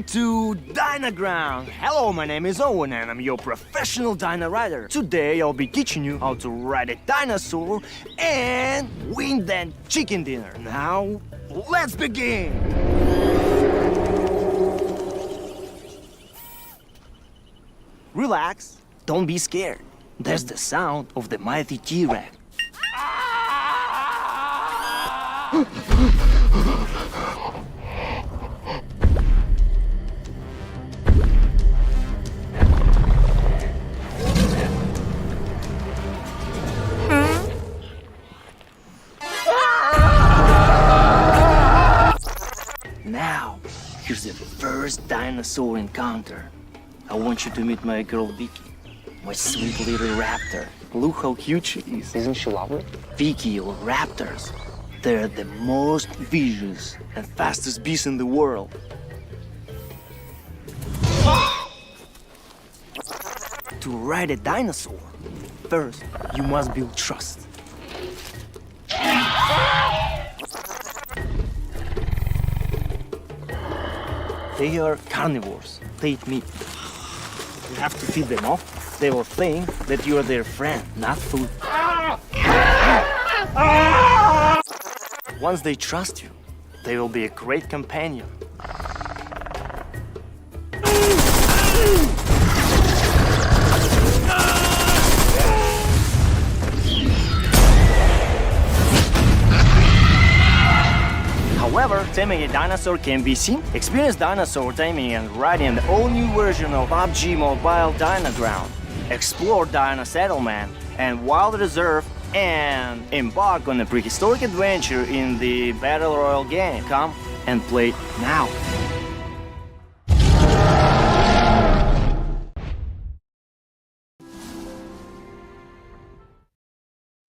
Welcome to Dynaground. Hello, my name is Owen and I'm your professional Dyna rider. Today I'll be teaching you how to ride a dinosaur and win that chicken dinner. Now, let's begin. Relax, don't be scared. That's the sound of the mighty T-Rex. Now, here's the first dinosaur encounter. I want you to meet my girl Vicky, my sweet little raptor. Look how cute she is. Isn't she lovely? Vicky or raptors, they're the most vicious and fastest beasts in the world. To ride a dinosaur, first you must build trust. They are carnivores. They eat meat. You have to feed them off. They will think that you are their friend, not food. Once they trust you, they will be a great companion. However, taming a dinosaur can be seen. Experience dinosaur taming and riding the all-new version of PUBG Mobile Dynaground. Explore Dino Settlement and Wild Reserve and embark on a prehistoric adventure in the Battle Royale game. Come and play now.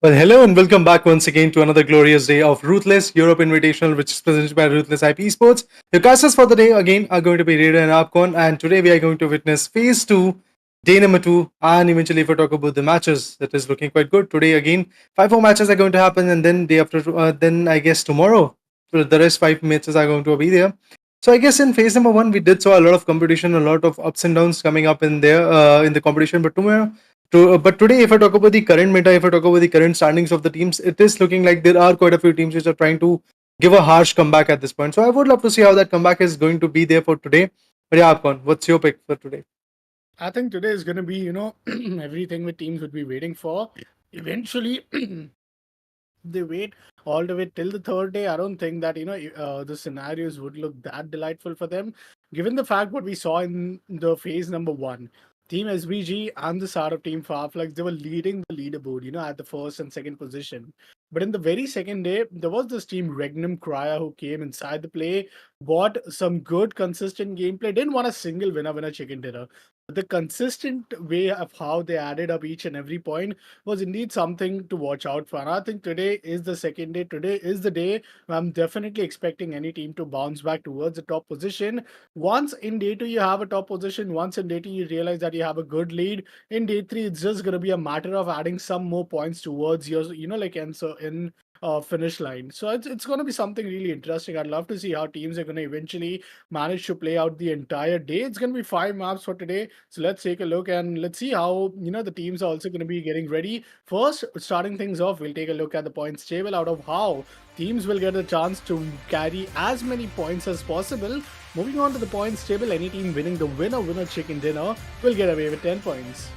Well, hello and welcome back once again to another glorious day of Ruthless Europe Invitational, which is presented by Ruthless Esports. Your casters for the day again are going to be Raider and Arpcon, and today we are going to witness Phase 2, Day number 2, and eventually if I talk about the matches, that is looking quite good. Today again, 5 more matches are going to happen, and then day after, then I guess tomorrow, the rest 5 matches are going to be there. So I guess in Phase number 1, we did saw a lot of competition, a lot of ups and downs coming up in there in the competition, but today, if I talk about the current meta, if I talk about the current standings of the teams, it is looking like there are quite a few teams which are trying to give a harsh comeback at this point. So I would love to see how that comeback is going to be there for today. But yeah, Arpcon, what's your pick for today? I think today is going to be, everything the teams would be waiting for. Eventually, they wait all the way till the third day. I don't think that, the scenarios would look that delightful for them, given the fact what we saw in the phase number 1. Team SBG and the startup team FLUX, they were leading the leaderboard, at the first and second position. But in the very second day, there was this team REGNUM CARYA who came inside the play, bought some good, consistent gameplay, didn't want a single winner chicken dinner. But the consistent way of how they added up each and every point was indeed something to watch out for. And I think today is the second day. Today is the day where I'm definitely expecting any team to bounce back towards the top position. Once in day 2, you have a top position. Once in day 2, you realize that you have a good lead. In day 3, it's just going to be a matter of adding some more points towards your, in finish line. So it's going to be something really interesting. I'd love to see how teams are going to eventually manage to play out the entire day. It's going to be 5 maps for today. So let's take a look and let's see how, the teams are also going to be getting ready. First, starting things off, we'll take a look at the points table out of how teams will get a chance to carry as many points as possible. Moving on to the points table, any team winning the winner chicken dinner will get away with 10 points.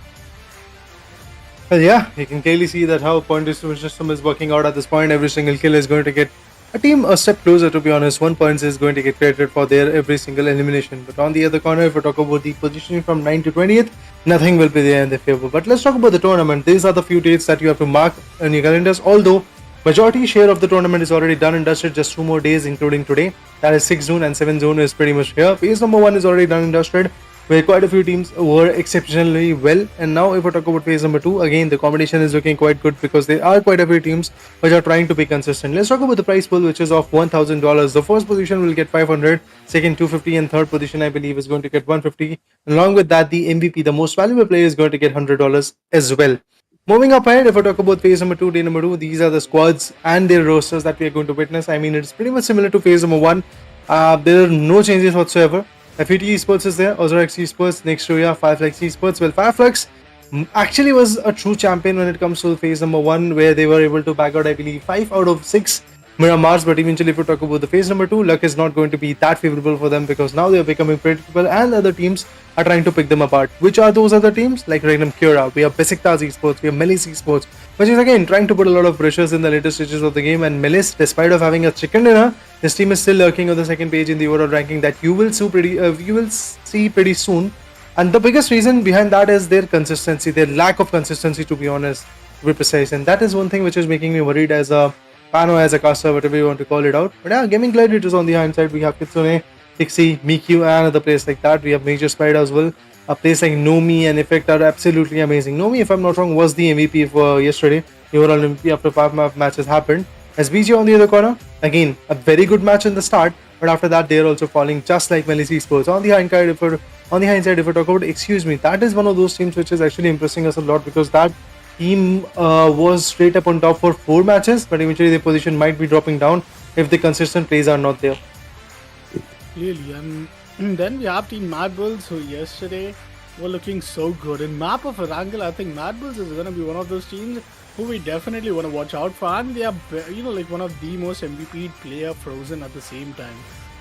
Well, yeah, you can clearly see that how point distribution system is working out at this point. Every single kill is going to get a team a step closer, to be honest. 1 point is going to get credited for their every single elimination. But on the other corner, if we talk about the positioning from 9th to 20th, nothing will be there in their favor. But let's talk about the tournament. These are the few dates that you have to mark in your calendars. Although majority share of the tournament is already done and dusted, just 2 more days, including today. That is 6th June and 7th June is pretty much here. Phase number 1 is already done and dusted, where quite a few teams were exceptionally well. And now if we talk about phase number 2, again the competition is looking quite good because there are quite a few teams which are trying to be consistent. Let's talk about the prize pool, which is of $1,000. The first position will get 500, second 250, and third position I believe is going to get 150. Along with that, the MVP, the most valuable player, is going to get $100 as well. Moving up ahead, if I talk about phase number 2, day number 2, these are the squads and their rosters that we are going to witness. I mean, it's pretty much similar to phase number 1. There are no changes whatsoever. FET Esports is there, OZAROX Esports, next RUYA, FLUX Esports. Well, FLUX actually was a true champion when it comes to phase number 1, where they were able to back out, I believe, 5 out of 6 Miramars. But eventually, if you talk about the phase number 2, luck is not going to be that favorable for them, because now they are becoming predictable and other teams are trying to pick them apart. Which are those other teams? Like REGNUM, CARYA, we have BESIKTAS Esports, we have MELISE Esports, which is again trying to put a lot of pressures in the later stages of the game. And MELISE, despite of having a chicken dinner, this team is still lurking on the second page in the overall ranking that you will see pretty soon. And the biggest reason behind that is their consistency, their lack of consistency, to be honest, to be precise. And that is one thing which is making me worried as a fan or as a caster, whatever you want to call it out. But yeah, Gaming Gladiators on the hindsight, we have Kitsune, Pixie, Miku, and other players like that. We have Major Spider as well. A place like Nomi and Effect are absolutely amazing. Nomi, if I'm not wrong, was the MVP for yesterday. The overall MVP after 5 matches happened. SBG on the other corner, again, a very good match in the start, but after that they're also falling just like MELISE Esports. On the hindsight, if we talk about, excuse me, that is one of those teams which is actually impressing us a lot, because that team was straight up on top for 4 matches, but eventually their position might be dropping down if the consistent plays are not there. Clearly, and then we have Team MADBULLS, who yesterday were looking so good. In map of Erangel, I think MADBULLS is going to be one of those teams who we definitely want to watch out for, and they are, like one of the most MVP player frozen at the same time.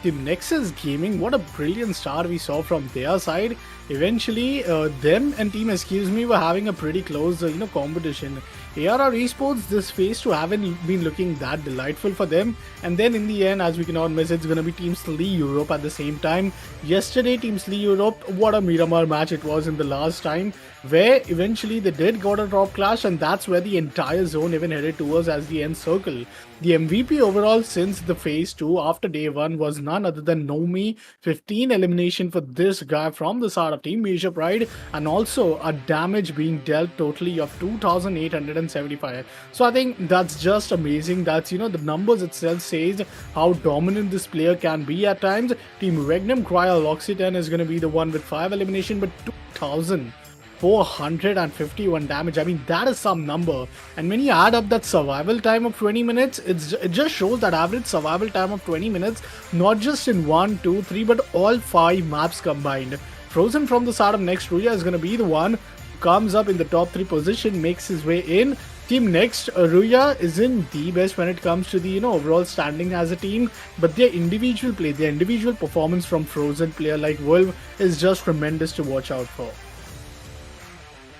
Team NEXUS Gaming, what a brilliant start we saw from their side. Eventually, them and Team Excuse Me were having a pretty close, competition. ARR Esports, this phase 2 haven't been looking that delightful for them. And then in the end, as we cannot miss, it's going to be Team SLE Europe at the same time. Yesterday, Team SLE Europe, what a Miramar match it was in the last time, where eventually they did got a drop clash, and that's where the entire zone even headed towards as the end circle. The MVP overall since the phase 2 after day 1 was none other than Nomi. 15 elimination for this guy from the side of Team Major Pride, and also a damage being dealt totally of 2,875. So I think that's just amazing. That's, the numbers itself says how dominant this player can be at times. Team REGNUM Cryo L'Occitane is going to be the one with 5 elimination, but 2,451 damage. I mean, that is some number. And when you add up that survival time of 20 minutes, it just shows that average survival time of 20 minutes, not just in 1, 2, 3, but all 5 maps combined. Frozen from the side of next RUYA is going to be the one who comes up in the top 3 position, makes his way in. Team next, RUYA isn't the best when it comes to the overall standing as a team, but their individual play, their individual performance from Frozen player like Wolf is just tremendous to watch out for.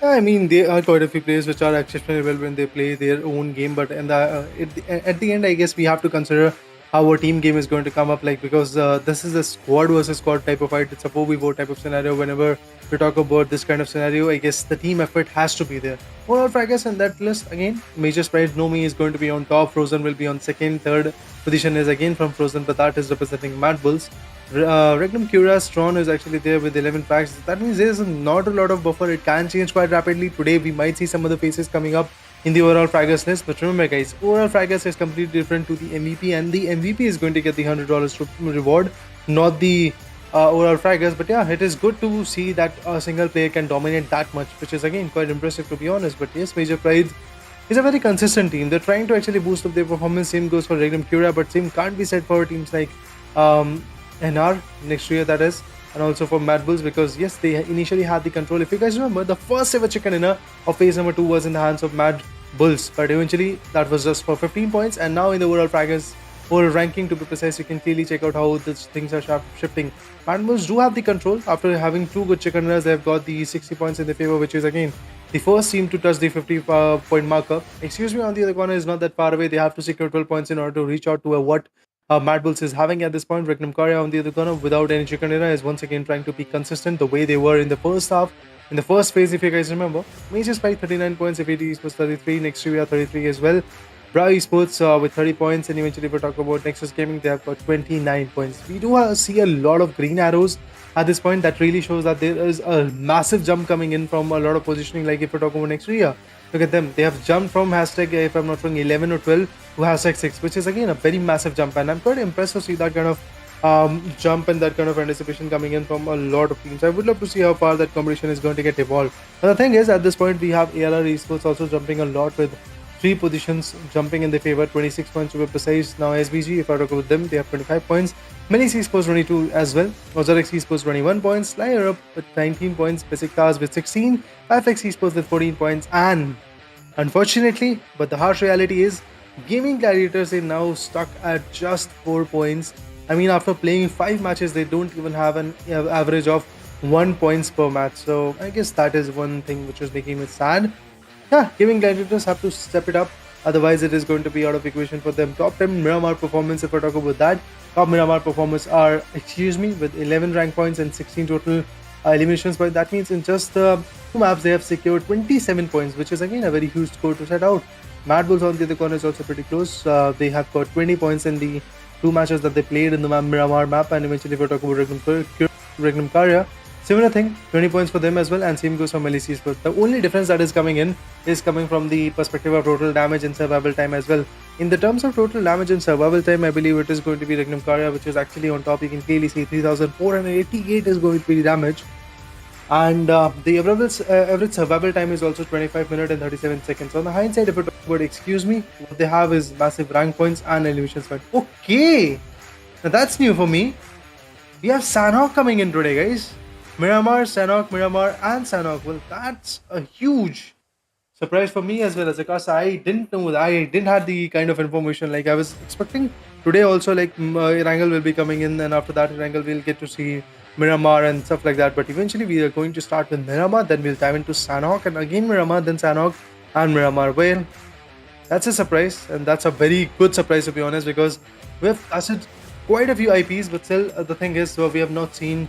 I mean, there are quite a few players which are exceptionally well when they play their own game, but at the end, I guess we have to consider how our team game is going to come up, because this is a squad versus squad type of fight. It's a 4v4 type of scenario. Whenever we talk about this kind of scenario, I guess the team effort has to be there. Overall, I guess in that list, again, Major Sprite Nomi is going to be on top, Frozen will be on second, third position is again from Frozen, but that is representing MADBULLS. REGNUM CARYA Strong is actually there with 11 packs. That means there is not a lot of buffer. It can change quite rapidly. Today we might see some of the faces coming up in the overall fraggers list, but remember guys, overall fraggers is completely different to the MVP, and the MVP is going to get the $100 reward, not the overall fraggers. But yeah, it is good to see that a single player can dominate that much, which is again quite impressive to be honest. But yes, Major Pride is a very consistent team. They're trying to actually boost up their performance. Same goes for REGNUM CARYA, but same can't be said for teams like NR next year, that is, and also for MADBULLS, because yes, they initially had the control. If you guys remember, the first ever chicken dinner of phase number 2 was in the hands of MADBULLS, but eventually that was just for 15 points. And now in the overall fraggers, overall ranking to be precise, you can clearly check out how these things are shifting. MADBULLS do have the control. After having 2 good chicken dinners, they've got the 60 points in their favor, which is again the first team to touch the 50 point marker. Excuse me, on the other corner is not that far away. They have to secure 12 points in order to reach out to what MADBULLS is having at this point. REGNUM CARYA on the other corner without any chicken dinner is once again trying to be consistent the way they were in the first half. In the first phase, if you guys remember, Major Spike 39 points, FET Esports 33, next RUYA 33 as well. RUYA Esports with 30 points, and eventually if we talk about NEXUS Gaming, they have got 29 points. We do see a lot of green arrows at this point. That really shows that there is a massive jump coming in from a lot of positioning. Like if we talk about next RUYA, look at them. They have jumped from hashtag, if I'm not wrong, 11 or 12 to hashtag 6, which is again a very massive jump, and I'm quite impressed to see that kind of jump and that kind of anticipation coming in from a lot of teams. I would love to see how far that competition is going to get evolved. But the thing is, at this point, we have ARR Esports also jumping a lot with 3 positions jumping in their favor, 26 points to be precise. Now SBG, if I talk about them, they have 25 points. MELISE Esports 22 as well. OZAROX Esports 21 points. RUYA up with 19 points. BESIKTAS with 16. FLUX Esports with 14 points. And unfortunately, but the harsh reality is, Gaming Gladiators are now stuck at just 4 points. I mean, after playing 5 matches, they don't even have an average of 1 points per match. So I guess that is one thing which is making me sad. Yeah, Gaming Gladiators have to step it up. Otherwise, it is going to be out of equation for them. Top 10 Miramar performance, if I talk about that. Top Miramar performers are, with 11 rank points and 16 total eliminations points. That means in just 2 maps, they have secured 27 points, which is again a very huge score to set out. MADBULLS on the other corner is also pretty close. They have got 20 points in the 2 matches that they played in the Miramar map. And eventually, if we talk about REGNUM CARYA, similar thing, 20 points for them as well, and same goes for MELISE. But the only difference that is coming in is coming from the perspective of total damage and survival time as well. In the terms of total damage and survival time, I believe it is going to be REGNUM CARYA, which is actually on top. You can clearly see 3,488 is going to be the damage. And the average survival time is also 25 minutes and 37 seconds. On the hindsight, if it talk about what they have is massive rank points and eliminations points. Okay, now that's new for me. We have Sanhok coming in today, guys. Miramar, Sanhok, Miramar, and Sanhok. Well, that's a huge surprise for me as well, as because I didn't know that. I didn't have the kind of information. Like I was expecting today also, like Erangel will be coming in, and after that Erangel we'll get to see Miramar and stuff like that. But eventually we are going to start with Miramar, then we'll dive into Sanhok, and again Miramar, then Sanhok and Miramar. Well, that's a surprise, and that's a very good surprise to be honest, because we've casted quite a few IPs, but still the thing is, we have not seen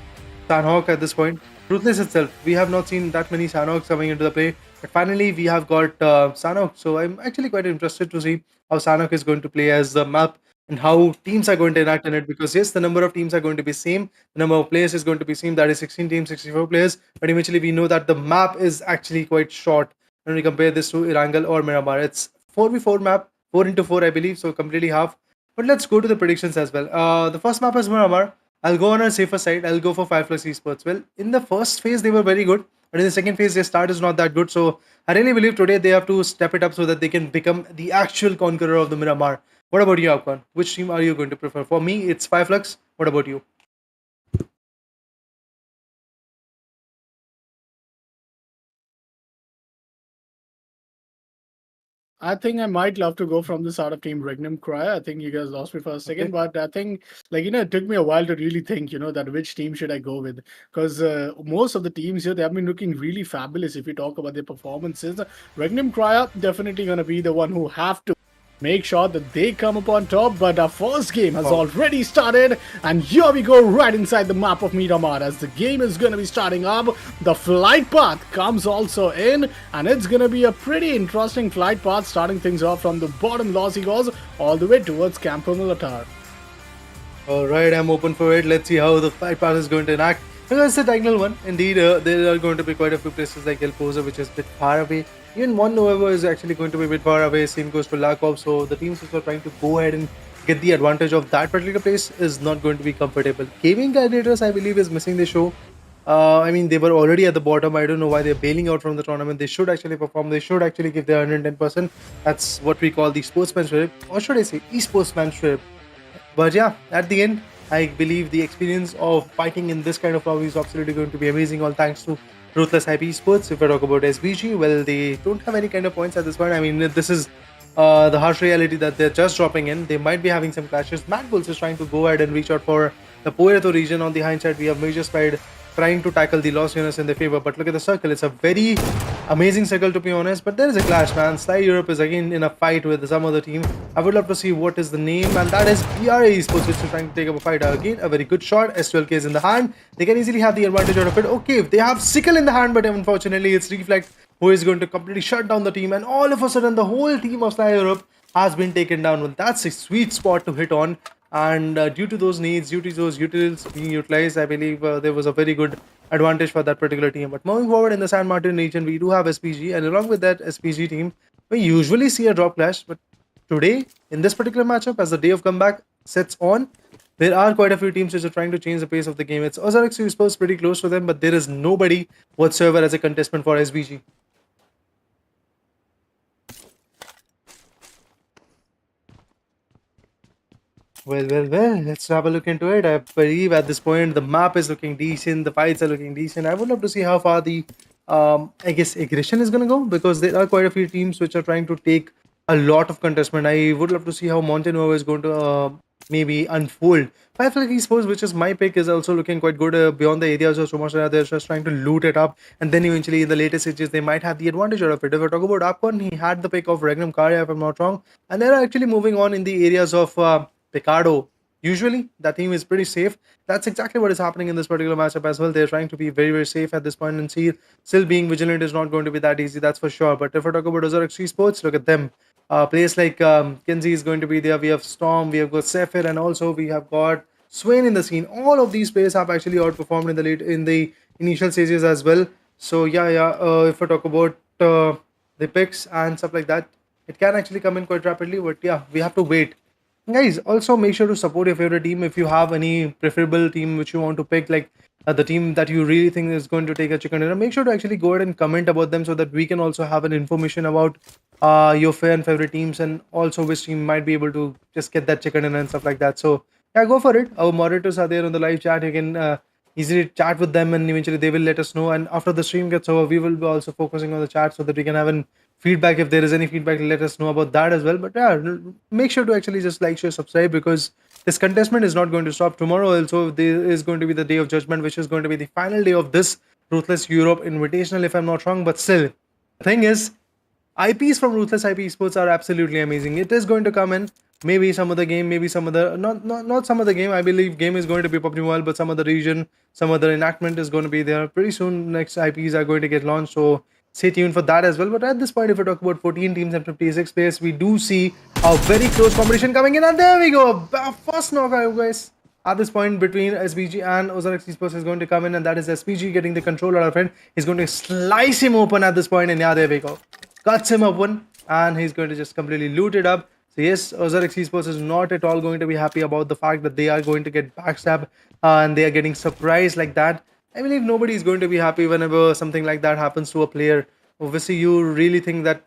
Sanhok at this point. Ruthless itself, we have not seen that many Sanhoks coming into the play, but finally we have got Sanhok. So I'm actually quite interested to see how Sanhok is going to play as the map and how teams are going to interact in it, because yes, the number of teams are going to be same, the number of players is going to be same, that is 16 teams, 64 players, but eventually we know that the map is actually quite short when we compare this to Erangel or Miramar. It's 4v4 map, 4 into 4 I believe, so completely half. But let's go to the predictions as well. The first map is Miramar. I'll go on a safer side. I'll go for FLUX Esports. Well, in the first phase, they were very good. But in the second phase, their start is not that good. So I really believe today they have to step it up so that they can become the actual conqueror of the Miramar. What about you, Afghan? Which team are you going to prefer? For me, it's FLUX. What about you? I think I might love to go from the sort of team REGNUM CARYA. I think you guys lost me for a second, but I think, like, it took me a while to really think, that which team should I go with? Because most of the teams here, they have been looking really fabulous if you talk about their performances. REGNUM CARYA definitely going to be the one who have to make sure that they come up on top. But our first game has already started, and here we go right inside the map of Miramar. As the game is going to be starting up, the flight path comes also in, and it's going to be a pretty interesting flight path, starting things off from the bottom Los Egos all the way towards Campo Militar. Alright, I'm open for it. Let's see how the flight path is going to enact. Because it's a diagonal one. Indeed, there are going to be quite a few places like El Pozo, which is a bit far away. Even 1 November is actually going to be a bit far away. Same goes to Lakov. So the teams which are trying to go ahead and get the advantage of that particular place is not going to be comfortable. Gaming Gladiators, I believe, is missing the show. I mean, they were already at the bottom. I don't know why they're bailing out from the tournament. They should actually perform. They should actually give their 110%. That's what we call the sportsmanship. Or should I say e-sportsmanship? But yeah, at the end, I believe the experience of fighting in this kind of lobby is absolutely going to be amazing, all thanks to Ruthless Esports. If I talk about SBG, well, they don't have any kind of points at this point. I mean, this is the harsh reality that they're just dropping in. They might be having some clashes. MADBULLS is trying to go ahead and reach out for the Puerto region. On the hindsight, we have Major Spide trying to tackle the Los units in their favor. But look at the circle. It's a very amazing circle, to be honest. But there is a clash, man. Sly Europe is again in a fight with some other team. I would love to see what is the name. And that is BRA Esports, which is trying to take up a fight. Again, a very good shot. S12K is in the hand. They can easily have the advantage out of it. Okay, they have Sickle in the hand, but unfortunately, it's Reflect who is going to completely shut down the team. And all of a sudden, the whole team of Sly Europe has been taken down. Well, that's a sweet spot to hit on. And due to those needs, due to those utils being utilized, I believe there was a very good advantage for that particular team. But moving forward in the San Martin region, we do have SPG, and along with that SPG team, we usually see a drop clash. But today, in this particular matchup, as the day of comeback sets on, there are quite a few teams which are trying to change the pace of the game. It's OZAROX who is supposed pretty close to them, but there is nobody whatsoever as a contestant for SBG. Well, let's have a look into it. I believe at this point the map is looking decent, the fights are looking decent. I would love to see how far the I guess aggression is gonna go, because there are quite a few teams which are trying to take a lot of contestment. I would love to see how Montano is going to maybe unfold. FLUX Esports, which is my pick, is also looking quite good beyond the areas of Somashara. They're just trying to loot it up, and then eventually in the later stages they might have the advantage out of it. If I talk about Upcon, he had the pick of REGNUM CARYA, if I'm not wrong, and they're actually moving on in the areas of Picardo. Usually, that team is pretty safe. That's exactly what is happening in this particular matchup as well. They're trying to be very, very safe at this point, and see, still being vigilant is not going to be that easy, that's for sure. But if I talk about OZAROX Esports, look at them. Players like Kenzie is going to be there. We have Storm, we have got Sephir, and also we have got Swain in the scene. All of these players have actually outperformed in the initial stages as well. So yeah. If I talk about the picks and stuff like that, it can actually come in quite rapidly. But yeah, we have to wait. Guys, also make sure to support your favorite team. If you have any preferable team which you want to pick, like the team that you really think is going to take a chicken dinner, make sure to actually go ahead and comment about them, so that we can also have an information about your favorite teams, and also which team might be able to just get that chicken dinner and stuff like that. So yeah, go for it. Our moderators are there on the live chat. You can easily chat with them, and eventually they will let us know. And after the stream gets over, we will be also focusing on the chat, so that we can have an feedback. If there is any feedback, let us know about that as well. But yeah, make sure to actually just like, share, subscribe, because this contestment is not going to stop. Tomorrow also there is going to be the day of judgment, which is going to be the final day of this Ruthless Europe Invitational, if I'm not wrong. But still, the thing is, IPs from Ruthless IP Esports are absolutely amazing. It is going to come in. Maybe some other game, maybe some other, not some other game. I believe game is going to be Pubg Mobile, but some other region, some other enactment is going to be there. Pretty soon, next IPs are going to get launched. So stay tuned for that as well. But at this point, if we talk about 14 teams and 56 players, we do see a very close competition coming in. And there we go. First knockout, guys. At this point, between SBG and OZAROX Esports is going to come in, and that is SBG getting the control out of it. He's going to slice him open at this point, and yeah, there we go. Cuts him open, and he's going to just completely loot it up. So yes, OZAROX Esports is not at all going to be happy about the fact that they are going to get backstabbed and they are getting surprised like that. I believe nobody is going to be happy whenever something like that happens to a player. Obviously, you really think that...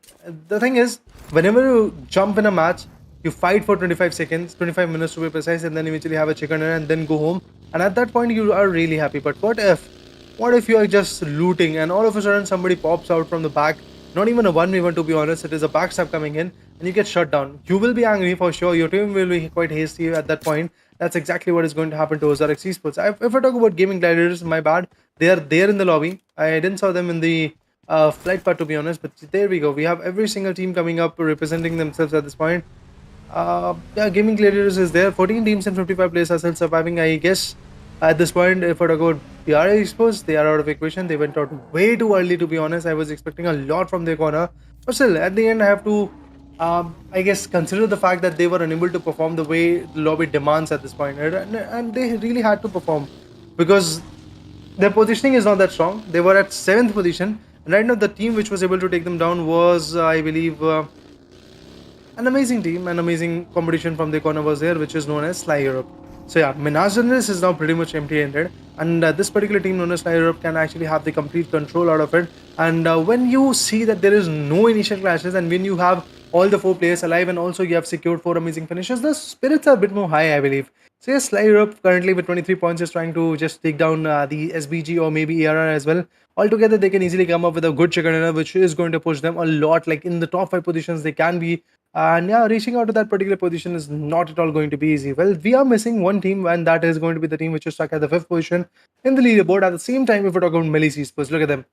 The thing is, whenever you jump in a match, you fight for 25 seconds, 25 minutes to be precise, and then eventually have a chicken dinner and then go home. And at that point, you are really happy. But what if you are just looting and all of a sudden somebody pops out from the back? Not even a 1v1, to be honest, it is a backstab coming in, and you get shut down. You will be angry for sure. Your team will be quite hasty at that point. That's exactly what is going to happen to OZAROX Esports. If I talk about gaming gladiators, my bad. They are there in the lobby. I didn't saw them in the flight part, to be honest, but there we go. We have every single team coming up representing themselves at this point. Yeah, gaming gladiators is there. 14 teams and 55 players are still surviving, I guess. At this point, if I talk about PRA Esports, they are out of equation. They went out way too early, to be honest. I was expecting a lot from their corner. But still, at the end, I have to, I guess, consider the fact that they were unable to perform the way the lobby demands at this point. And they really had to perform, because their positioning is not that strong. They were at 7th position. And right now, the team which was able to take them down was, I believe... an amazing team, an amazing competition from the corner was there, which is known as Sly Europe. So yeah, Menageries is now pretty much empty-handed, and this particular team known as Sly Europe can actually have the complete control out of it. And when you see that there is no initial clashes, and when you have all the 4 players alive, and also you have secured 4 amazing finishes, the spirits are a bit more high, I believe. So yes, Sly Europe currently with 23 points is trying to just take down the SBG or maybe ARR as well. Altogether, they can easily come up with a good chicken dinner, which is going to push them a lot. Like in the top 5 positions, they can be. And yeah, reaching out to that particular position is not at all going to be easy. Well, we are missing one team, and that is going to be the team which is stuck at the 5th position in the leaderboard. At the same time, if we talk about MELISE Esports, look at them.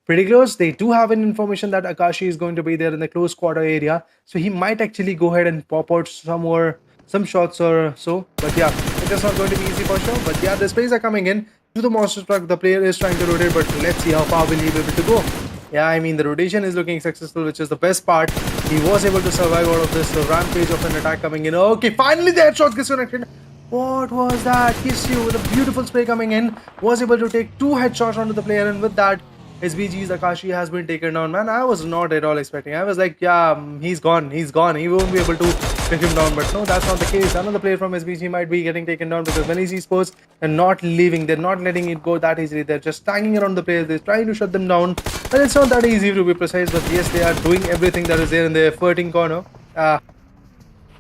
Pretty close. They do have an information that Akashi is going to be there in the close quarter area. So he might actually go ahead and pop out some shots or so. But yeah, it is not going to be easy for sure. But yeah, the sprays are coming in to the monster truck. The player is trying to rotate, but let's see how far will he be able to go. Yeah, I mean, the rotation is looking successful, which is the best part. He was able to survive out of this rampage of an attack coming in. Okay, finally the headshot gets connected. What was that? Kiss you with a beautiful spray coming in. Was able to take 2 headshots onto the player, and with that, SBG's Akashi has been taken down. Man, I was not at all expecting. I was like, yeah, he's gone. He won't be able to pick him down. But no, that's not the case. Another player from SBG might be getting taken down, because MELISE Esports are not leaving. They're not letting it go that easily. They're just tagging around the players. They're trying to shut them down. But it's not that easy, to be precise. But yes, they are doing everything that is there in their efforting corner.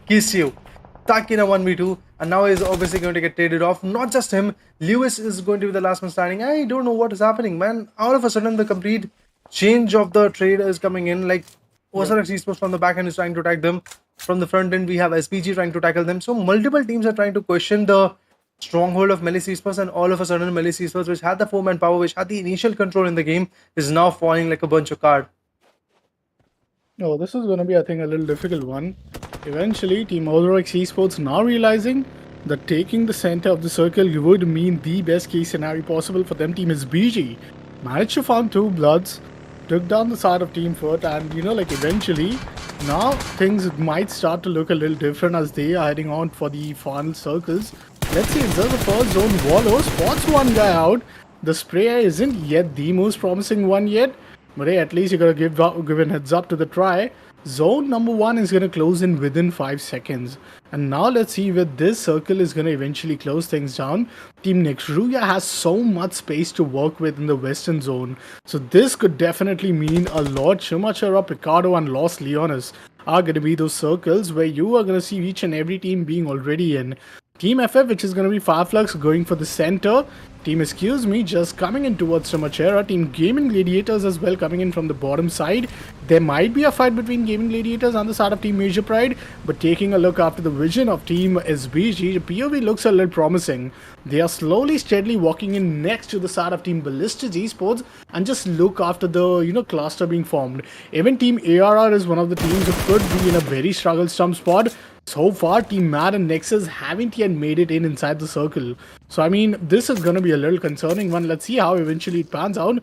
Kiss you. stuck in a 1v2, and now he's obviously going to get traded off. Not just him, Lewis is going to be the last man standing. I don't know what is happening, man. All of a sudden, the complete change of the trade is coming in. Like, OZAROX Esports from the back end is trying to attack them. From the front end, we have SPG trying to tackle them. So multiple teams are trying to question the stronghold of MELISE Esports, and all of a sudden MELISE Esports, which had the 4-man power, which had the initial control in the game, is now falling like a bunch of cards. Oh, this is going to be, I think, a little difficult one. Eventually, Team OZAROX Esports now realizing that taking the center of the circle would mean the best case scenario possible for them. Team SBG managed to farm 2 bloods, took down the side of Team Foot, and eventually now things might start to look a little different as they are heading on for the final circles. Let's see, it's just the first zone. Wallow spots one guy out. The sprayer isn't yet the most promising one yet, but hey, at least you gotta give a heads up to the try. Zone number 1 is gonna close in within 5 seconds. And now let's see where this circle is gonna eventually close things down. Team RUYA has so much space to work with in the western zone. So this could definitely mean a lot. Chimachara, Picardo and Los Leones are gonna be those circles where you are gonna see each and every team being already in. Team FF, which is going to be FLUX, going for the center. Team Excuse Me just coming in towards Chimachara. Team GAIMIN Gladiators as well coming in from the bottom side. There might be a fight between GAIMIN Gladiators on the side of Team Major Pride, but taking a look after the vision of Team SBG, the POV looks a little promising. They are slowly, steadily walking in next to the side of Team BESIKTAS Esports, and just look after the cluster being formed. Even Team ARR is one of the teams who could be in a very struggle stump spot. So far, Team MAD and NEXUS haven't yet made it inside the circle. So, I mean, this is going to be a little concerning one. Let's see how eventually it pans out.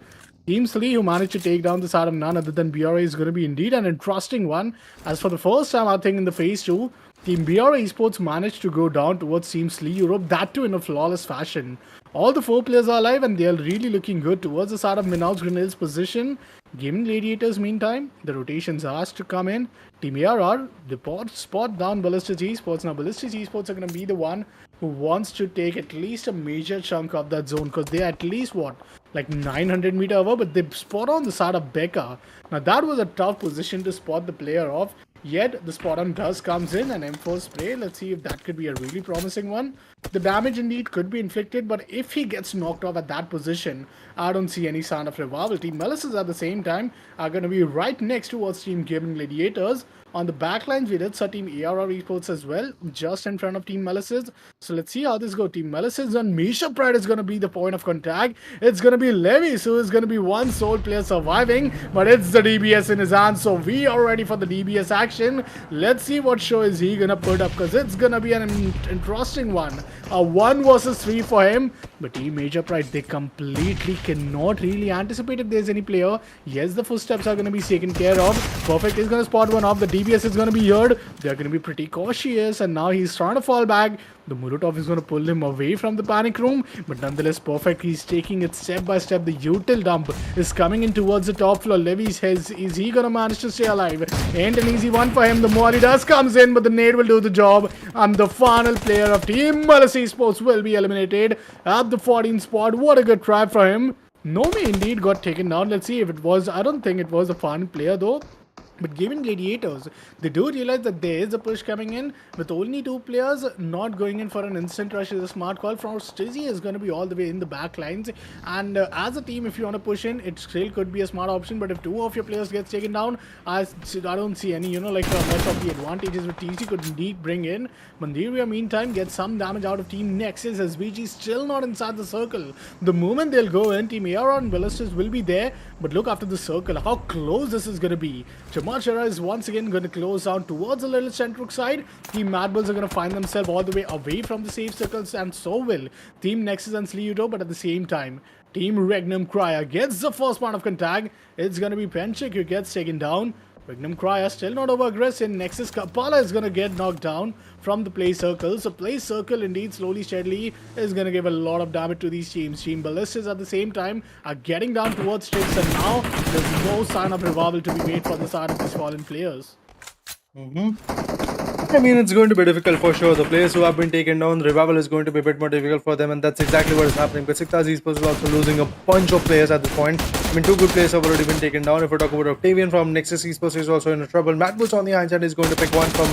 Team Slee, who managed to take down the side of none other than BRA, is going to be indeed an interesting one. As for the first time, I think, in the Phase 2, Team BRA Esports managed to go down towards Team Slee Europe, that too in a flawless fashion. All the 4 players are alive and they are really looking good towards the side of Minal's Grenel's position. GAIMIN Gladiators, meantime, the rotations are asked to come in. Team ARR, the spot down BESIKTAS Esports. Now, BESIKTAS Esports are going to be the one who wants to take at least a major chunk of that zone, because they are at least, what, like 900 meter over, but they spot on the side of Becca. Now, that was a tough position to spot the player off. Yet, the spot on does comes in, an M4 spray. Let's see if that could be a really promising one. The damage indeed could be inflicted, but if he gets knocked off at that position, I don't see any sign of revival. Team MELISE at the same time are going to be right next towards Team GAIMIN Gladiators. On the backlines, we did see Team ARR Esports as well, just in front of Team MELISE. So let's see how this goes. Team MELISE and Misha Pride is going to be the point of contact. It's going to be Levis who is going to be one sole player surviving, but it's the DBS in his hands. So we are ready for the DBS action. Let's see what show is he going to put up, because it's going to be an interesting one. A 1 versus 3 for him. But Team Major Pride, they completely cannot really anticipate if there's any player. Yes, the footsteps are going to be taken care of. Perfect is going to spot one off. The DBS is going to be heard. They're going to be pretty cautious, and now he's trying to fall back. The Molotov is going to pull him away from the panic room, but nonetheless, Perfect, he's taking it step by step. The util dump is coming in towards the top floor. Levy's heads, is he going to manage to stay alive? Ain't an easy one for him. The Molly does comes in, but the nade will do the job, and the final player of Team MELISE Esports will be eliminated at the 14th spot. What a good try for him. Nome indeed got taken down. Let's see if it was, I don't think it was a final player though. But GAIMIN Gladiators, they do realize that there is a push coming in with only 2 players. Not going in for an instant rush is a smart call. From Stizzy is going to be all the way in the back lines, and as a team, if you want to push in, it still could be a smart option. But if 2 of your players gets taken down, I don't see any much of the advantages which TC could indeed bring in. Mandiria meantime gets some damage out of Team NEXUS. SBG still not inside the circle. The moment they'll go in, Team AR and BESIKTAS will be there, but look after the circle, how close this is going to be. Chimachara is once again going to close down towards the little Centric side. Team MADBULLS are going to find themselves all the way away from the safe circles, and so will Team NEXUS and Sleudo. But at the same time, Team REGNUM CARYA gets the first point of contact. It's going to be Penchik who gets taken down. REGNUM CARYA still not over aggressive. NEXUS Kapala is going to get knocked down from the play circle. So play circle indeed slowly steadily is going to give a lot of damage to these teams. Team BESIKTAS at the same time are getting down towards Strix, and now there's no sign of revival to be made for the side of these fallen players. I mean, it's going to be difficult for sure. The players who have been taken down, revival is going to be a bit more difficult for them, and that's exactly what is happening. BESIKTAS Esports is also losing a bunch of players at this point. I mean, 2 good players have already been taken down. If we talk about Octavian from NEXUS Esports, is also in trouble. MADBULLS on the hand side is going to pick one from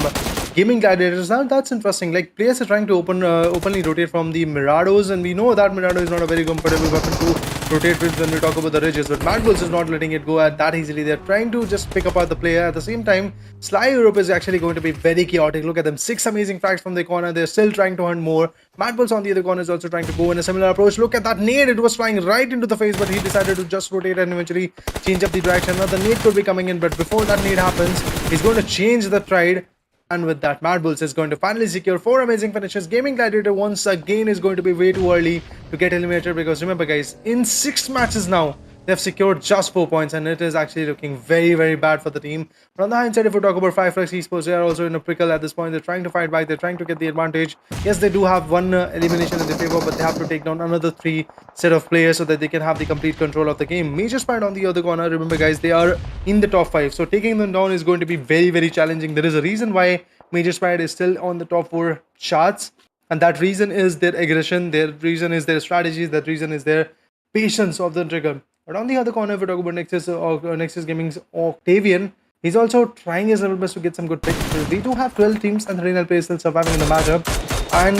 Gaming Gladiators. Now that's interesting. Like players are trying to openly rotate from the Mirados, and we know that Mirado is not a very comfortable weapon to rotate with when we talk about the Ridges. But MADBULLS is not letting it go at that easily. They're trying to just pick apart the player. At the same time, Sly Europe is actually going to be very chaotic. Look at them, 6 amazing frags from the corner. They're still trying to hunt more. MADBULLS on the other corner is also trying to go in a similar approach. Look at that nade. It was flying right into the face, but he decided to just rotate and eventually change up the direction. Now the nade could be coming in, but before that nade happens, he's going to change the trade. And with that, MADBULLS is going to finally secure 4 amazing finishes. Gaming Gladiator once again is going to be way too early to get eliminated, because remember guys, in 6 matches now, they've secured just 4 points, and it is actually looking very, very bad for the team. But on the hindsight, if we talk about FLUX Esports, they are also in a pickle at this point. They're trying to fight back. They're trying to get the advantage. Yes, they do have 1 elimination in their favor, but they have to take down another 3 set of players so that they can have the complete control of the game. Major Sprite on the other corner, remember guys, they are in the top 5. So taking them down is going to be very, very challenging. There is a reason why Major Sprite is still on the top 4 charts, and that reason is their aggression, their reason is their strategies, that reason is their patience of the trigger. But on the other corner, if we talk about Nexus Gaming's Octavian, he's also trying his level best to get some good picks. So they do have 12 teams, and the Renal player is still surviving in the matchup. And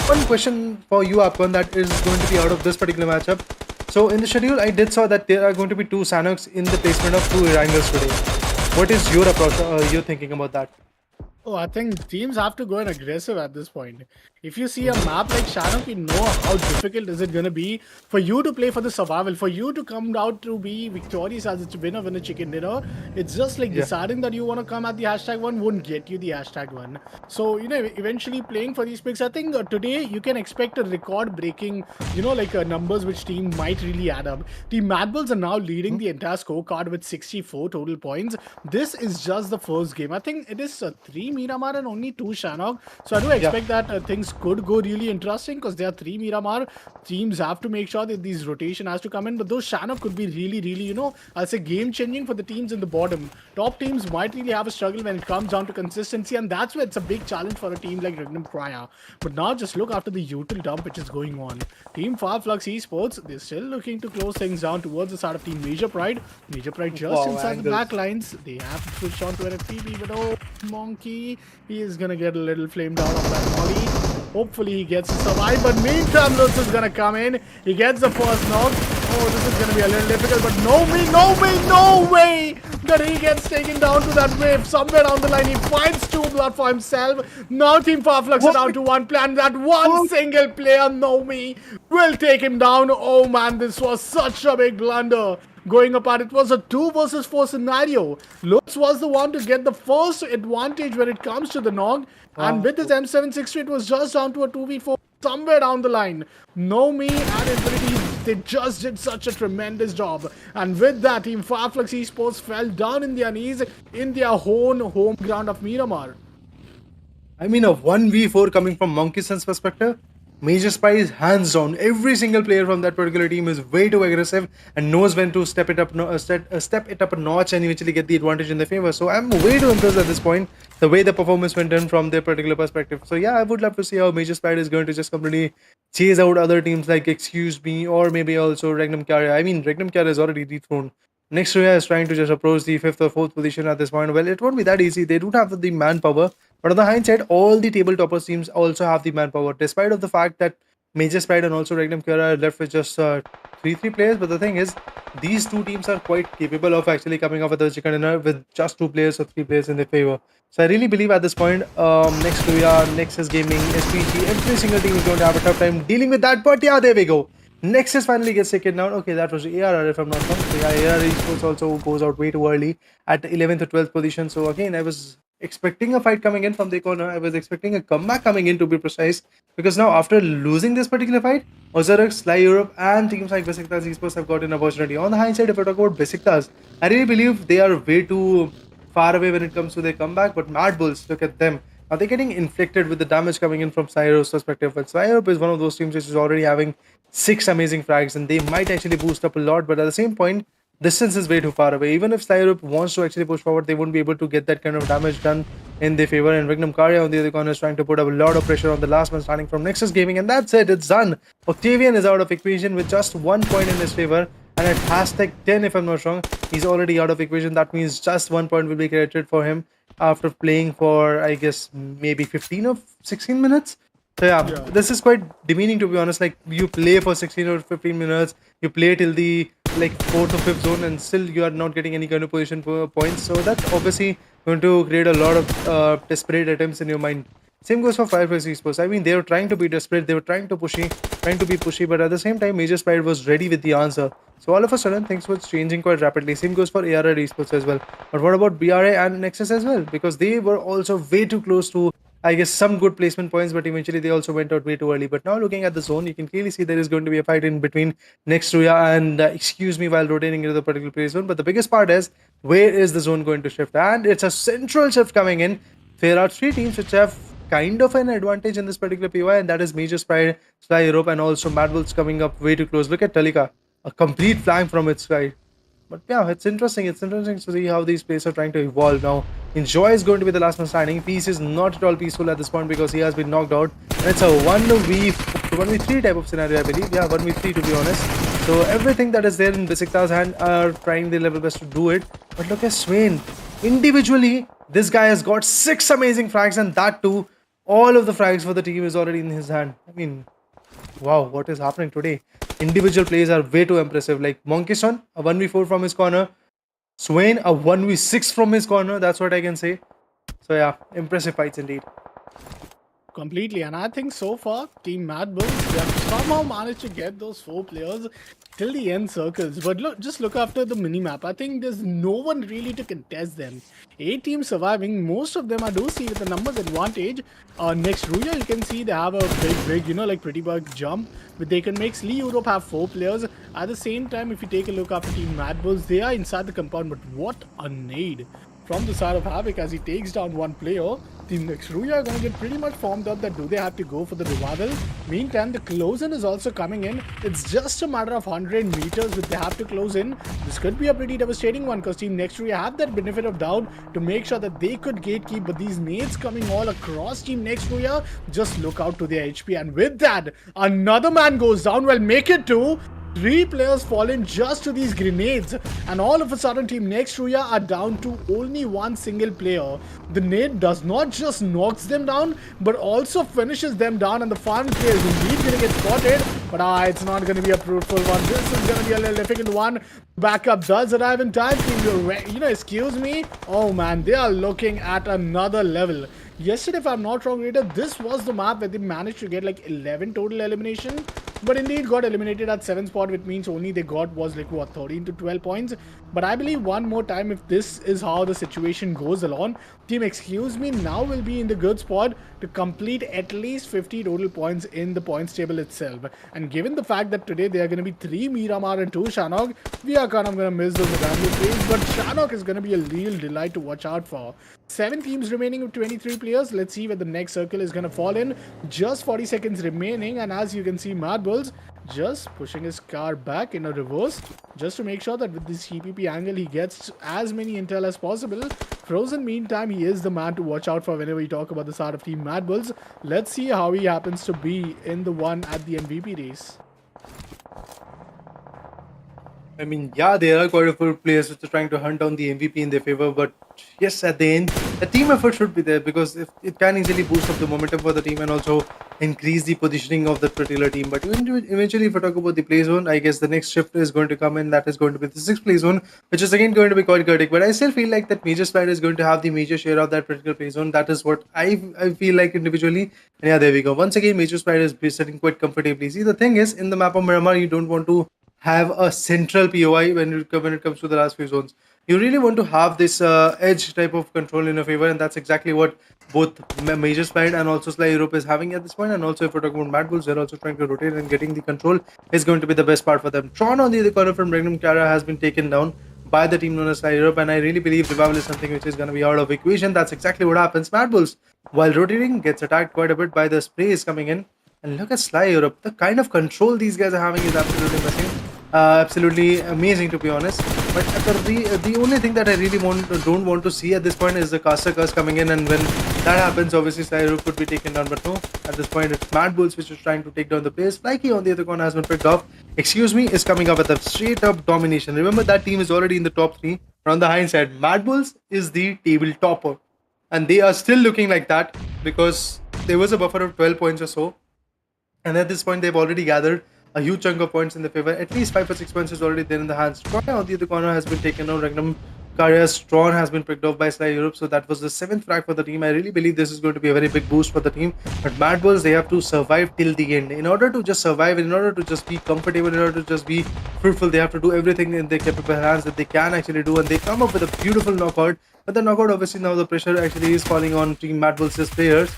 one question for you, Apkon, that is going to be out of this particular matchup. So in the schedule, I did saw that there are going to be 2 Sanoks in the placement of 2 Irangers today. What is your approach, your thinking about that? Oh, I think teams have to go in aggressive at this point. If you see a map like Shannon, you know how difficult is it going to be for you to play for the survival, for you to come out to be victorious as its winner win a chicken dinner. It's just like deciding that you want to come at the #1 won't get you the #1. So, you know, eventually playing for these picks, I think today you can expect a record breaking, you know, like numbers which team might really add up. The MADBULLS are now leading the entire scorecard with 64 total points. This is just the first game. I think it is 3 Miramar and only 2 Shannon. So I do expect that things could go really interesting, because there are 3 Miramar. Teams have to make sure that these rotation has to come in, but those Shannon could be really, really, you know, I'll say game changing for the teams in the bottom. Top teams might really have a struggle when it comes down to consistency, and that's where it's a big challenge for a team like REGNUM CARYA. But now just look after the util dump which is going on. Team FLUX Esports, they're still looking to close things down towards the side of Team Major Pride. Major Pride just inside the back lines. They have to switch on to an FPB, but oh, Monkey, he is gonna get a little flamed out of that molly. Hopefully he gets to survive, but meantime Lutz is gonna come in. He gets the first knock. Oh, this is gonna be a little difficult, but no way that he gets taken down to that wave. Somewhere down the line he finds 2 blood for himself. Now Team FLUX are down to 1 plan. That one single player, Nomi, will take him down. Oh man, this was such a big blunder. Going apart, it was a 2 versus 4 scenario. Lutz was the one to get the first advantage when it comes to the knock. And with his M763, it was just down to a 2v4 somewhere down the line. Nomi and Infinity, they just did such a tremendous job. And with that, Team FLUX Esports fell down in their knees in their own home ground of Miramar. I mean, a 1v4 coming from Monkey Sun's perspective, Major Spy is hands down. Every single player from that particular team is way too aggressive and knows when to step it up a notch and eventually get the advantage in their favor. So I'm way too impressed at this point, the way the performance went in from their particular perspective. So yeah, I would love to see how Major Spy is going to just completely chase out other teams like Excuse Me or maybe also REGNUM CARYA. I mean, REGNUM CARYA is already dethroned. Next, RUYA is trying to just approach the 5th or 4th position at this point. Well, it won't be that easy. They don't have the manpower. But on the hindsight, all the table toppers teams also have the manpower, despite of the fact that Major Sprite and also REGNUM CARYA are left with just 3 players. But the thing is, these 2 teams are quite capable of actually coming up with a chicken dinner with just 2 players or 3 players in their favor. So I really believe at this point, next RUYA, Nexus Gaming, SPG, every single team is going to have a tough time dealing with that. But yeah, there we go. Nexus finally gets taken down. Okay, that was ARR if I'm not wrong. So yeah, ARR Esports also goes out way too early at 11th or 12th position. So again, I was expecting a fight coming in from the corner. I was expecting a comeback coming in, to be precise. Because now after losing this particular fight, OZAROX, Sly Europe and teams like BESIKTAS Esports have got an opportunity. On the hindsight, if I talk about BESIKTAS, I really believe they are way too far away when it comes to their comeback. But MADBULLS, look at them. Now they're getting inflicted with the damage coming in from Sly Europe's perspective. But Sly Europe is one of those teams which is already having 6 amazing frags, and they might actually boost up a lot. But at the same point, distance is way too far away. Even if Sly Europe wants to actually push forward, they won't be able to get that kind of damage done in their favor. And REGNUM CARYA on the other corner is trying to put up a lot of pressure on the last man standing from Nexus Gaming, and that's it. It's done. Octavian is out of equation with just 1 point in his favor, and at #10, if I'm not wrong, he's already out of equation. That means just 1 point will be credited for him. after playing for, I guess, maybe 15 or 16 minutes. So yeah, Yeah. this is quite demeaning, to be honest. Like, you play for 16 or 15 minutes, you play till the like fourth or fifth zone, and still you are not getting any kind of position points. So that's obviously going to create a lot of desperate attempts in your mind. Same goes for Firefox Esports. I mean, they were trying to be desperate, they were trying to be pushy, but at the same time, Major Sprite was ready with the answer. So all of a sudden, things were changing quite rapidly. Same goes for ARR Esports as well. But what about BRA and Nexus as well? Because they were also way too close to, I guess, some good placement points, but eventually they also went out way too early. But now looking at the zone, you can clearly see there is going to be a fight in between next RUYA and excuse me while rotating into the particular play zone. But the biggest part is, where is the zone going to shift? And it's a central shift coming in. There are three teams which have kind of an advantage in this particular PY, and that is Major Sprite, Sly Europe, and also MADBULLS coming up way too close. Look at Talika, a complete flank from its side. But yeah, it's interesting. It's interesting to see how these players are trying to evolve now. Enjoy is going to be the last man standing. Peace is not at all peaceful at this point because he has been knocked out. And it's a 1v3 type of scenario, I believe. Yeah, 1v3 to be honest. So everything that is there in BESIKTAS hand are trying their level best to do it. But look at Swain. Individually, this guy has got 6 amazing frags, and that too, all of the frags for the team is already in his hand. I mean, wow, what is happening today? Individual plays are way too impressive. Like Monkeyson, a 1v4 from his corner. Swain, a 1v6 from his corner. That's what I can say. So yeah, impressive fights indeed. Completely, and I think so far, Team MADBULLS, they have somehow managed to get those 4 players till the end circles. But look, just look after the mini-map. I think there's no one really to contest them. 8 teams surviving, most of them I do see with the numbers advantage. Next RUYA, you can see they have a big, like Pubg jump, but they can make Sly Europe have 4 players. At the same time, if you take a look after Team MADBULLS, they are inside the compound, but what a nade from the side of Havoc as he takes down one player. The next RUYA are going to get pretty much formed up that do they have to go for the revival. Meantime, the close-in is also coming in. It's just a matter of 100 meters that they have to close in. This could be a pretty devastating one because Team Next RUYA have that benefit of doubt to make sure that they could gatekeep. But these nades coming all across Team Next RUYA, just look out to their HP. And with that, another man goes down. Well, make it 2. 3 players fall in just to these grenades, and all of a sudden Team Next RUYA are down to only one single player. The nade does not just knocks them down, but also finishes them down, and the farm player is indeed going to get spotted. But it's not going to be a fruitful one. This is going to be a little difficult one. Backup does arrive in time. Excuse me. Oh man, they are looking at another level. Yesterday, if I'm not wrong, Raider, this was the map where they managed to get like 11 total elimination, but indeed got eliminated at 7th spot, which means only they got was like what, 13 to 12 points. But I believe one more time, if this is how the situation goes along, Team Excuse Me now will be in the good spot to complete at least 50 total points in the points table itself. And given the fact that today there are going to be 3 Miramar and 2 Shanok, we are kind of going to miss those random plays, but Shanok is going to be a real delight to watch out for. 7 teams remaining with 23 players. Let's see where the next circle is going to fall in. Just 40 seconds remaining, and as you can see, MADBULLS just pushing his car back in a reverse just to make sure that with this CPP angle he gets as many intel as possible. Frozen, meantime, he is the man to watch out for whenever we talk about the start of Team MADBULLS. Let's see how he happens to be in the one at the MVP race. I mean, yeah, there are quite a few players which are trying to hunt down the MVP in their favor, but yes, at the end, the team effort should be there because if it can easily boost up the momentum for the team and also increase the positioning of that particular team. But eventually, if I talk about the play zone, I guess the next shift is going to come in. That is going to be the 6th play zone, which is again going to be quite chaotic. But I still feel like that Major Sprite is going to have the major share of that particular play zone. That is what I feel like individually. And yeah, there we go. Once again, Major Sprite is sitting quite comfortably. See, the thing is, in the map of Miramar, you don't want to have a central POI when it comes to the last few zones. You really want to have this edge type of control in your favor, and that's exactly what both Major Sprite and also Sly Europe is having at this point. And also, if we're talking about MADBULLS, they're also trying to rotate, and getting the control is going to be the best part for them. Tron on the other corner from REGNUM CARYA has been taken down by the team known as Sly Europe, and I really believe revival is something which is going to be out of equation. That's exactly what happens. MADBULLS, while rotating, gets attacked quite a bit by the sprays coming in. And look at Sly Europe. The kind of control these guys are having is absolutely amazing. Absolutely amazing, to be honest. But the only thing that I really don't want to see at this point is the caster curse coming in, and when that happens, obviously Sly Europe could be taken down. But no, at this point it's MADBULLS which is trying to take down the players. Flyky on the other corner has been picked off. Excuse Me is coming up with a straight up domination. Remember, that team is already in the top 3. But on the hindsight, MADBULLS is the table topper. and they are still looking like that because there was a buffer of 12 points or so. And at this point, they've already gathered a huge chunk of points in their favor. At least 5 or 6 points is already there in the hands. Troya on the other corner has been taken down. REGNUM, CARYA, Strawn has been picked off by Sly Europe. So that was the 7th frag for the team. I really believe this is going to be a very big boost for the team. But MADBULLS, they have to survive till the end. In order to just survive, in order to just be comfortable, in order to just be fruitful, they have to do everything in their capable hands that they can actually do. And they come up with a beautiful knockout. But the knockout, obviously, now the pressure actually is falling on Team MADBULLS' players.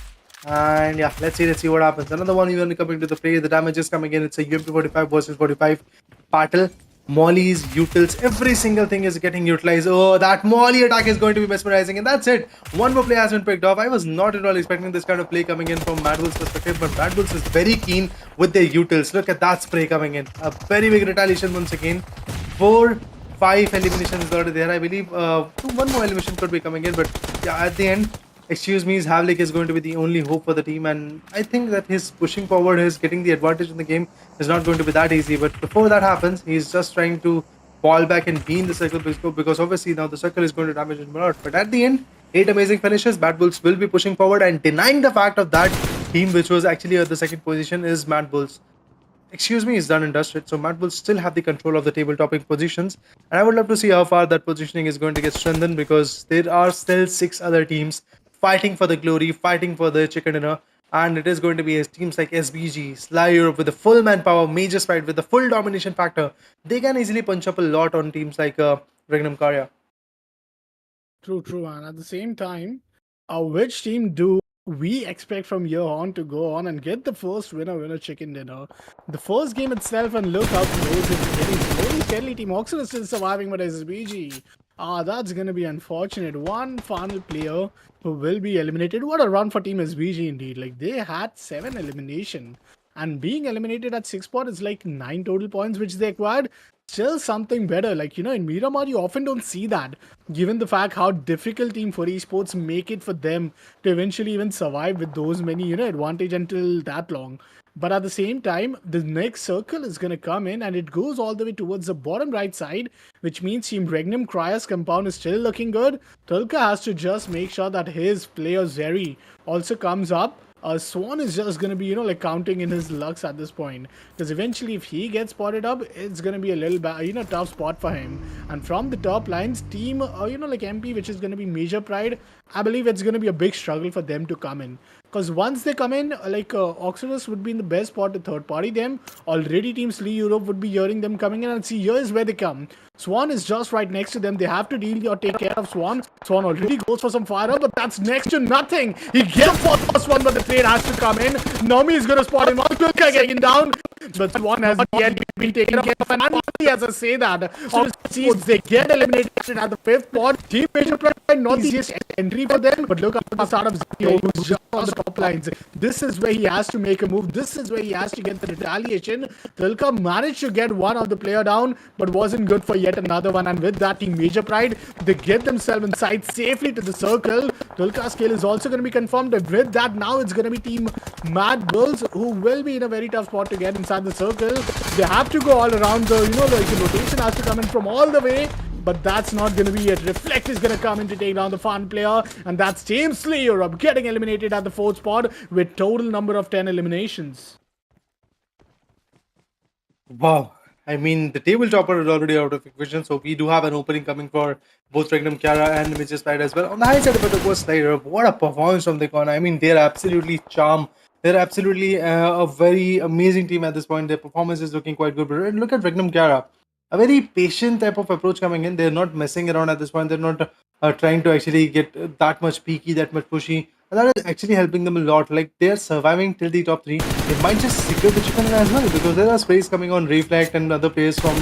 And yeah, let's see what happens. Another one even coming to the play. The damage is coming in. It's a UMP45 versus 45 battle. Mollies, utils, every single thing is getting utilized. Oh, that molly attack is going to be mesmerizing, and that's it. One more play has been picked off. I was not at all expecting this kind of play coming in from MADBULLS' perspective, but MADBULLS is very keen with their utils. Look at that spray coming in. A very big retaliation once again. 4-5 eliminations is already there. I believe one more elimination could be coming in, but yeah, at the end, excuse me, Havlik is going to be the only hope for the team, and I think that his pushing forward, his getting the advantage in the game is not going to be that easy. But before that happens, he's just trying to fall back and be in the circle because obviously now the circle is going to damage him a lot. But at the end, 8 amazing finishes. MADBULLS will be pushing forward and denying the fact of that team which was actually at the second position is MADBULLS. Excuse me, is done and dusted. So MADBULLS still have the control of the table topping positions, and I would love to see how far that positioning is going to get strengthened because there are still 6 other teams fighting for the glory, fighting for the chicken dinner, and it is going to be teams like SBG, Sly Europe with the full manpower, Major Sprite with the full domination factor. They can easily punch up a lot on teams like REGNUM, CARYA. True, and at the same time, which team do we expect from here on to go on and get the first winner chicken dinner? The first game itself, and look how close it's getting. Slowly, steadily, Team Oxford is still surviving, but SBG. That's gonna be unfortunate. One final player who will be eliminated. What a run for Team SBG indeed. Like, they had 7 elimination. And being eliminated at 6 spot is like 9 total points which they acquired. Still something better. Like, in Miramar, you often don't see that. Given the fact how difficult Team 4 Esports make it for them to eventually even survive with those many, advantage until that long. But at the same time, the next circle is going to come in and it goes all the way towards the bottom right side, which means Team REGNUM CRYA's compound is still looking good. Tulka has to just make sure that his player Zeri also comes up. Swan is just going to be, counting in his lucks at this point. Because eventually, if he gets spotted up, it's going to be a little, tough spot for him. And from the top lines, team, like MP, which is going to be Major Pride, I believe it's going to be a big struggle for them to come in. Because once they come in, like Oxyrus would be in the best spot to third party them. Already Team Slee Europe would be hearing them coming in, and see, here is where they come. Swan is just right next to them. They have to deal or take care of Swan. Swan already goes for some fire, but that's next to nothing. He gets for the first one, but the trade has to come in. Nomi is going to spot him. Tulka getting down. But Swan has yet been taken care of. And finally, as I say that, seeds they get eliminated at the 5th spot. Team Major Pride, not the easiest entry for them. But look at the start of Zero, who's just on the top lines. This is where he has to make a move. This is where he has to get the retaliation. Tulka managed to get one of the player down, but wasn't good for yet another one. And with that, Team Major Pride, they get themselves inside safely to the circle. Tulka's kill is also going to be confirmed. And with that, now it's going to be Team MADBULLS who will be in a very tough spot to get inside the circle. They have to go all around the, the rotation has to come in from all the way. But that's not going to be it. Reflect is going to come in to take down the fun player. And that's Team Slee Europe getting eliminated at the 4th spot with total number of 10 eliminations. Wow. I mean, the table topper is already out of equation, so we do have an opening coming for both REGNUM, CARYA, and Major Sprite as well. On the high side of it, of course, Sly Europe, what a performance from the corner. I mean, they're absolutely charm. They're absolutely a very amazing team at this point. Their performance is looking quite good. But look at REGNUM, CARYA. A very patient type of approach coming in. They're not messing around at this point. They're not trying to actually get that much peaky, that much pushy. And that is actually helping them a lot. Like, they're surviving till the top 3. They might just secure the chicken as well, because there are sprays coming on Reflect and other players from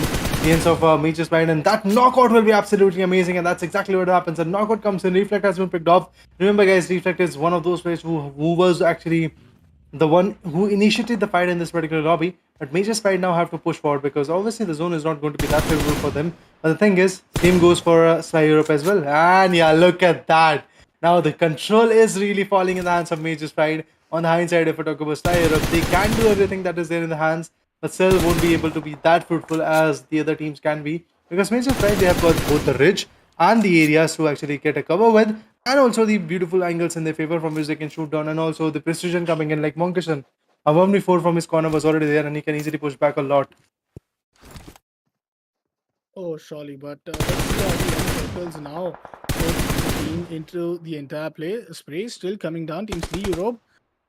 the ends of Major Sprite, and that knockout will be absolutely amazing, and that's exactly what happens. A knockout comes in, Reflect has been picked off. Remember guys, Reflect is one of those players who was actually the one who initiated the fight in this particular lobby, but Major Sprite now have to push forward because obviously the zone is not going to be that favorable for them. But the thing is, same goes for Sly Europe as well. And yeah, look at that. Now the control is really falling in the hands of Major Sprite. On the hindsight, if I talk about Sly Europe, they can do everything that is there in the hands, but still won't be able to be that fruitful as the other teams can be. Because Major Sprite, they have got both the Ridge, and the areas to actually get a cover with, and also the beautiful angles in their favor from which they can shoot down, and also the precision coming in like Monkison. A 1v4 from his corner was already there, and he can easily push back a lot. Oh, surely, but let's see how the end circles now put the team into the entire play. Spray still coming down. Team 3 Europe.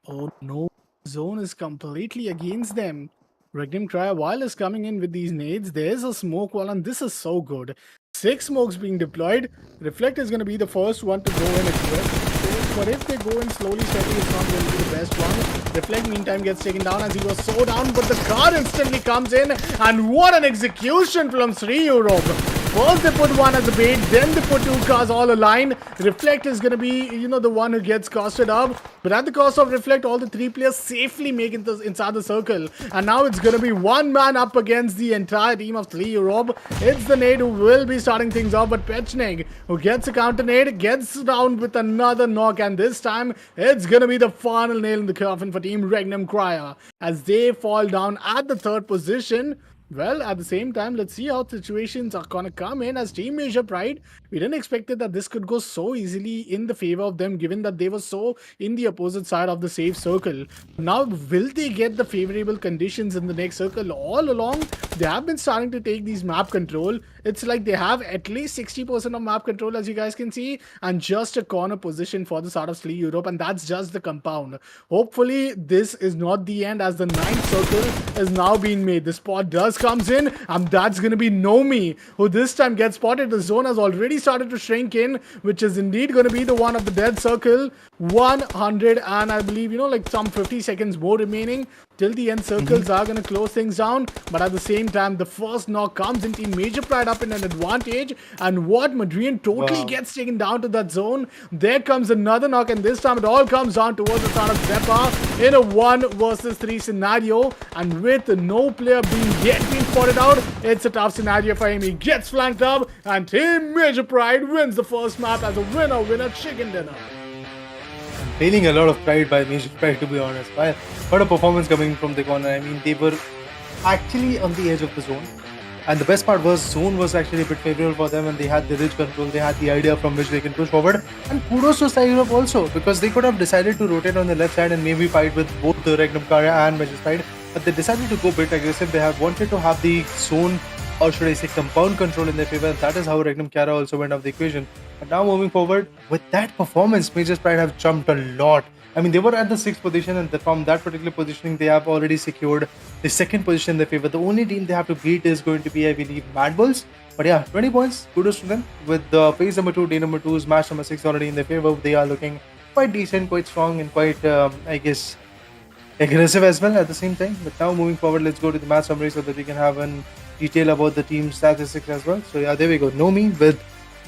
Oh no, zone is completely against them. REGNUM CARYA while is coming in with these nades. There's a smoke wall, and this is so good. 6 smokes being deployed. Reflect is going to be the first one to go in at first. But if they go in slowly, steadily, it's not going to be the best one. Reflect, meantime, gets taken down as he was so down, but the car instantly comes in, and what an execution from 3 Europe. First they put one as a bait, then they put 2 cars all aligned. Reflect is going to be, the one who gets costed up. But at the cost of Reflect, all the 3 players safely make it inside the circle. And now it's going to be one man up against the entire team of 3 Europe. It's the nade who will be starting things off, but Pechnig, who gets a counter nade, gets down with another knock. And this time, it's going to be the final nail in the coffin for Team REGNUM CARYA as they fall down at the 3rd position. Well, at the same time, let's see how situations are gonna come in as Team Asia Pride. We didn't expect it that this could go so easily in the favor of them, given that they were so in the opposite side of the safe circle. Now, will they get the favorable conditions in the next circle? All along, they have been starting to take these map control. It's like they have at least 60% of map control, as you guys can see, and just a corner position for the start of 3 Europe, and that's just the compound. Hopefully, this is not the end, as the 9th circle is now being made. The spot does comes in, and that's going to be Nomi, who this time gets spotted. The zone has already started to shrink in, which is indeed going to be the one of the dead circle. 100 and I believe, like some 50 seconds more remaining till the end circles are going to close things down. But at the same time, the first knock comes in Team Major Pride up in an advantage. And what? Madrian totally gets taken down to that zone. There comes another knock, and this time it all comes down towards the start of Zeppa in a 1 versus 3 scenario. And with no player being spotted out, it's a tough scenario for him. He gets flanked up, and Team Major Pride wins the first map as a winner chicken dinner. Feeling a lot of pride by Major Pride, to be honest. What a performance coming from the corner. I mean, they were actually on the edge of the zone. And the best part was, zone was actually a bit favorable for them, and they had the ridge control, they had the idea from which they can push forward. And kudos to Side Europe also, because they could have decided to rotate on the left side and maybe fight with both the REGNUM CARYA and Major Pride. But they decided to go a bit aggressive. They have wanted to have the zone, or should I say compound control in their favor. That is how REGNUM CARYA also went off the equation. But now moving forward, with that performance, Major Pride have jumped a lot. I mean, they were at the 6th position, and from that particular positioning, they have already secured the 2nd position in their favor. The only team they have to beat is going to be, I believe, MADBULLS. But yeah, 20 points, kudos to them. With the phase number 2, day number 2's match number 6 already in their favor, they are looking quite decent, quite strong, and quite, I guess, aggressive as well at the same time. But now moving forward, let's go to the match summary so that we can have an detail about the team statistics as well. So yeah, there we go. Nomi with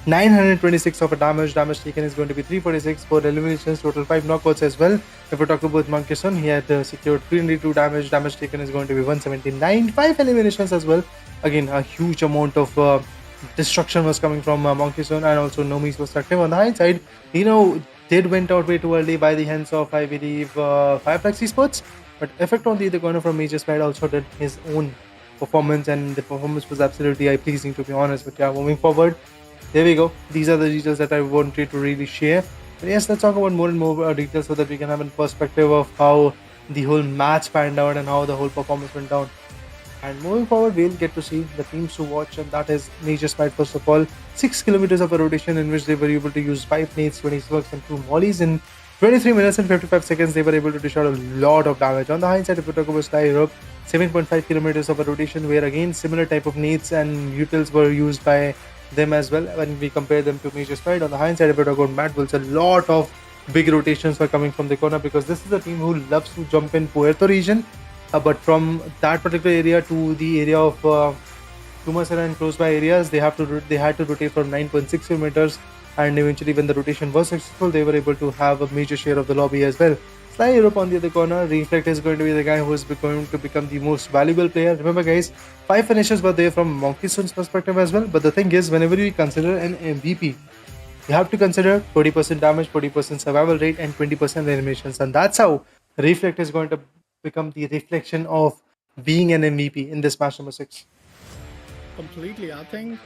926 of a damage taken is going to be 346 for eliminations, total 5 knockouts as well. If we talk about Monkison, he had secured 302 damage taken is going to be 179, 5 eliminations as well. Again, a huge amount of destruction was coming from Monkison, and also Nomi's perspective. On the hindsight, did went out way too early by the hands of, I believe, FLUX Esports. But Effect on the other corner from Major Pride also did his own performance, and the performance was absolutely eye-pleasing, to be honest. But yeah, moving forward, there we go. These are the details that I wanted to really share. But yes, let's talk about more and more details so that we can have a perspective of how the whole match panned out and how the whole performance went down. And moving forward, we'll get to see the teams to watch, and that is Major Pride. First of all, 6 kilometers of a rotation in which they were able to use 5 nades, 20 slugs, and 2 mollies. In 23 minutes and 55 seconds, they were able to dish out a lot of damage. On the hindsight, if we talk about Sky Europe, 7.5 kilometers of a rotation, where again similar type of nades and utils were used by them as well when we compare them to Major Pride. On the hindsight, if we talk about MADBULLS, a lot of big rotations were coming from the corner, because this is a team who loves to jump in Puerto region. But from that particular area to the area of Tumasara and close by areas, they had to rotate from 9.6 kilometers, and eventually when the rotation was successful, they were able to have a major share of the lobby as well. Sky Europe on the other corner, Reflect is going to be the guy who is going to become the most valuable player. Remember guys, 5 finishes were there from Monkison's perspective as well, but the thing is, whenever you consider an MVP, you have to consider 40% damage, 40% survival rate, and 20% eliminations, and that's how Reflect is going to become the reflection of being an MVP in this match number 6. Completely. I think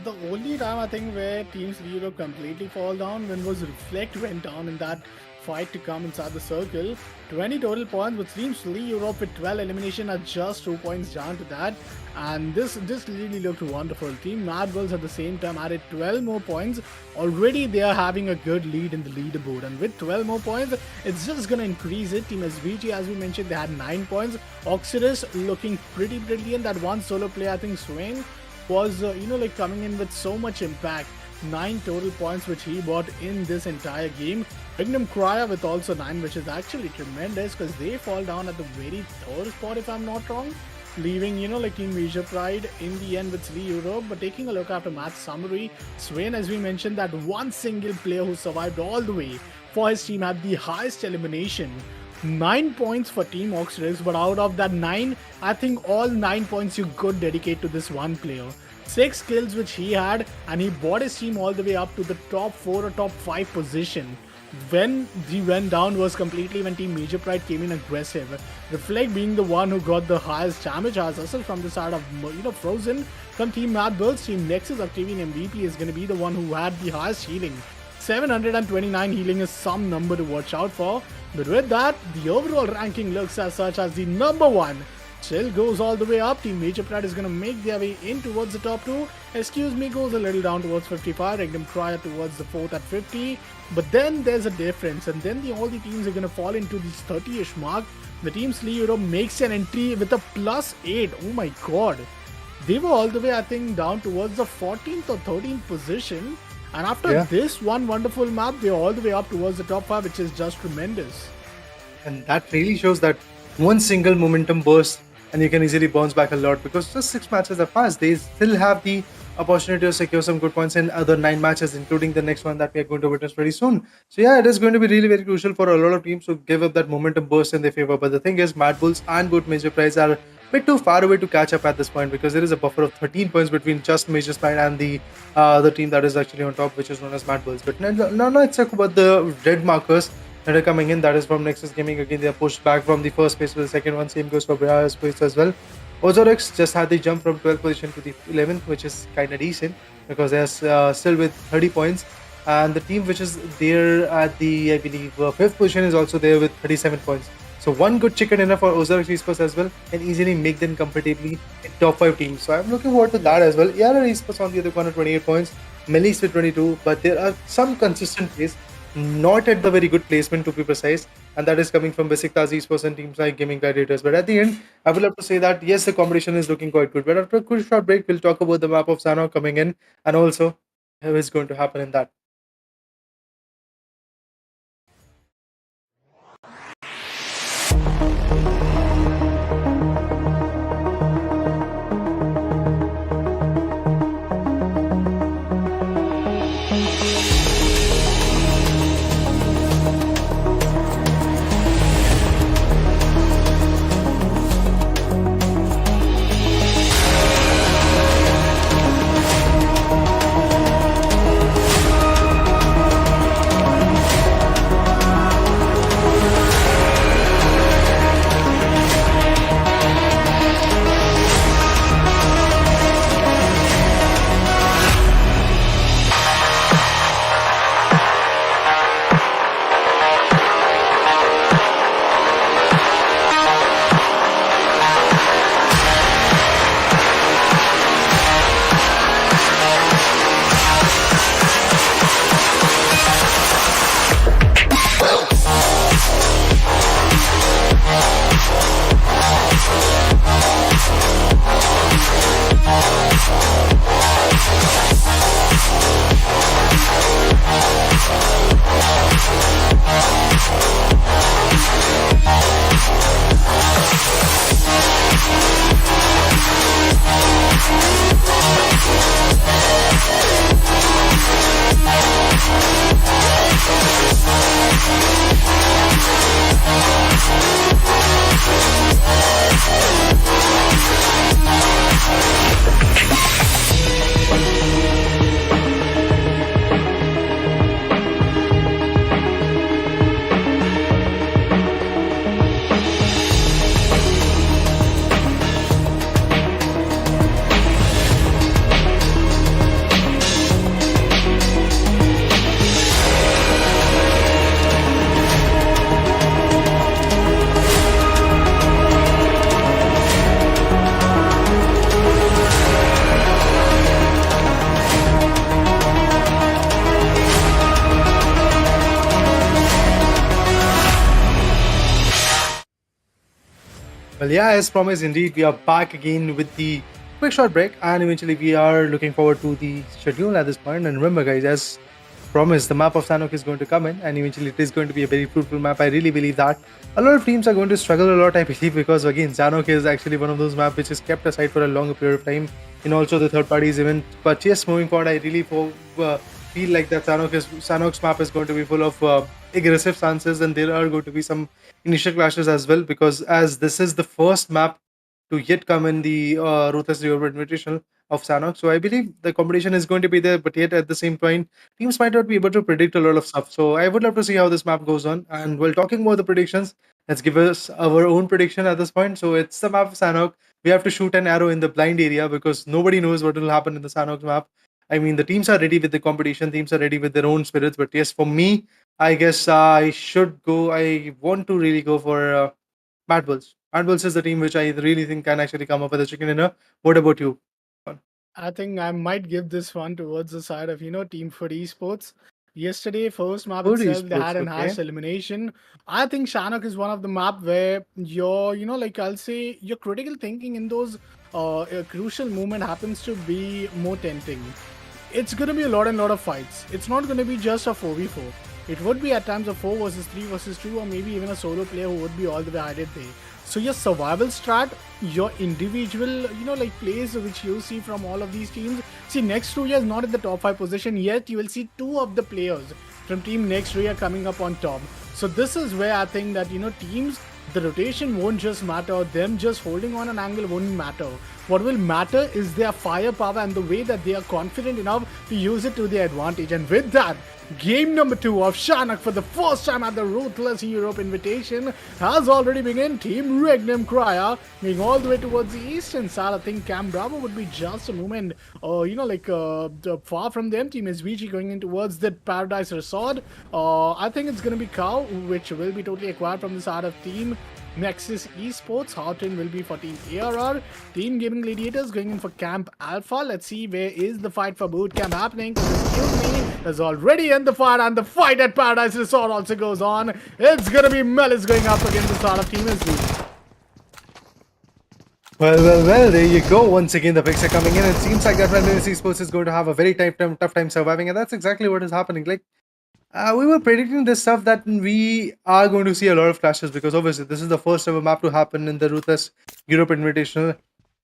The only time I think where Teams Europe completely fall down when was Reflect went down in that fight to come inside the circle. 20 total points, but Teams Europe with 12 elimination are just 2 points down to that. And this really looked wonderful. Team MADBULLS at the same time added 12 more points. Already they are having a good lead in the leaderboard. And with 12 more points, it's just going to increase it. Team SVG, as we mentioned, they had 9 points. Oxidus looking pretty brilliant. That one solo player, I think Swain, was coming in with so much impact. 9 total points which he bought in this entire game. REGNUM CARYA with also 9, which is actually tremendous because they fall down at the very third spot if I'm not wrong, leaving Team Major Pride in the end with 3 Europe. But taking a look after match summary, Swain, as we mentioned, that one single player who survived all the way for his team had the highest elimination. 9 points for Team Oxidus, but out of that 9, I think all 9 points you could dedicate to this one player. 6 kills which he had, and he brought his team all the way up to the top 4 or top 5 position. When he went down was completely when Team Major Pride came in aggressive. Reflect being the one who got the highest damage as hustle from the side of Frozen. From Team MADBULLS, Team NEXUS Octavian MVP is going to be the one who had the highest healing. 729 healing is some number to watch out for. But with that, the overall ranking looks as such as the number 1 still goes all the way up. Team Major Pride is going to make their way in towards the top 2. Excuse me goes a little down towards 55. REGNUM CARYA towards the 4th at 50. But then there's a difference, and then all the teams are going to fall into this 30-ish mark. The Team Europe makes an entry with a +8. Oh my god. They were all the way, I think, down towards the 14th or 13th position. And after this one wonderful map, they're all the way up towards the top 5, which is just tremendous. And that really shows that one single momentum burst and you can easily bounce back a lot, because just 6 matches have passed. They still have the opportunity to secure some good points in other 9 matches, including the next one that we are going to witness pretty soon. So yeah, it is going to be really very crucial for a lot of teams to give up that momentum burst in their favor. But the thing is, MADBULLS and both Major Prize are a bit too far away to catch up at this point, because there is a buffer of 13 points between just Major Pride and the team that is actually on top, which is known as MADBULLS. But now let's talk about the red markers that are coming in. That is from Nexus Gaming. Again, they are pushed back from the first place to the second one. Same goes for RUYA's place as well. OZAROX just had the jump from 12th position to the 11th, which is kind of decent because they're still with 30 points. And the team which is there at the, I believe, 5th position is also there with 37 points. So one good chicken dinner for OZAROX Esports as well can easily make them comfortably in top 5 teams. So I'm looking forward to that as well. ERR Esports on the other corner, 28 points. MELISE with 22, but there are some consistent plays, not at the very good placement to be precise, and that is coming from BESIKTAS Esports and teams like Gaming Gladiators. But at the end, I would love to say that yes, the competition is looking quite good. But after a quick short break, we'll talk about the map of Sanhok coming in and also how is going to happen in that. Well, yeah, as promised, indeed, we are back again with the quick short break, and eventually we are looking forward to the schedule at this point. And remember, guys, as promised, the map of Sanok is going to come in, and eventually it is going to be a very fruitful map. I really believe that a lot of teams are going to struggle a lot, I believe, because again, Sanok is actually one of those maps which is kept aside for a longer period of time in also the third parties event. But yes, moving forward, I really feel like that Sanok's map is going to be full of aggressive stances, and there are going to be some initial clashes as well, because as this is the first map to yet come in the Ruthless Europe Invitational of Sanok. So I believe the competition is going to be there, but yet at the same point, teams might not be able to predict a lot of stuff. So I would love to see how this map goes on. And while talking about the predictions, let's give us our own prediction at this point. So it's the map of Sanok. We have to shoot an arrow in the blind area because nobody knows what will happen in the Sanok map. I mean, the teams are ready with the competition, teams are ready with their own spirits. But yes, for me, I guess I should go. I want to really go for MADBULLS. MADBULLS is the team which I really think can actually come up with a chicken dinner. What about you? I think I might give this one towards the side of, Team for Esports. Yesterday, first map Good itself, they esports, had an okay. harsh elimination. I think Shanok is one of the map where your, I'll say your critical thinking in those crucial moment happens to be more tempting. It's going to be a lot and lot of fights. It's not going to be just a 4v4. It would be at times a 4 versus 3 versus 2, or maybe even a solo player who would be all the way hidden there. So your survival strat, your individual, plays which you see from all of these teams. See, next RUYA is not in the top 5 position yet. You will see 2 of the players from team next RUYA coming up on top. So this is where I think that, teams, the rotation won't just matter. Them just holding on an angle won't matter. What will matter is their firepower and the way that they are confident enough to use it to their advantage. And with that, game number 2 of Shanok for the first time at the Ruthless Europe Invitation has already begun. Team REGNUM CARYA moving all the way towards the eastern side. I think Cam Bravo would be just a moment, far from them. Team SVG going in towards the Paradise Resort. I think it's going to be Cow, which will be totally acquired from the side of Team NEXUS Esports. Houghton will be for Team ARR. Team GAIMIN Gladiators going in for Camp Alpha. Let's see where is the fight for boot camp happening. Excuse me, is already in the fight, and the fight at Paradise Resort also goes on. It's gonna be MELISE going up against the side of Team SV. Well, there you go. Once again, the picks are coming in. It seems like that MELISE Esports is going to have a very tough time surviving, and that's exactly what is happening. Like, we were predicting this stuff that we are going to see a lot of clashes because obviously this is the first ever map to happen in the Ruthless Europe Invitational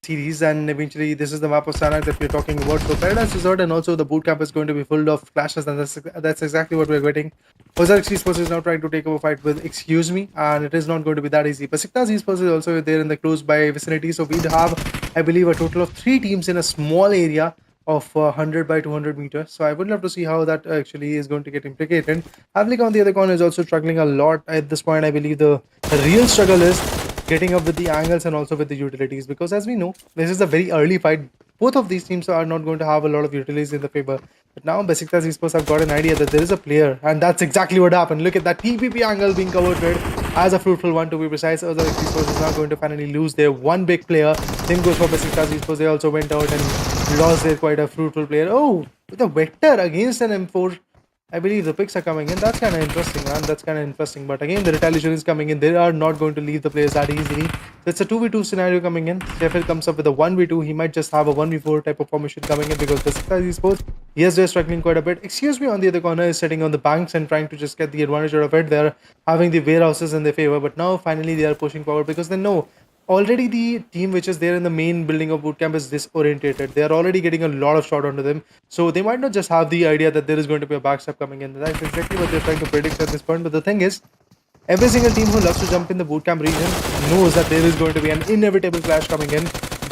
series, and eventually this is the map of Sanok that we're talking about. So Paradise Resort and also the bootcamp is going to be full of clashes, and that's exactly what we're getting. OZAROX Esports is now trying to take over fight with Excuse Me, and it is not going to be that easy. BESIKTAS Esports is also there in the close by vicinity, so we'd have, I believe, a total of 3 teams in a small area of 100 by 200 meters. So I would love to see how that actually is going to get implicated. Havlik on the other corner is also struggling a lot at this point. I believe the real struggle is getting up with the angles and also with the utilities, because as we know, this is a very early fight. Both of these teams are not going to have a lot of utilities in the favor. But now BESIKTAS Esports have got an idea that there is a player, and that's exactly what happened. Look at that TPP angle being converted as a fruitful one, to be precise. OZAROX Esports is now going to finally lose their one big player. Same goes for BESIKTAS Esports. They also went out and lost their quite a fruitful player. Oh, with a Vector against an M4. I believe the picks are coming in. That's kind of interesting, man. That's kind of interesting. But again, the retaliation is coming in. They are not going to leave the players that easily. So it's a 2v2 scenario coming in. Sheffield comes up with a 1v2. He might just have a 1v4 type of formation coming in because BESIKTAS Esports, yes, they're struggling quite a bit. Excuse Me on the other corner is sitting on the banks and trying to just get the advantage out of it. They're having the warehouses in their favor. But now finally they are pushing forward because they know already the team which is there in the main building of bootcamp is disorientated. They are already getting a lot of shot onto them, so they might not just have the idea that there is going to be a backstep coming in. That's exactly what they're trying to predict at this point. But the thing is, every single team who loves to jump in the bootcamp region knows that there is going to be an inevitable clash coming in.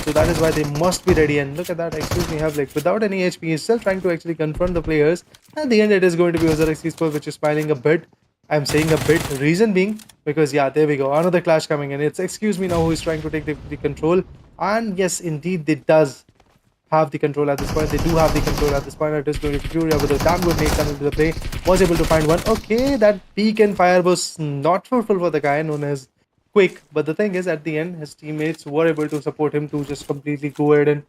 So that is why they must be ready. And look at that, Excuse Me, have like without any HP, he's still trying to actually confront the players. At the end, it is going to be OZAROX Esports, which is smiling a bit. I'm saying a bit. Reason being, because yeah, there we go. Another clash coming in. It's Excuse Me now who is trying to take the control. And yes, indeed, it does have the control at this point. They do have the control at this point. It is going to FLUX with a damn good nade into the play. Was able to find one. Okay, that peek and fire was not fruitful for the guy known as Quick. But the thing is, at the end, his teammates were able to support him to just completely go ahead and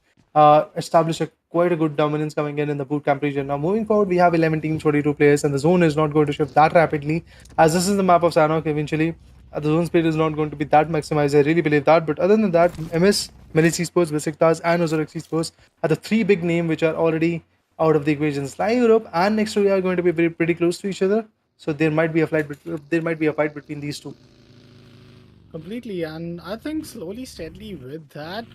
establish quite a good dominance coming in the bootcamp region. Now, moving forward, we have 11 teams, 42 players, and the zone is not going to shift that rapidly, as this is the map of Sanok eventually. The zone speed is not going to be that maximized. I really believe that. But other than that, MS, MELISE Esports, BESIKTAS, and OZAROX Esports are the three big names which are already out of the equation. Sly Europe and NEXUS are going to be pretty close to each other. So there might be a fight between these two. Completely, and I think slowly, steadily with that,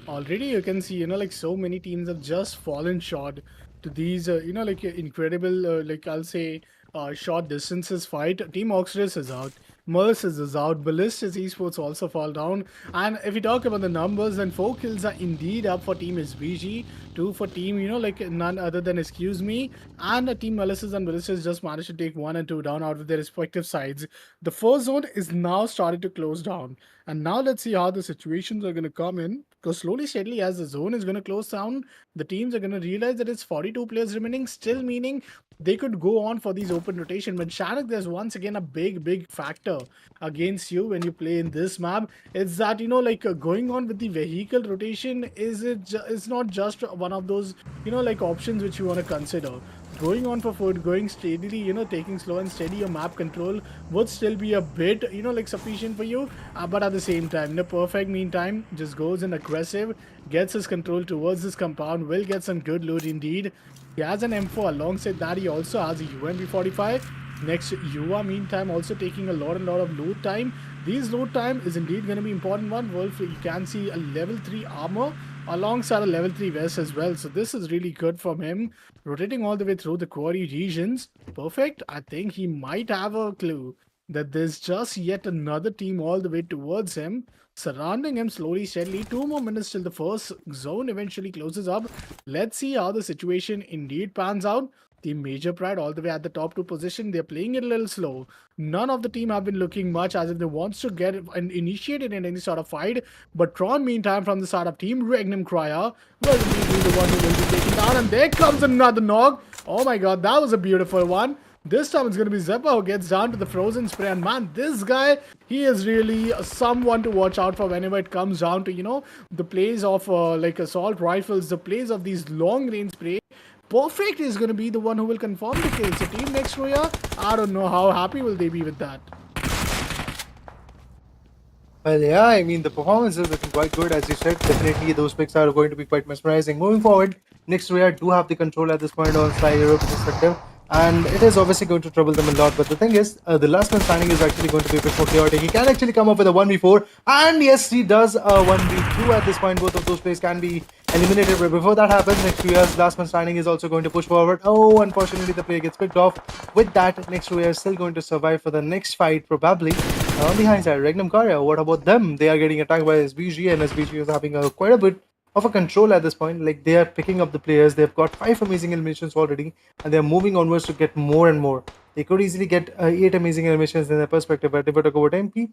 already you can see, like so many teams have just fallen short to these, like incredible, like I'll say, short distances fight. Team Oxidus is out, Merces is out, Ballistas Esports also fall down. And if we talk about the numbers, then 4 kills are indeed up for Team SBG, 2 for Team, like none other than Excuse Me, and Team Melisses and Ballistas just managed to take 1 and 2 down out of their respective sides. The first zone is now starting to close down. And now let's see how the situations are going to come in. Because slowly, steadily, as the zone is going to close down, the teams are going to realize that it's 42 players remaining, still meaning they could go on for these open rotation. But Shannon, there's once again a big factor against you when you play in this map. It's that, like going on with the vehicle rotation is not just one of those, like options which you want to consider. Going on for foot, going steadily, taking slow and steady, your map control would still be a bit, like sufficient for you. But at the same time, the perfect meantime just goes in aggressive, gets his control towards this compound, will get some good loot indeed. He has an M4. Alongside that, he also has a UMP45. Next, Yuva, meantime, also taking a lot of loot time. These loot time is indeed going to be important one. Wolf, you can see a level 3 armor alongside a level 3 vest as well. So this is really good from him. Rotating all the way through the quarry regions. Perfect. I think he might have a clue that there's just yet another team all the way towards him, surrounding him slowly, steadily. 2 more minutes till the first zone eventually closes up. Let's see how the situation indeed pans out. The Major Pride all the way at the top 2 position. They're playing it a little slow. None of the team have been looking much as if they wants to get initiated in any sort of fight. But Tron, meantime, from the side of Team REGNUM CARYA, will be the one who will be taken down. And there comes another knock. Oh my god, that was a beautiful one. This time it's going to be Zeppa who gets down to the frozen spray. And man, this guy, he is really someone to watch out for whenever it comes down to, the plays of like assault rifles, the plays of these long range spray. Perfect is going to be the one who will confirm the kill. So Team Next RUYA, I don't know how happy will they be with that. Well, yeah, I mean, the performance is looking quite good, as you said. Definitely, those picks are going to be quite mesmerizing. Moving forward, next we do have the control at this point on Sly Europe perspective, and it is obviously going to trouble them a lot. But the thing is, the last man standing is actually going to be a bit more chaotic. He can actually come up with a 1v4, and yes, he does a 1v2 at this point. Both of those plays can be eliminated. But before that happens, next year's last man standing is also going to push forward. Oh, unfortunately, the play gets picked off. With that, next year is still going to survive for the next fight, probably. On the hindsight, REGNUM CARYA, what about them? They are getting attacked by SBG, and SBG is having quite a bit of a control at this point. Like, they are picking up the players. They've got 5 amazing eliminations already, and they're moving onwards to get more and more. They could easily get 8 amazing eliminations in their perspective, but if we talk about MP,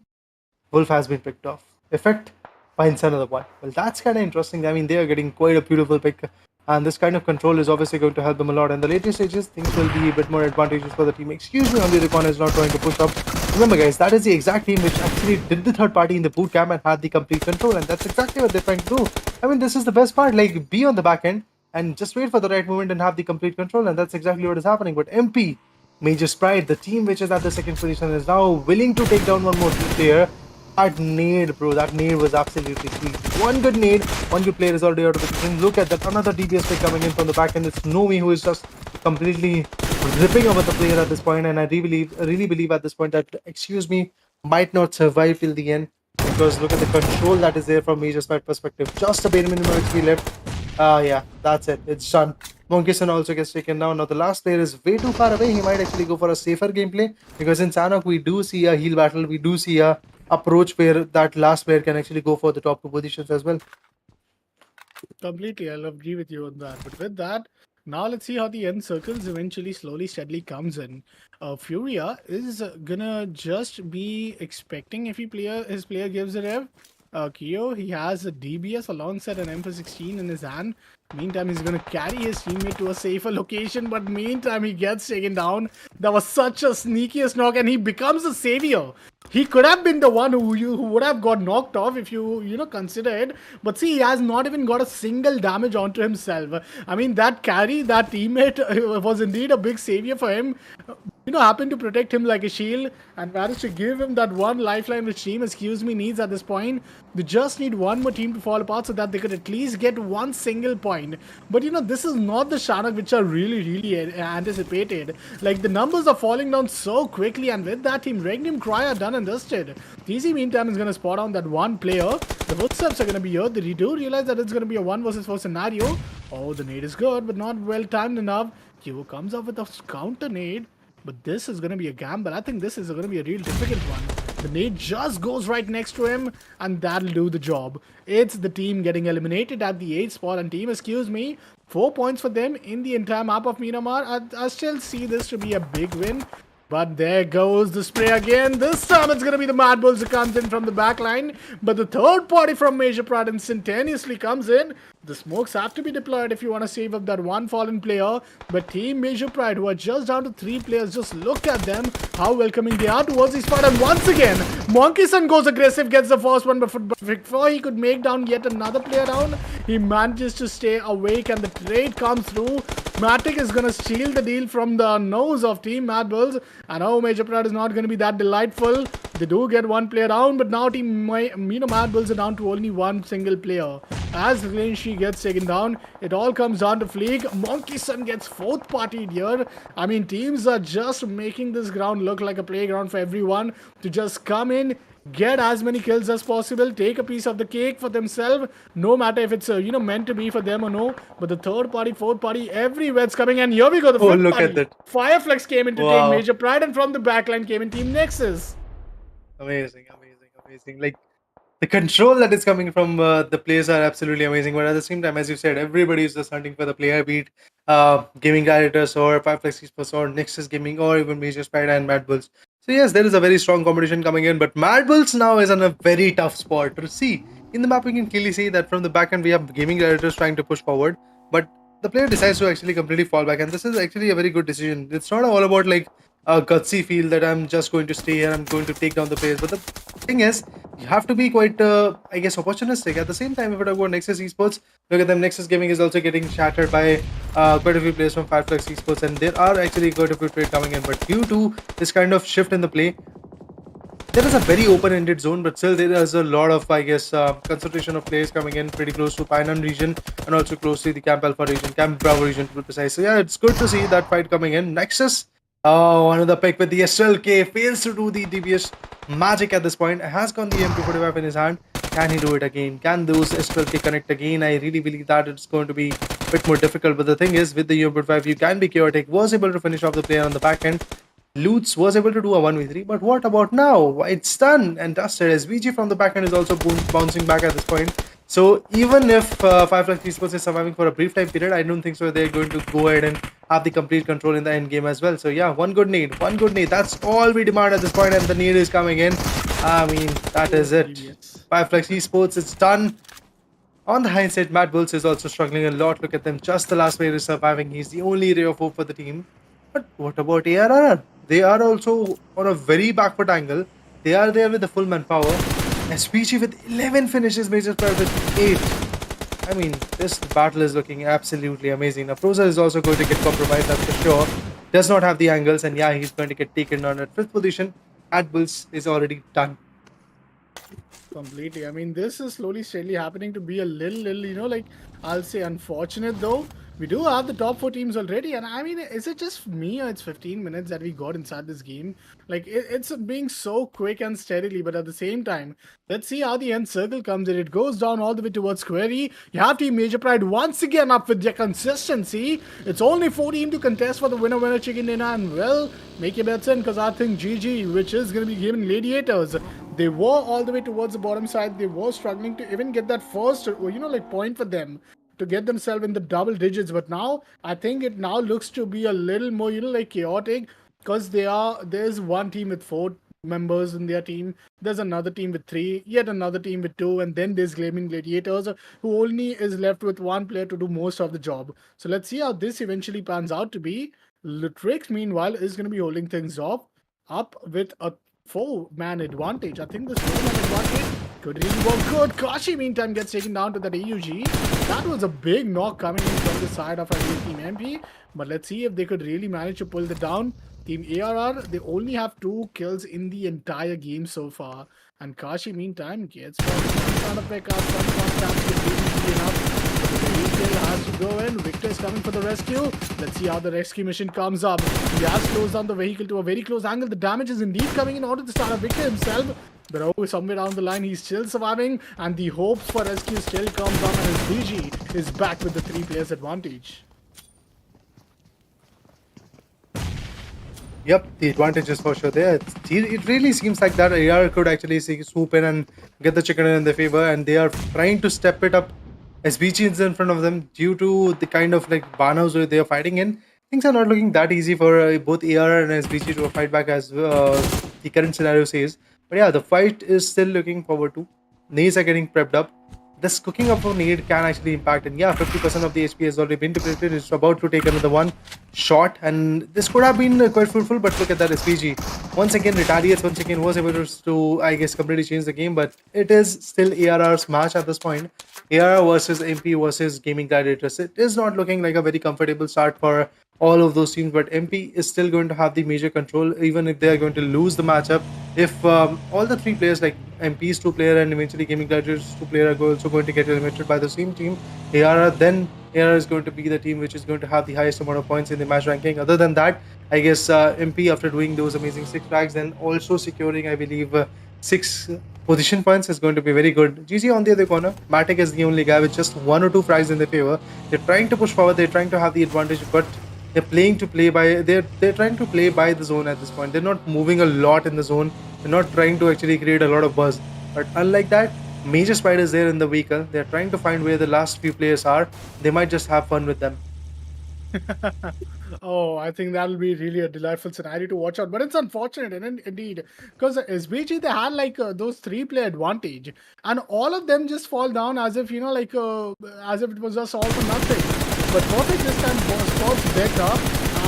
Wolf has been picked off. Effect finds another one. Well, that's kind of interesting. I mean, they are getting quite a beautiful pick, and this kind of control is obviously going to help them a lot. In the later stages, things will be a bit more advantageous for the team. Excuse me, on the other corner is not trying to push up. Remember, guys, that is the exact team which actually did the third party in the boot camp and had the complete control, and that's exactly what they're trying to do. I mean, this is the best part. Like, be on the back end and just wait for the right moment and have the complete control, and that's exactly what is happening. But MP, Major Sprite, the team which is at the second position, is now willing to take down one more player. That nade, bro, that nade was absolutely sweet. One good nade, one good player is already out of the position. Look at that, another DPS pick coming in from the back end. It's Nomi who is just completely ripping over the player at this point, and I really believe at this point that Excuse Me might not survive till the end, because look at the control that is there from Major Sprite perspective. Just a bare minimum XP left. Yeah, that's it. It's done. Monkison also gets taken down. Now the last player is way too far away. He might actually go for a safer gameplay, because in Sanhok we do see a heal battle. We do see a approach where that last player can actually go for the top 2 positions as well. Completely, I'll agree with you on that. But with that, now let's see how the end circles eventually slowly, steadily comes in. Furia is gonna just be expecting if his player gives a rev. Kyo, he has a DBS alongside an M416 in his hand. Meantime, he's going to carry his teammate to a safer location, but meantime, he gets taken down. That was such a sneakiest knock, and he becomes the savior. He could have been the one who would have got knocked off if you consider it. But see, he has not even got a single damage onto himself. I mean, that carry, that teammate was indeed a big savior for him. happened to protect him like a shield and managed to give him that one lifeline which Team Excuse Me needs at this point. They just need one more team to fall apart so that they could at least get one single point. But this is not the Shannon which are really anticipated. Like, the numbers are falling down so quickly, and with that team, REGNUM, CARYA done and dusted. TC meantime is going to spot on that one player. The footsteps are going to be here. They do realize that it's going to be a 1 versus 4 scenario. Oh, the nade is good, but not well timed enough. Kyo comes up with a counter nade. But this is going to be a gamble. I think this is going to be a real difficult one. The nade just goes right next to him, and that'll do the job. It's the team getting eliminated at the 8th spot, and Team Excuse Me, 4 points for them in the entire map of Myanmar. I still see this to be a big win. But there goes the spray again. This time it's going to be the MADBULLS who comes in from the back line. But the third party from Major Pride instantaneously comes in. The smokes have to be deployed if you want to save up that one fallen player. But Team Major Pride, who are just down to 3 players, just look at them, how welcoming they are towards this fight. And once again, Monkey Sun goes aggressive, gets the first one. But before he could make down yet another player down, he manages to stay awake and the trade comes through. Matic is going to steal the deal from the nose of Team MADBULLS. And oh, Major Pride is not going to be that delightful. They do get one player down, but now Team MADBULLS are down to only one single player. As Linshi gets taken down, it all comes down to Fleek. Monkey Sun gets 4th partied here. I mean, teams are just making this ground look like a playground for everyone to just come in, get as many kills as possible, take a piece of the cake for themselves, no matter if it's meant to be for them or no. But the 3rd party, 4th party, everywhere it's coming, and here we go. The 5th look party. at that. FLUX came in to take Major Pride, and from the backline came in Team Nexus. Amazing. Like, the control that is coming from the players are absolutely amazing. But at the same time, as you said, everybody is just hunting for the player beat. Gaming Gladiators or FLUX Esports or Nexus Gaming or even Major Pride and MADBULLS. So yes, there is a very strong competition coming in, but MADBULLS now is on a very tough spot to see. In the map, we can clearly see that from the back end, we have Gaming Gladiators trying to push forward, but the player decides to actually completely fall back, and this is actually a very good decision. It's not all about like a gutsy feel that I'm just going to stay here, I'm going to take down the players, but the thing is, you have to be quite, I guess, opportunistic. At the same time, if I talk about Nexus Esports, look at them. Nexus Gaming is also getting shattered by quite a few players from FLUX Esports, and there are actually quite a few trades coming in. But due to this kind of shift in the play, there is a very open-ended zone, but still there is a lot of, I guess, concentration of players coming in pretty close to Painan region and also close to the Camp Alpha region, Camp Bravo region to be precise. So yeah, it's good to see that fight coming in. Nexus, another pick with the SLK, fails to do the DBS magic at this point, has got the M245 in his hand. Can he do it again? Can those SLK connect again? I really believe that it's going to be a bit more difficult, but the thing is, with the M245, you can be chaotic. Was able to finish off the player on the back end. Lutz was able to do a 1v3, but what about now? It's done and dusted. SVG from the back end is also bouncing back at this point. So even if FLUX Esports is surviving for a brief time period, I don't think so they're going to go ahead and have the complete control in the end game as well. So yeah, one good nade. That's all we demand at this point, and the nade is coming in. I mean, that is it. FLUX Esports, it's done. On the hindsight, MADBULLS is also struggling a lot. Look at them. Just the last player is surviving. He's the only ray of hope for the team. But what about ARR? They are also on a very back foot angle. They are there with the full manpower. SPG with 11 finishes, Major Pride with 8. I mean, this battle is looking absolutely amazing. Now, Frozer is also going to get compromised, that's for sure. Does not have the angles, and yeah, he's going to get taken down at 5th position. MADBULLS is already done. Completely. I mean, this is slowly, steadily happening to be a little, like, I'll say unfortunate though. We do have the top 4 teams already, and I mean, is it just me or it's 15 minutes that we got inside this game? Like, it's being so quick and steadily, but at the same time, let's see how the end circle comes in. It goes down all the way towards Query. You have Team Major Pride once again up with their consistency. It's only 4 teams to contest for the winner chicken dinner, and well, make your bets in, because I think GG, which is going to be given Gladiators, they were all the way towards the bottom side. They were struggling to even get that first, like, point for them to get themselves in the double digits. But now I think it now looks to be a little more, like, chaotic, because there's one team with 4 members in their team, there's another team with 3, yet another team with 2, and then there's GAIMIN Gladiators, who only is left with 1 player to do most of the job. So let's see how this eventually pans out to be. Lutrix, meanwhile, is going to be holding things up with a 4-man advantage. I think this 4-man advantage could really work good. Kashi, meantime, gets taken down to that AUG. That was a big knock coming in from the side of our team MP. But let's see if they could really manage to pull it down. Team ARR, they only have 2 kills in the entire game so far. And Kashi, meantime, gets one of pick up, one taps with easy enough. The vehicle has to go in. Victor is coming for the rescue. Let's see how the rescue mission comes up. He has closed down the vehicle to a very close angle. The damage is indeed coming in order to start. Victor himself, but oh, somewhere down the line, he's still surviving. And the hopes for rescue still comes up. And his BG is back with the 3 players advantage. Yep, the advantage is for sure there. It really seems like that AR could actually swoop in and get the chicken in their favor, and they are trying to step it up. SBG is in front of them due to the kind of like Banos where they are fighting in. Things are not looking that easy for both AR and SBG to fight back as the current scenario says. But yeah, the fight is still looking forward to. Nades are getting prepped up. This cooking up of nade can actually impact, and yeah, 50% of the HP has already been depleted. It's about to take another one shot, and this could have been quite fruitful, but look at that SPG. Once again retaliates, once again was able to, I guess, completely change the game, but it is still ARR's match at this point. ARR versus MP versus Gaming Gladiators. It is not looking like a very comfortable start for all of those teams, but MP is still going to have the major control, even if they are going to lose the matchup. If all the 3 players, like MP's 2 player and eventually Gaming Gladiators 2 player, are also going to get eliminated by the same team, ARR, then ARR is going to be the team which is going to have the highest amount of points in the match ranking. Other than that, I guess MP, after doing those amazing 6 frags and also securing, I believe, 6 position points, is going to be very good. GG on the other corner, Matic is the only guy with just 1 or 2 frags in their favor. They're trying to push forward, they're trying to have the advantage, but they're trying to play by the zone at this point. They're not moving a lot in the zone. They're not trying to actually create a lot of buzz. But unlike that, Major Spider is there in the vehicle. They're trying to find where the last few players are. They might just have fun with them. Oh, I think that'll be really a delightful scenario to watch out. But it's unfortunate, and indeed, because SBG, they had like those 3-player advantage, and all of them just fall down as if, like as if it was just all for nothing. But Perfect this time spots Becca,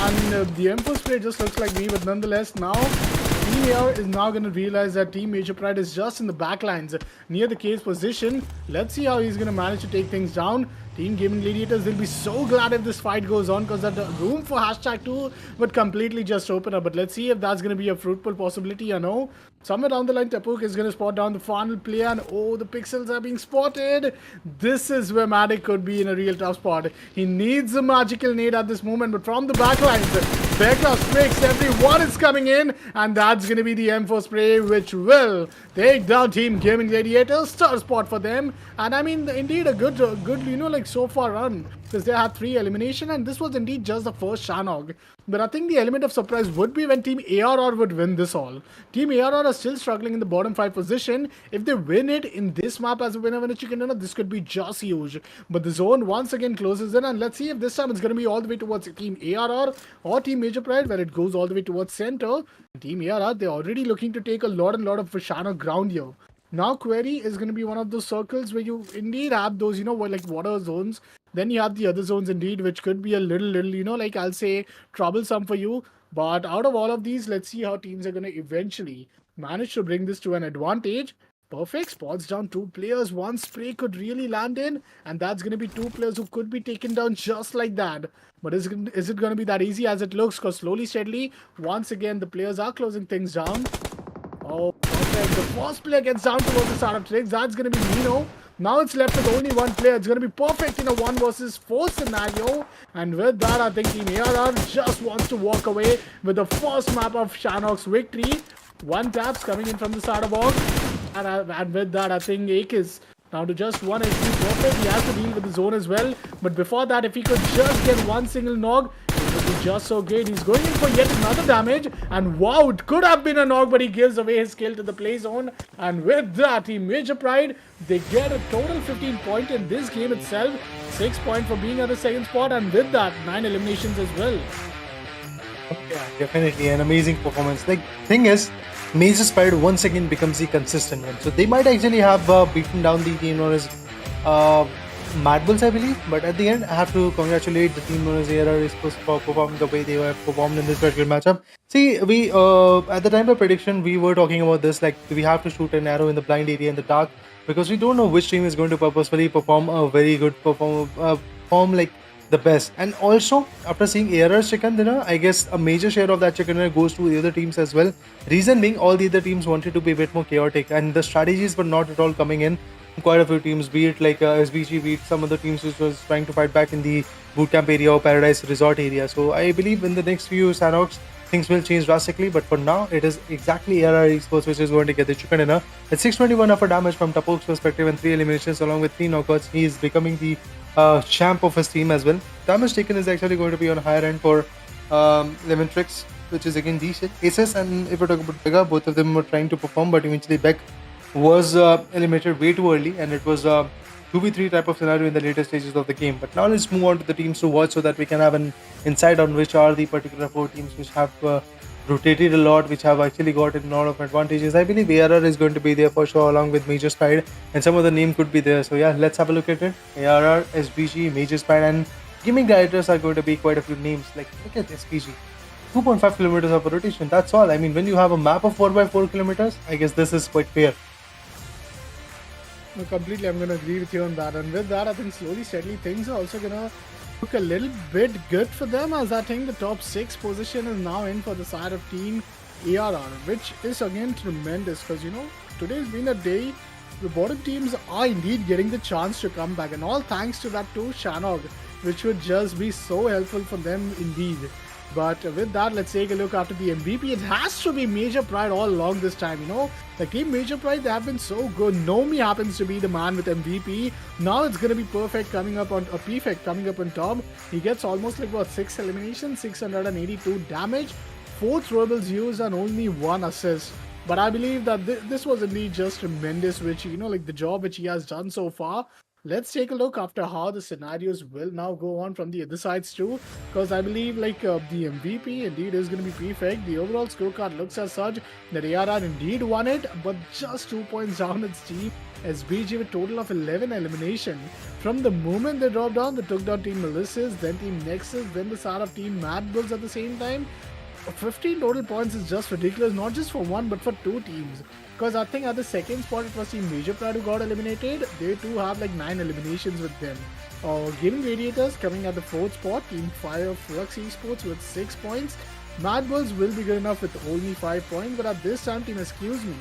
and the M4 spray just looks like me. But nonetheless, now Team AR is now going to realize that Team Major Pride is just in the backlines near the case position. Let's see how he's going to manage to take things down. Team Gaming Gladiators, they'll be so glad if this fight goes on, because that room for #2 would completely just open up. But let's see if that's going to be a fruitful possibility or no. Somewhere down the line, Tapuk is going to spot down the final player, and oh, the pixels are being spotted. This is where Matic could be in a real tough spot. He needs a magical nade at this moment, but from the backlines, Becca Strix, everyone is coming in, and that's going to be the M4 spray, which will take down Team Gaming Gladiators. Star spot for them, and I mean, indeed a good, like so far run, because they had 3 elimination, and this was indeed just the first Shanog. But I think the element of surprise would be when Team ARR would win this all. Team ARR are still struggling in the bottom 5 position. If they win it in this map as a winner chicken dinner, this could be just huge. But the zone once again closes in, and let's see if this time it's going to be all the way towards Team ARR or Team Major Pride, where it goes all the way towards center. Team ARR, they're already looking to take a lot of Shana ground here. Now Query is going to be one of those circles where you indeed have those, like water zones. Then you have the other zones indeed, which could be a little, like I'll say, troublesome for you. But out of all of these, let's see how teams are going to eventually manage to bring this to an advantage. Perfect. Spots down 2 players. 1 spray could really land in, and that's going to be 2 players who could be taken down just like that. But is it going to be that easy as it looks? Because slowly, steadily, once again, the players are closing things down. Oh, perfect. The first player gets down towards the start of tricks. That's going to be Nino. Now it's left with only 1 player. It's going to be perfect in a 1 versus 4 scenario. And with that, I think Team ARR just wants to walk away with the first map of Shanok's victory. 1 taps coming in from the starter box. And with that, I think Ake is down to just 1 HP. Perfect. He has to deal with the zone as well. But before that, if he could just get 1 single nog, it would be just so great. He's going in for yet another damage. And wow, it could have been a nog, but he gives away his kill to the play zone. And with that, Team Major Pride, they get a total 15 point in this game itself. 6 point for being at the 2nd spot. And with that, 9 eliminations as well. Yeah, definitely an amazing performance. The thing is, Major Spider once again becomes the consistent one. So they might actually have beaten down the team known as MADBULLS, I believe. But at the end, I have to congratulate the team known as ARR for performing the way they were performed in this particular matchup. See, we at the time of prediction, we were talking about this, like we have to shoot an arrow in the blind area in the dark, because we don't know which team is going to purposefully perform a very good perform like the best. And also, after seeing ARR's chicken dinner, I guess a major share of that chicken dinner goes to the other teams as well. Reason being, all the other teams wanted to be a bit more chaotic, and the strategies were not at all coming in. Quite a few teams, be it like SBG, be it some other teams which was trying to fight back in the bootcamp area or Paradise Resort area. So I believe in the next few Sanox, things will change drastically, but for now, it is exactly ARR Esports which is going to get the chicken dinner. At 621 of a damage from Tapok's perspective and 3 eliminations along with 3 knockouts, he is becoming the champ of his team as well. Damage taken is actually going to be on higher end for Lemon Tricks, which is again decent. Aces and if we talk about Vega, both of them were trying to perform, but eventually Beck was eliminated way too early, and it was a 2v3 type of scenario in the later stages of the game. But now let's move on to the teams to watch so that we can have an insight on which are the particular 4 teams which have rotated a lot, which have actually gotten a lot of advantages. I believe ARR is going to be there for sure, along with Major Spide, and some other name could be there. So yeah, let's have a look at it. ARR, SBG, Major Spide, and Gaming Gladiators are going to be quite a few names. Like, look at SBG. 2.5 kilometers of a rotation, that's all. I mean, when you have a map of 4x4 kilometers, I guess this is quite fair. No, completely, I'm going to agree with you on that. And with that, I think slowly, steadily, things are also going to look a little bit good for them, as I think the top 6 position is now in for the side of Team ARR, which is again tremendous because, you know, today's been a day the bottom teams are indeed getting the chance to come back, and all thanks to that too, Shanog, which would just be so helpful for them indeed. But with that, let's take a look after the MVP. It has to be Major Pride all along this time, you know. The team Major Pride, they have been so good. Nomi happens to be the man with MVP. Now it's going to be perfect coming up on, Prefect coming up on top. He gets almost like, what, 6 eliminations, 682 damage, 4 throwables used and only 1 assist. But I believe that this was indeed just tremendous, which, you know, like the job which he has done so far. Let's take a look after how the scenarios will now go on from the other sides too, because I believe like the MVP indeed is going to be Prefect. The overall scorecard looks as such that ARR indeed won it, but just 2 points down its team SBG with total of 11 elimination. From the moment they dropped down, they took down Team MELISE, then Team NEXUS, then the start of Team MADBULLS at the same time. 15 total points is just ridiculous, not just for one but for 2 teams. Because I think at the second spot it was Team Major Pride who got eliminated. They too have like 9 eliminations with them. Gaming Gladiators coming at the 4th spot. Team Fire FLUX Esports with 6 points. MADBULLS will be good enough with only 5 points. But at this time, Team Excuse Me,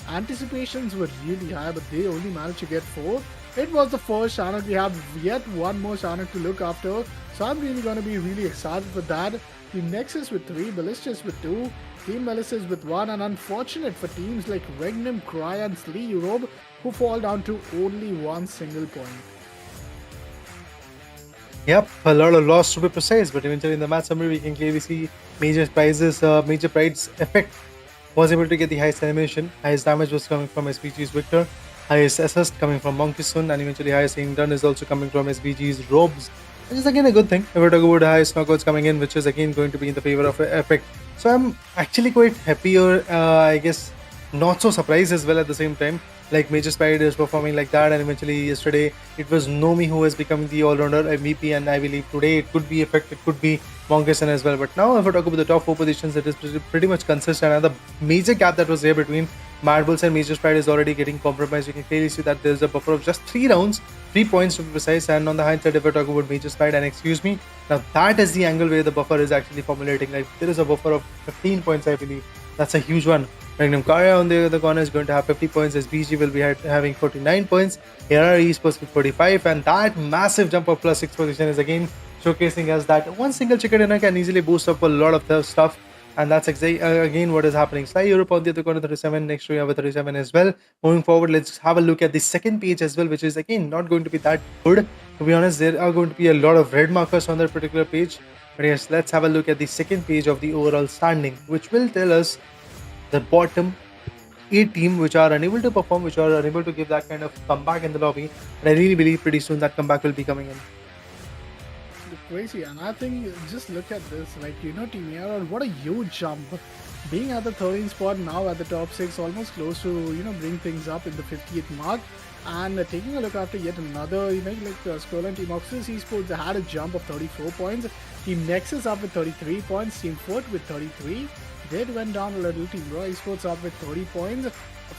anticipations were really high, but they only managed to get 4. It was the first Shanak. We have yet one more Shanak to look after. So I'm really going to be really excited for that. Team NEXUS with 3, BALLISTAS with 2, Team MELISE with 1, and unfortunate for teams like REGNUM, CARYA and SLE Europe who fall down to only 1 single point. Yep, a lot of loss to be precise, but eventually in the match summary we can clearly see Major Pride's effect was able to get the highest elimination. Highest damage was coming from SBG's Victor, highest assist coming from Monkey Sun, and eventually highest aim done is also coming from SBG's Robes. Which is again a good thing if we talk about the highest knockouts coming in, which is again going to be in the favor of Epic. So I'm actually quite happy, or I guess not so surprised as well at the same time. Like Major Spide is performing like that, and eventually yesterday it was Nomi who has become the all-rounder MVP, and I believe today it could be Effect, it could be Monkeson as well. But now if we talk about the top 4 positions, it is pretty much consistent, and the major gap that was there between MADBULLS and Major Spide is already getting compromised. You can clearly see that there's a buffer of just 3 rounds, 3 points to be precise, and on the hindsight if we talk about Major Spide and Excuse Me, now that is the angle where the buffer is actually formulating. Like there is a buffer of 15 points, I believe. That's a huge one. REGNUM CARYA on the other corner is going to have 50 points. SBG will be having 49 points. ARR Esports with 45, and that massive jump of +6 position is again showcasing us that one single chicken dinner can easily boost up a lot of the stuff, and that's exactly again what is happening. SLE Europe on the other corner 37, next to RUYA 37 as well. Moving forward, let's have a look at the second page as well, which is again not going to be that good. To be honest, there are going to be a lot of red markers on that particular page. But yes, let's have a look at the second page of the overall standing, which will tell us the bottom 8 team which are unable to perform, which are unable to give that kind of comeback in the lobby. And I really believe pretty soon that comeback will be coming in. Crazy, and I think just look at this, like, you know, Team ARR, what a huge jump. Being at the 13th spot, now at the top 6, almost close to, you know, bring things up in the 50th mark. And taking a look after yet another, you know, like Scroll Team RUTHLESS Esports, they had a jump of 34 points. Team NEXUS up with 33 points. Team FUT with 33. They went down a little. Team RUYA Esports up with 30 points.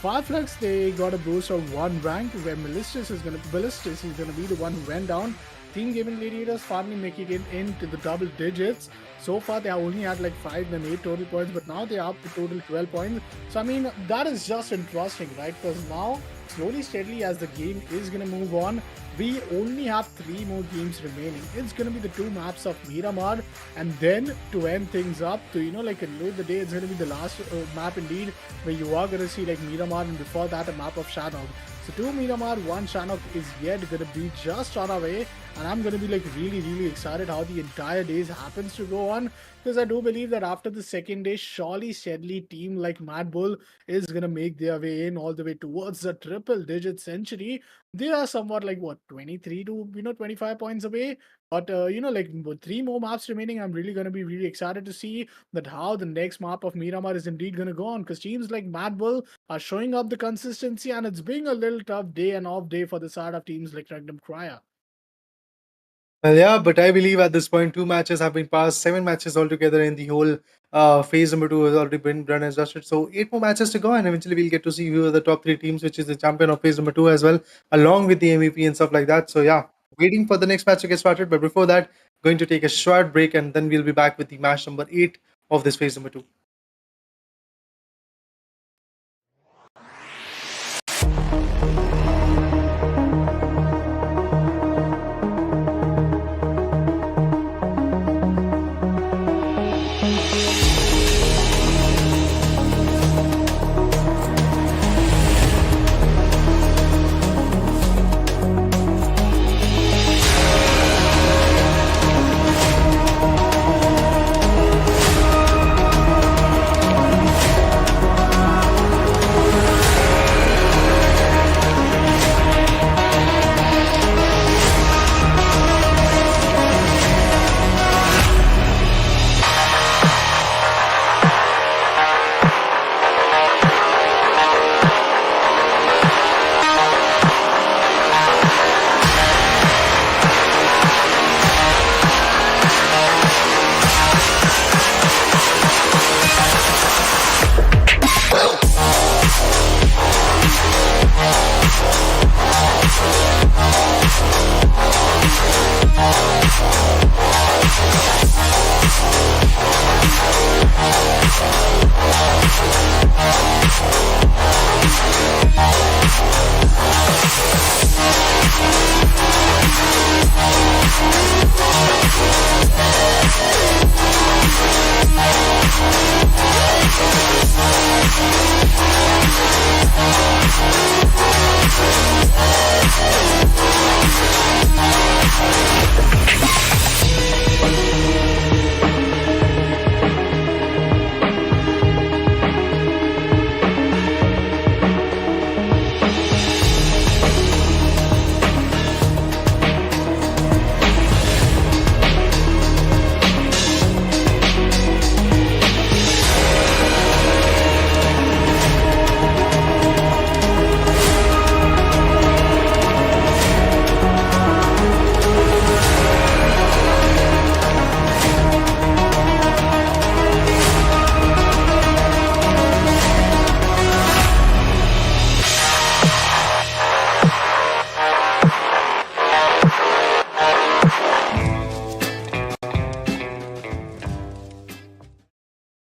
FLUX, they got a boost of 1 rank, where BALLISTAS is going to be the one who went down. Team Gaming Gladiators finally making it into the double digits. So far, they only had like 5 and 8 total points, but now they are up to total 12 points. So, I mean, that is just interesting, right? Because now, slowly, steadily, as the game is going to move on, we only have 3 more games remaining. It's going to be the 2 maps of Miramar, and then to end things up, to, you know, like, conclude the day, it's going to be the last map indeed, where you are going to see, like, Miramar, and before that, a map of Shannon. So 2 Miramar, 1 Shannon is yet going to be just on our way, and I'm going to be like really excited how the entire days happens to go on, because I do believe that after the second day, surely steadily team like MADBULL is going to make their way in all the way towards the triple digit century. They are somewhat like what, 23 to 25 points away, but like with 3 more maps remaining, I'm really going to be really excited to see that how the next map of Miramar is indeed going to go on, because teams like MADBULL are showing up the consistency, and it's being a little tough day and off day for the side of teams like REGNUM CARYA. Well, yeah, but I believe at this point, 2 matches have been passed, 7 matches altogether in the whole phase number 2 has already been run and dusted. So 8 more matches to go, and eventually we'll get to see who are the top 3 teams, which is the champion of phase number 2 as well, along with the MVP and stuff like that. So yeah, waiting for the next match to get started. But before that, going to take a short break, and then we'll be back with the match number 8 of this phase number 2.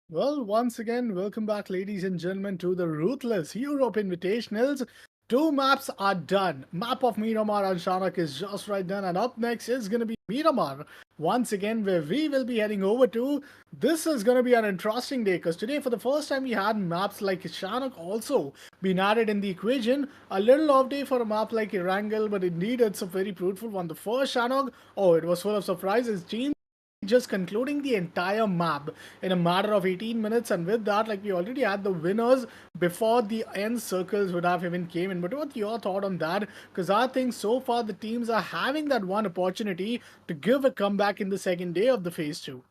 Well, once again, welcome back, ladies and gentlemen, to the Ruthless Europe Invitationals. 2 maps are done. Map of Miramar and Shanak is just right done, and up next is going to be Miramar once again, where we will be heading over to. This is going to be an interesting day, because today for the first time we had maps like Shanak also been added in the equation. A little off day for a map like Erangel, but indeed it's a very fruitful one. The first Shanak, oh, it was full of surprises. Team just concluding the entire map in a matter of 18 minutes, and with that, like, we already had the winners before the end circles would have even came in. But what's your thought on that? Because I think so far the teams are having that one opportunity to give a comeback in the second day of the phase 2.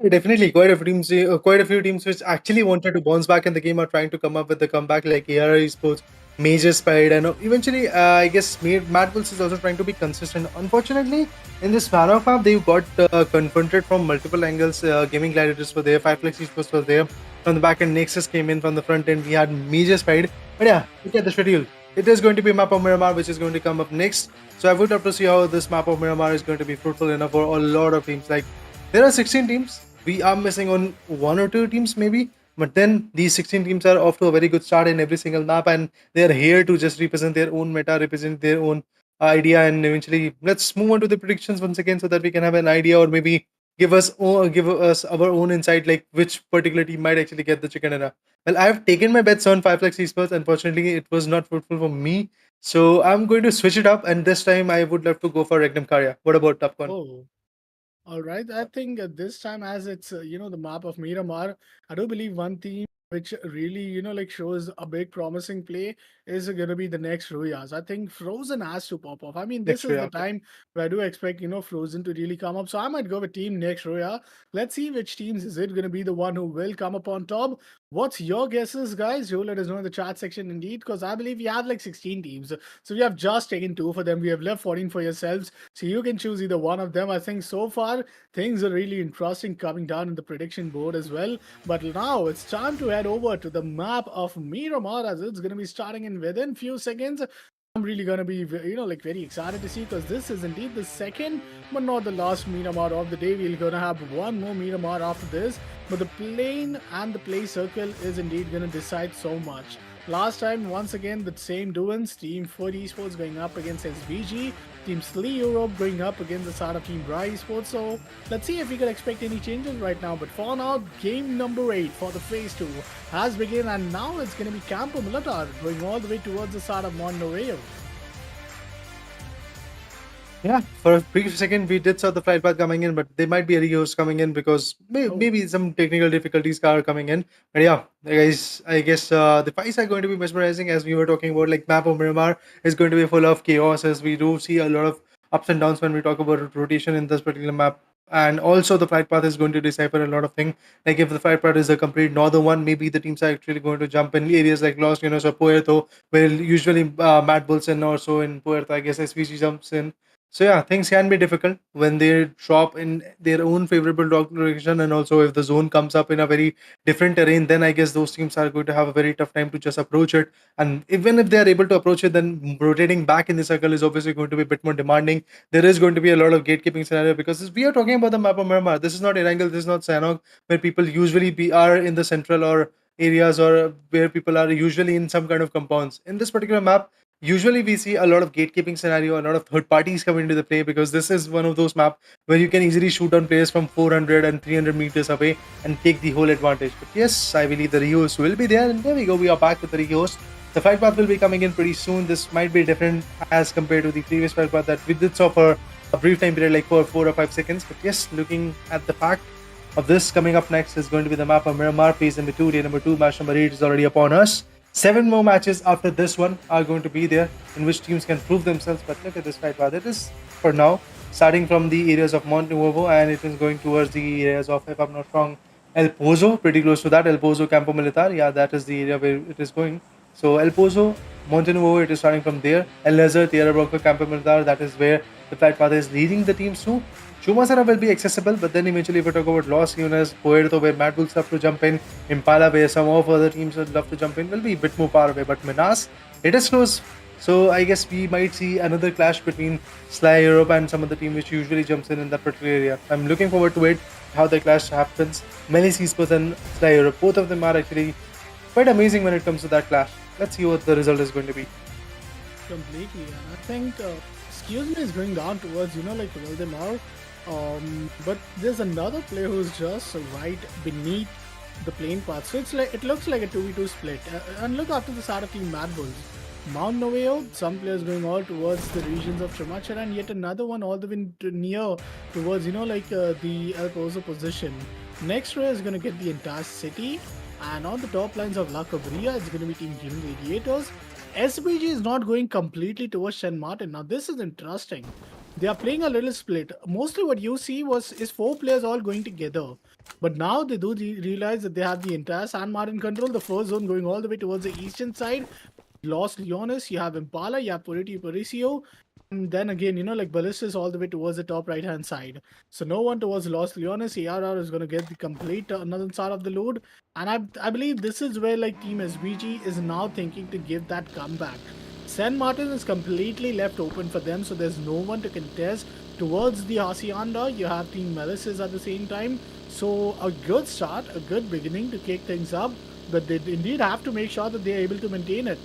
Definitely, quite a few teams which actually wanted to bounce back in the game are trying to come up with a comeback, like AR Esports, Major Spide, and eventually, I guess MADBULLS is also trying to be consistent. Unfortunately, in this Sparrow map, they got confronted from multiple angles. Gaming Gladiators were there, FLUX Esports was there. From the back end, NEXUS came in. From the front end, we had Major Spide. But yeah, look at the schedule. it is going to be a map of Miramar, which is going to come up next. So I would love to see how this map of Miramar is going to be fruitful enough for a lot of teams. Like, there are 16 teams. We are missing on one or two teams maybe. But then these 16 teams are off to a very good start in every single map, and they are here to just represent their own meta, represent their own idea, and eventually let's move on to the predictions once again so that we can have an idea, or maybe give us our own insight, like which particular team might actually get the chicken dinner. Well, I've taken my bets on 5 FLUX esports. Unfortunately, it was not fruitful for me, so I'm going to switch it up, and this time I would love to go for REGNUM CARYA. What about Topcon? Oh, all right. I think this time, as it's the map of Miramar, I do believe one team which really like shows a big promising play is gonna be the next RUYAs. I think Frozen has to pop off. I mean, this Next is year, the okay. time where I do expect Frozen to really come up. So I might go with team next RUYA. Let's see which teams is it gonna be the one who will come up on top. What's your guesses, guys? Do let us know in the chat section indeed, because I believe we have like 16 teams. So we have just taken two for them. We have left 14 for yourselves. So you can choose either one of them. I think so far things are really interesting coming down in the prediction board as well. But now it's time to head over to the map of Miramar, as it's going to be starting in within few seconds. I'm really gonna be, very excited to see, because this is indeed the second, but not the last Miramar of the day. We're gonna have one more Miramar after this, but the plane and the play circle is indeed gonna decide so much. Last time, once again, the same doings. Team 40 Esports going up against SBG. Team Slee Europe going up against the side of Team Bry Esports. So let's see if we can expect any changes right now. But for now, game number 8 for the phase 2 has begun, and now it's going to be Campo Militar going all the way towards the side of Monterrey. Yeah, for a brief second we did saw the flight path coming in, but there might be a rehost coming in because maybe some technical difficulties are coming in. But yeah, guys, I guess the fights are going to be mesmerizing, as we were talking about. Like, map of Miramar is going to be full of chaos, as we do see a lot of ups and downs when we talk about rotation in this particular map. And also the flight path is going to decipher a lot of things. Like, if the flight path is a complete northern one, maybe the teams are actually going to jump in areas like Los Llanos or Puerto, where usually MADBULLS and also in Puerto, I guess SVG jumps in. So yeah, things can be difficult when they drop in their own favorable direction, and also if the zone comes up in a very different terrain, then I guess those teams are going to have a very tough time to just approach it. And even if they are able to approach it, then rotating back in the circle is obviously going to be a bit more demanding. There is going to be a lot of gatekeeping scenario, because we are talking about the map of Miramar. This is not Erangel, this is not Sanok, where people usually are in the central or areas, or where people are usually in some kind of compounds. In this particular map, usually we see a lot of gatekeeping scenario, a lot of third parties come into the play, because this is one of those maps where you can easily shoot on players from 400 and 300 meters away and take the whole advantage. But yes, I believe the rehost will be there, and there we go, we are back with the rehost. The flight path will be coming in pretty soon. This might be different as compared to the previous flight path that we did saw for a brief time period, like for 4 or 5 seconds. But yes, looking at the fact of this, coming up next is going to be the map of Miramar, phase number 2, day number 2, match number 8 is already upon us. 7 more matches after this one are going to be there, in which teams can prove themselves. But look at this fight path. It is, for now, starting from the areas of Monte Nuevo, and it is going towards the areas of, if I'm not wrong, El Pozo, pretty close to that. El Pozo, Campo Militar. Yeah, that is the area where it is going. So El Pozo, Monte Nuevo, it is starting from there. El Lezer, Tierra Bronco, Campo Militar, that is where the flight path is leading the teams to. Chumasara will be accessible, but then eventually if we talk about Los Lunas, Puerto, where MADBULLS love to jump in, Impala, where some of other teams would love to jump in, will be a bit more far away. But Minas, it is close. So I guess we might see another clash between Sly Europe and some of the team which usually jumps in that particular area. I'm looking forward to it, how the clash happens. MELISE Esports and Sly Europe, both of them are actually quite amazing when it comes to that clash. Let's see what the result is going to be. Completely, and I think excuse me is going down towards Valdemar. But there's another player who's just right beneath the plane path. So it looks like a 2v2 split. And look after the start of Team MADBULLS. Mount Noveo, some players going all towards the regions of Chamachara, and yet another one all the way near towards, the El Pozo position. Next row is going to get the entire city, and on the top lines of La Cabria, it's going to be Team Gladiators. SBG is not going completely towards Shen Martin. Now, this is interesting. They are playing a little split. Mostly what you see is 4 players all going together. But now they do realize that they have the entire San Martin control. The first zone going all the way towards the eastern side. Los Leones, you have Impala, you have Puriti Paricio. And then again, Ballistas all the way towards the top right hand side. So no one towards Los Leones. ARR is going to get the complete another side of the load. And I believe this is where Team SBG is now thinking to give that comeback. San Martin is completely left open for them, so there's no one to contest. Towards the Hacienda, you have Team MELISE at the same time. So a good start, a good beginning to kick things up, but they indeed have to make sure that they're able to maintain it.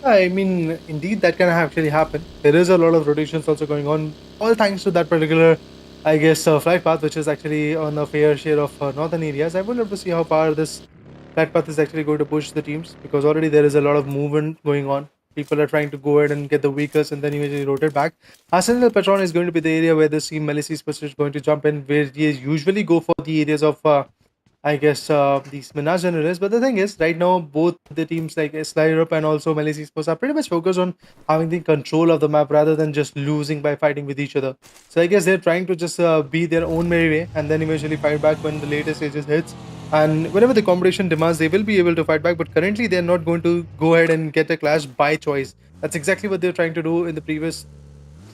I mean, indeed, that can actually happen. There is a lot of rotations also going on, all thanks to that particular, I guess, flight path, which is actually on a fair share of northern areas. I would love to see how far this flight path is actually going to push the teams, because already there is a lot of movement going on. People are trying to go ahead and get the vehicles and then eventually rotate back. Arsenal Petron is going to be the area where the team MELISE is going to jump in, where they usually go for the areas of I guess these Minas Generales. But the thing is, right now, both the teams like Isla Europe and also Malaysia Sports are pretty much focused on having the control of the map rather than just losing by fighting with each other. So I guess they're trying to just be their own merry way and then eventually fight back when the later stages hits. And whenever the competition demands, they will be able to fight back. But currently, they're not going to go ahead and get a clash by choice. That's exactly what they're trying to do in the previous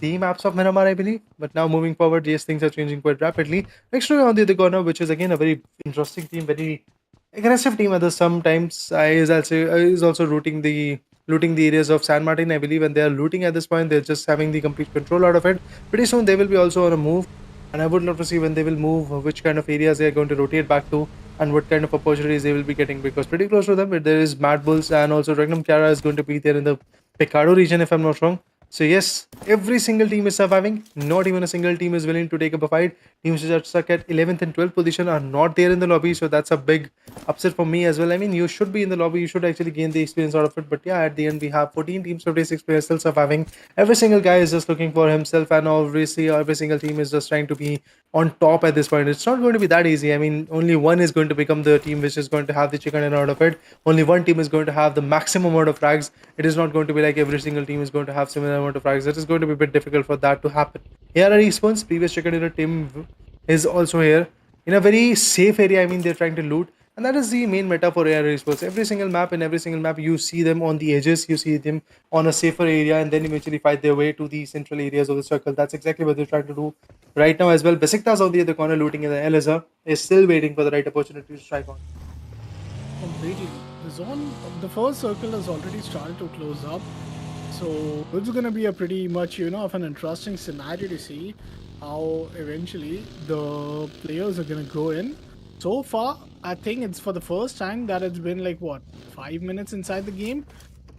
the maps of Miramar, I believe. But now moving forward, yes, things are changing quite rapidly. Next to on the other corner, which is again a very interesting team, very aggressive team at the sometimes. Is also looting the areas of San Martin, I believe, and they are looting at this point. They're just having the complete control out of it. Pretty soon they will be also on a move, and I would love to see when they will move, which kind of areas they are going to rotate back to, and what kind of opportunities they will be getting. Because pretty close to them, there is MADBULLS and also REGNUM CARYA is going to be there in the Picardo region, if I'm not wrong. So yes, every single team is surviving. Not even a single team is willing to take up a fight. Teams which are stuck at 11th and 12th position are not there in the lobby. So that's a big upset for me as well. I mean, you should be in the lobby. You should actually gain the experience out of it. But yeah, at the end, we have 14 teams, 56 players still surviving. Every single guy is just looking for himself. And obviously, every single team is just trying to be on top at this point. It's not going to be that easy. I mean, only one is going to become the team which is going to have the chicken dinner out of it. Only one team is going to have the maximum amount of frags. It is not going to be like every single team is going to have similar amount of frags. It is going to be a bit difficult for that to happen. Here are Esports, previous chicken dinner team is also here in a very safe area. I mean, they're trying to loot. And that is the main meta for AR Esports. Every single map, in every single map, you see them on the edges, you see them on a safer area, and then eventually fight their way to the central areas of the circle. That's exactly what they're trying to do right now as well. BESIKTAS on the other corner looting in the LSR is still waiting for the right opportunity to strike on. Completely. The first circle has already started to close up. So it's going to be a pretty much, of an interesting scenario to see how eventually the players are going to go in. So far, I think it's for the first time that it's been like, 5 minutes inside the game.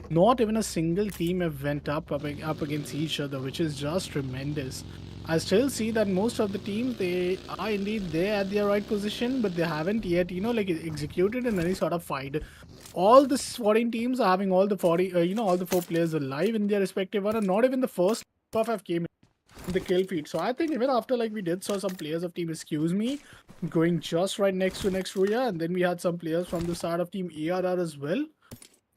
Not even a single team have went up against each other, which is just tremendous. I still see that most of the teams, they are indeed there at their right position, but they haven't yet, executed in any sort of fight. All the 14 teams are having all the 40, all the 4 players alive in their respective one, and not even the first buff have came in the kill feed. So I think even after we did saw some players of team Excuse Me going just right next to RUYA, and then we had some players from the side of team ARR as well.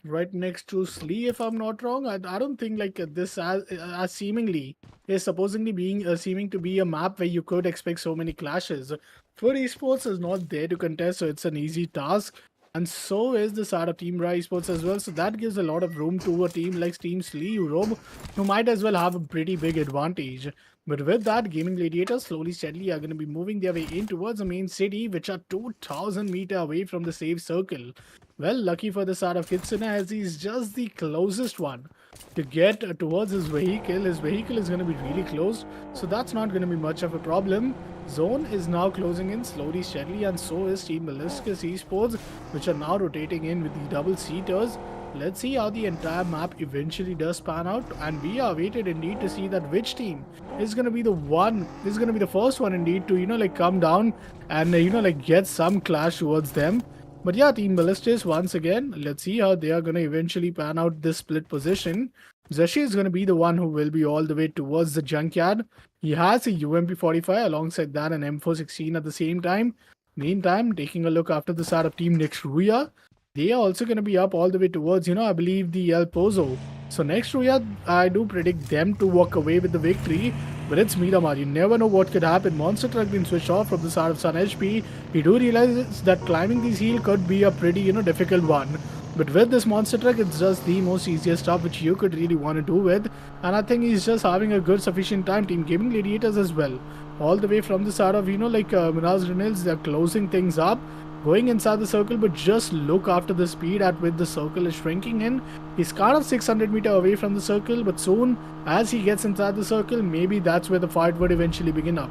Right next to Slee, if I'm not wrong. I don't think this as seemingly is supposedly being seeming to be a map where you could expect so many clashes. For esports is not there to contest, so it's an easy task. And so is the side of Team RUYA Esports as well. So that gives a lot of room to a team like Team Slee Europe, who might as well have a pretty big advantage. But with that, Gaming Gladiators slowly, steadily are going to be moving their way in towards the main city, which are 2000 meters away from the safe circle. Well, lucky for the side of Kitsune, as he's just the closest one to get towards his vehicle. His vehicle is going to be really close, so that's not going to be much of a problem. Zone is now closing in slowly, steadily, and so is Team MELISE Esports, which are now rotating in with the double seaters. Let's see how the entire map eventually does pan out, and we are waited indeed to see that which team is going to be the one, is going to be the first one indeed to come down and get some clash towards them. But yeah, Team MELISE once again, let's see how they are going to eventually pan out this split position. Zeshi is going to be the one who will be all the way towards the junkyard. He has a UMP45 alongside that an M416 at the same time. Meantime, taking a look after the side of Team RUYA, they are also going to be up all the way towards, I believe the El Pozo. So next RUYA, I do predict them to walk away with the victory. But it's Miramar. You never know what could happen. Monster Truck being switched off from the side of Sun HP. We do realize that climbing this hill could be a pretty, difficult one. But with this Monster Truck, it's just the most easiest stuff which you could really want to do with. And I think he's just having a good sufficient time. Team Gaming Gladiators as well. All the way from the side of, Minas Grenades, they're closing things up. going inside the circle, but just look after the speed at which the circle is shrinking in. He's kind of 600 meter away from the circle, but soon as he gets inside the circle, maybe that's where the fight would eventually begin up.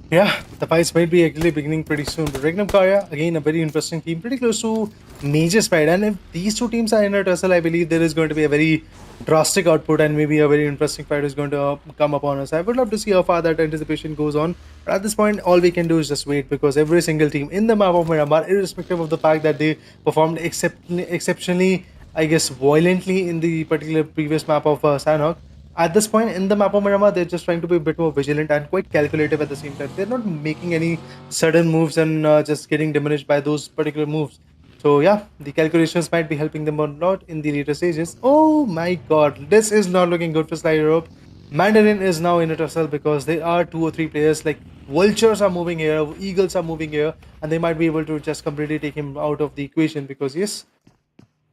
Yeah, the fights might be actually beginning pretty soon. But REGNUM CARYA, again, a very interesting team, pretty close to Major Sprite. And if these two teams are in a tussle, I believe there is going to be a very drastic output and maybe a very interesting fight is going to come upon us. I would love to see how far that anticipation goes on. But at this point, all we can do is just wait, because every single team in the map of Miramar, irrespective of the fact that they performed exceptionally, I guess, violently in the particular previous map of Sanhok, at this point in the map of Miramar, they're just trying to be a bit more vigilant and quite calculative at the same time. They're not making any sudden moves and just getting diminished by those particular moves. So yeah, the calculations might be helping them a lot in the later stages. Oh my god, this is not looking good for Sly Europe. Mandarin is now in a tussle because there are 2 or 3 players like Vultures are moving here, Eagles are moving here, and they might be able to just completely take him out of the equation, because yes,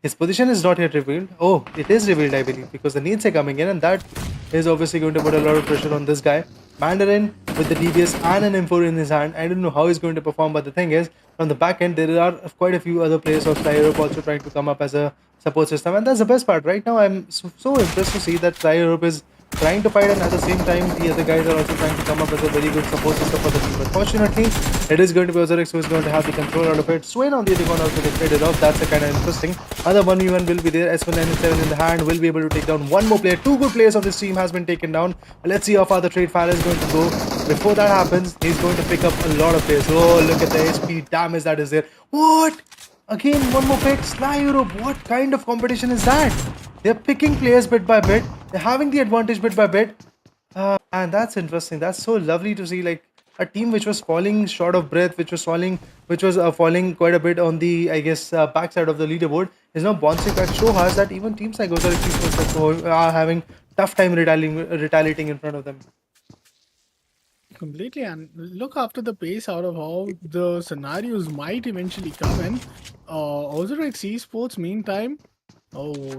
his position is not yet revealed. Oh, it is revealed, I believe, because the needs are coming in, and that is obviously going to put a lot of pressure on this guy. Mandarin with the DBS and an M4 in his hand. I don't know how he's going to perform, but the thing is, from the back end, there are quite a few other players of Sly Europe also trying to come up as a support system, and that's the best part. Right now, I'm so impressed to see that Sly Europe is trying to fight, and at the same time, the other guys are also trying to come up with a very good support system for the team. But fortunately, it is going to be OZAROX who is going to have the control out of it. Swain on the other corner also gets traded off. That's a kind of interesting. Other 1v1 will be there. S1997 in the hand will be able to take down one more player. 2 good players of this team has been taken down. Let's see how far the trade fire is going to go. Before that happens, he's going to pick up a lot of players. Oh, look at the HP damage that is there. What? Again, one more pick. Sly Europe. What kind of competition is that? They're picking players bit by bit. They're having the advantage bit by bit. And that's interesting. That's so lovely to see. Like a team which was falling short of breath, which was falling quite a bit on the, I guess, backside of the leaderboard, is now bouncing back. So hard that even teams like OZAROX are having tough time retaliating in front of them. Completely, and look after the pace out of how the scenarios might eventually come in. OZAROX Esports, meantime,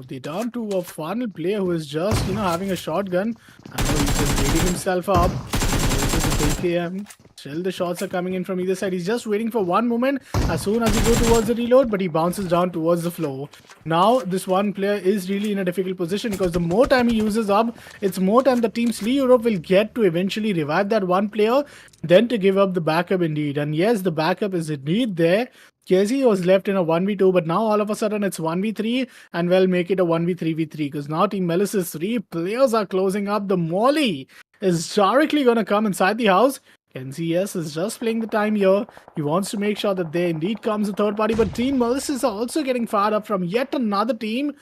they're down to a final player who is just, having a shotgun. I know he's just waiting himself up. This is a KM. Still, the shots are coming in from either side. He's just waiting for one moment as soon as he goes towards the reload, but he bounces down towards the floor. Now, this one player is really in a difficult position, because the more time he uses up, it's more time the team Sly Europe will get to eventually revive that one player, then to give up the backup indeed. And yes, the backup is indeed there. KZ was left in a 1v2, but now all of a sudden it's 1v3, and we'll make it a 1v3v3, because now Team Melis's 3 players are closing up. The Molly is directly going to come inside the house. NCS is just playing the time here. He wants to make sure that there indeed comes a third party, but Team Melis are also getting fired up from yet another team.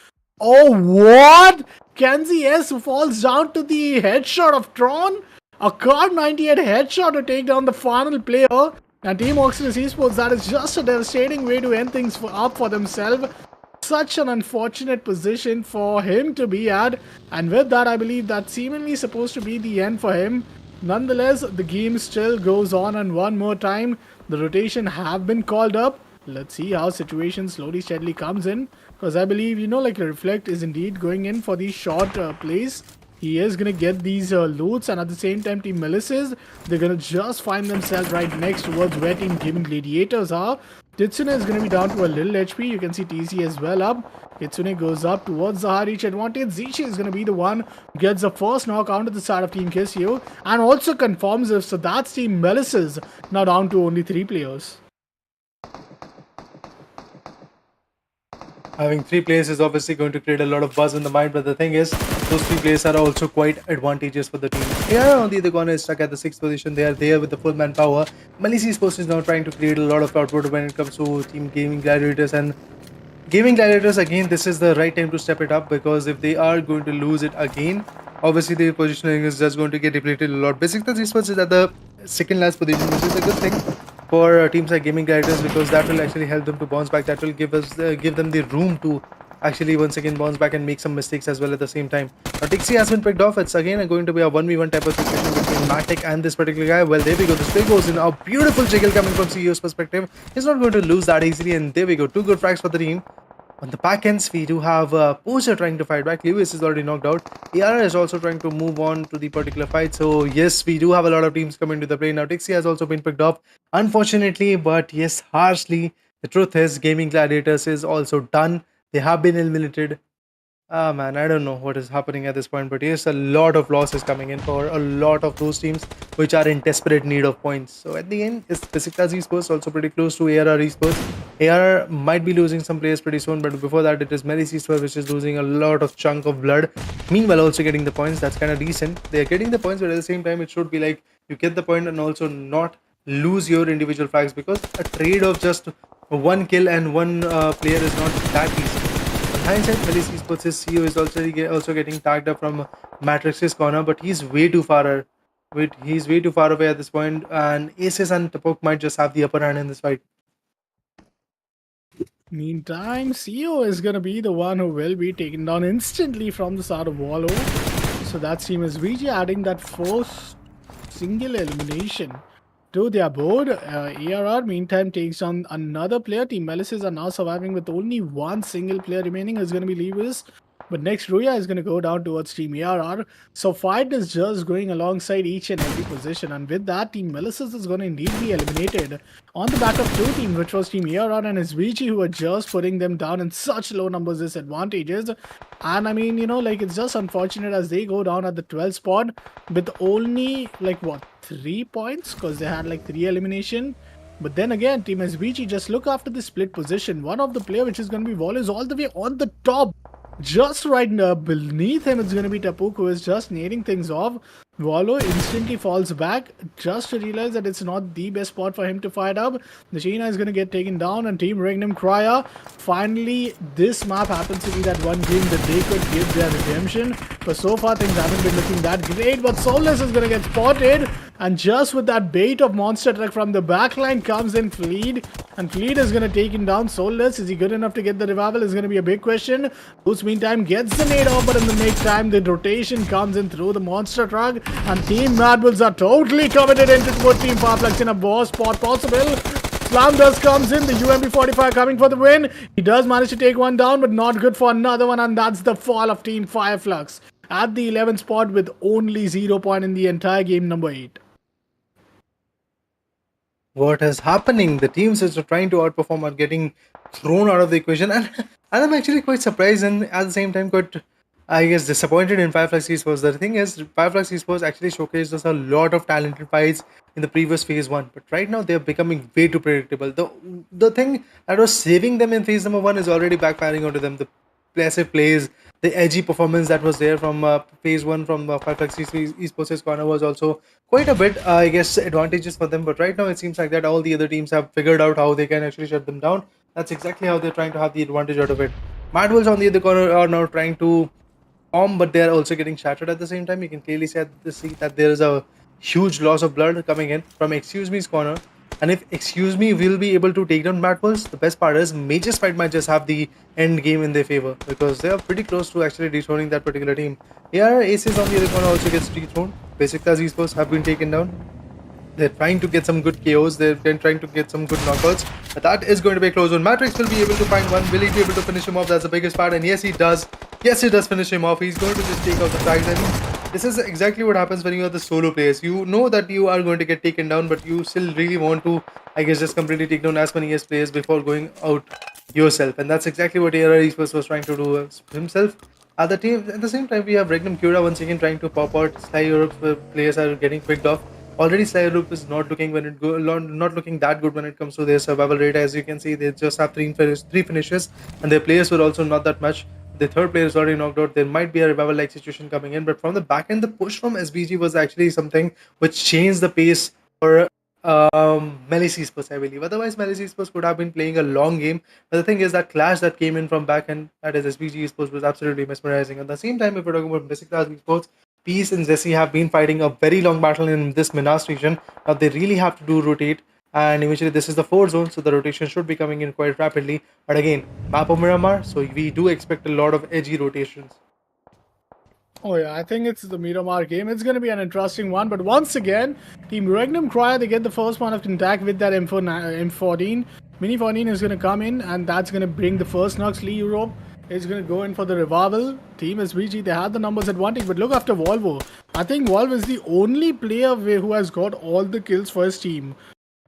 Oh, what? Kenzie S falls down to the headshot of Tron. A Card 98 headshot to take down the final player. And Team RUTHLESS Esports, that is just a devastating way to end things up for themselves. Such an unfortunate position for him to be at. And with that, I believe that's seemingly supposed to be the end for him. Nonetheless, the game still goes on, and one more time, the rotation have been called up. Let's see how situation slowly, steadily comes in. Because I believe, like Reflect is indeed going in for these short plays. He is going to get these loots, and at the same time, Team Melis's, they're going to just find themselves right next towards where Team GAIMIN Gladiators are. Kitsune is going to be down to a little HP. You can see TC as well up. Kitsune goes up towards the high reach advantage. Zishi is going to be the one who gets the first knock onto the side of Team Kissio, and also confirms it. So that's Team Melis's now down to only 3 players. Having 3 players is obviously going to create a lot of buzz in the mind, but the thing is, those 3 players are also quite advantageous for the team. Yeah, on the other corner is stuck at the 6th position. They are there with the full manpower. MELISE Esports is now trying to create a lot of output when it comes to Team Gaming Gladiators, and Gaming Gladiators, again, this is the right time to step it up, because if they are going to lose it again, obviously their positioning is just going to get depleted a lot. BESIKTAS Esports is at the 2nd last position, which is a good thing for teams like Gaming Gladiators, because that will actually help them to bounce back. That will give them the room to actually once again bounce back and make some mistakes as well at the same time. Now Tixi has been picked off. It's again going to be a 1v1 type of situation between Matic and this particular guy. Well, there we go. This play goes in. A beautiful jiggle coming from CEO's perspective. He's not going to lose that easily, and there we go. 2 good frags for the team. On the back ends, we do have Poser trying to fight back. Lewis is already knocked out. AR is also trying to move on to the particular fight. So yes, we do have a lot of teams coming to the play. Now Tixi has also been picked up, unfortunately, but yes, harshly. The truth is, Gaming Gladiators is also done. They have been eliminated. Ah man, I don't know what is happening at this point, but yes, a lot of losses coming in for a lot of those teams which are in desperate need of points. So at the end, is BESIKTAS Esports also pretty close to ARR Esports. ARR might be losing some players pretty soon, but before that, it is MELISE Esports which is losing a lot of chunk of blood. Meanwhile, also getting the points. That's kind of decent. They are getting the points, but at the same time, it should be like you get the point and also not lose your individual flags, because a trade of just one kill and one player is not that easy. Hindsight, MELISE Esports' CEO is also getting tagged up from Matrix's corner, but he's way too far. He's way too far away at this point, and Aces and Tapok might just have the upper hand in this fight. Meantime, CEO is going to be the one who will be taken down instantly from the start of Wallow. So that team is VG adding that first single elimination to their board. ARR meantime takes on another player. Team MELISE are now surviving with only one single player remaining, is going to be Lewis. But next, RUYA is going to go down towards Team ARR. So fight is just going alongside each and every position. And with that, Team MELISE is going to indeed be eliminated on the back of two teams, which was Team ARR and SVG, who are just putting them down in such low numbers disadvantages. And I mean, it's just unfortunate as they go down at the 12th spot with only, 3 points, because they had 3 elimination. But then again, Team SVG, just look after the split position. One of the player, which is going to be Wall, is all the way on the top. Just right beneath him, it's going to be Tapuk, who is just nading things off. Wallow instantly falls back just to realize that it's not the best spot for him to fight up. The Sheena is going to get taken down, and Team REGNUM CARYA. Finally, this map happens to be that one game that they could give their redemption. But so far, things haven't been looking that great. But Soulless is going to get spotted. And just with that bait of Monster Truck from the backline comes in Fleet. And Fleet is going to take him down. Soulless, is he good enough to get the revival, is going to be a big question. Boots meantime gets the nade off, but in the meantime, the rotation comes in through the Monster Truck. And Team MADBULLS are totally committed into put Team FLUX in a worst spot possible. Slam does comes in, the UMP45 coming for the win. He does manage to take one down, but not good for another one, and that's the fall of Team FLUX at the 11th spot with only 0 point in the entire game number 8. What is happening? The teams that are trying to outperform are getting thrown out of the equation, and I'm actually quite surprised and at the same time quite, I guess, disappointed in FLUX Esports. The thing is, FLUX Esports actually showcased us a lot of talented fights in the previous phase 1, but right now they're becoming way too predictable. The thing that was saving them in phase number 1 is already backfiring onto them. The passive plays, the edgy performance that was there from phase 1 from FLUX Esports' corner was also quite a bit, I guess, advantages for them. But right now it seems like that all the other teams have figured out how they can actually shut them down. That's exactly how they're trying to have the advantage out of it. MADBULLS on the other corner are now trying to but they're also getting shattered at the same time. You can clearly see that there is a huge loss of blood coming in from Excuse Me's corner. And if Excuse Me will be able to take down MADBULLS, the best part is Mage's fight might just have the end game in their favor, because they are pretty close to actually dethroning that particular team. AR Aces on the other corner also gets dethroned. BESIKTAS Esports have been taken down. They're trying to get some good KOs. They're trying to get some good knockouts. But that is going to be a close one. Matrix will be able to find one. Will he be able to finish him off? That's the biggest part. And yes, he does. Yes, he does finish him off. He's going to just take out the tags. I mean, this is exactly what happens when you are the solo players. You know that you are going to get taken down, but you still really want to, I guess, just completely take down as many as players before going out yourself. And that's exactly what ARR Esports was trying to do himself. At the same time, we have REGNUM Cura once again trying to pop out. Sly Europe players are getting picked off. Already Sly Europe is not looking not looking that good when it comes to their survival rate. As you can see, they just have three finishes, and their players were also not that much. The third player is already knocked out. There might be a revival-like situation coming in, but from the back end, the push from SBG was actually something which changed the pace for MELISE Esports, I believe. Otherwise, MELISE Esports could have been playing a long game. But the thing is, that clash that came in from back end, that is SBG Esports, was absolutely mesmerizing. At the same time, if we're talking about BESIKTAS Esports, Peace and Zessie have been fighting a very long battle in this Minas region. Now they really have to do rotate, and eventually this is the 4 zone, so the rotation should be coming in quite rapidly. But again, map of Miramar, so we do expect a lot of edgy rotations. Oh yeah, I think it's the Miramar game. It's going to be an interesting one. But once again, Team REGNUM CARYA, they get the first point of contact with that M14. Mini 14 is going to come in, and that's going to bring the first knocks. Lee Europe is going to go in for the revival. Team SBG, they had the numbers advantage, but look after Volvo. I think Volvo is the only player who has got all the kills for his team.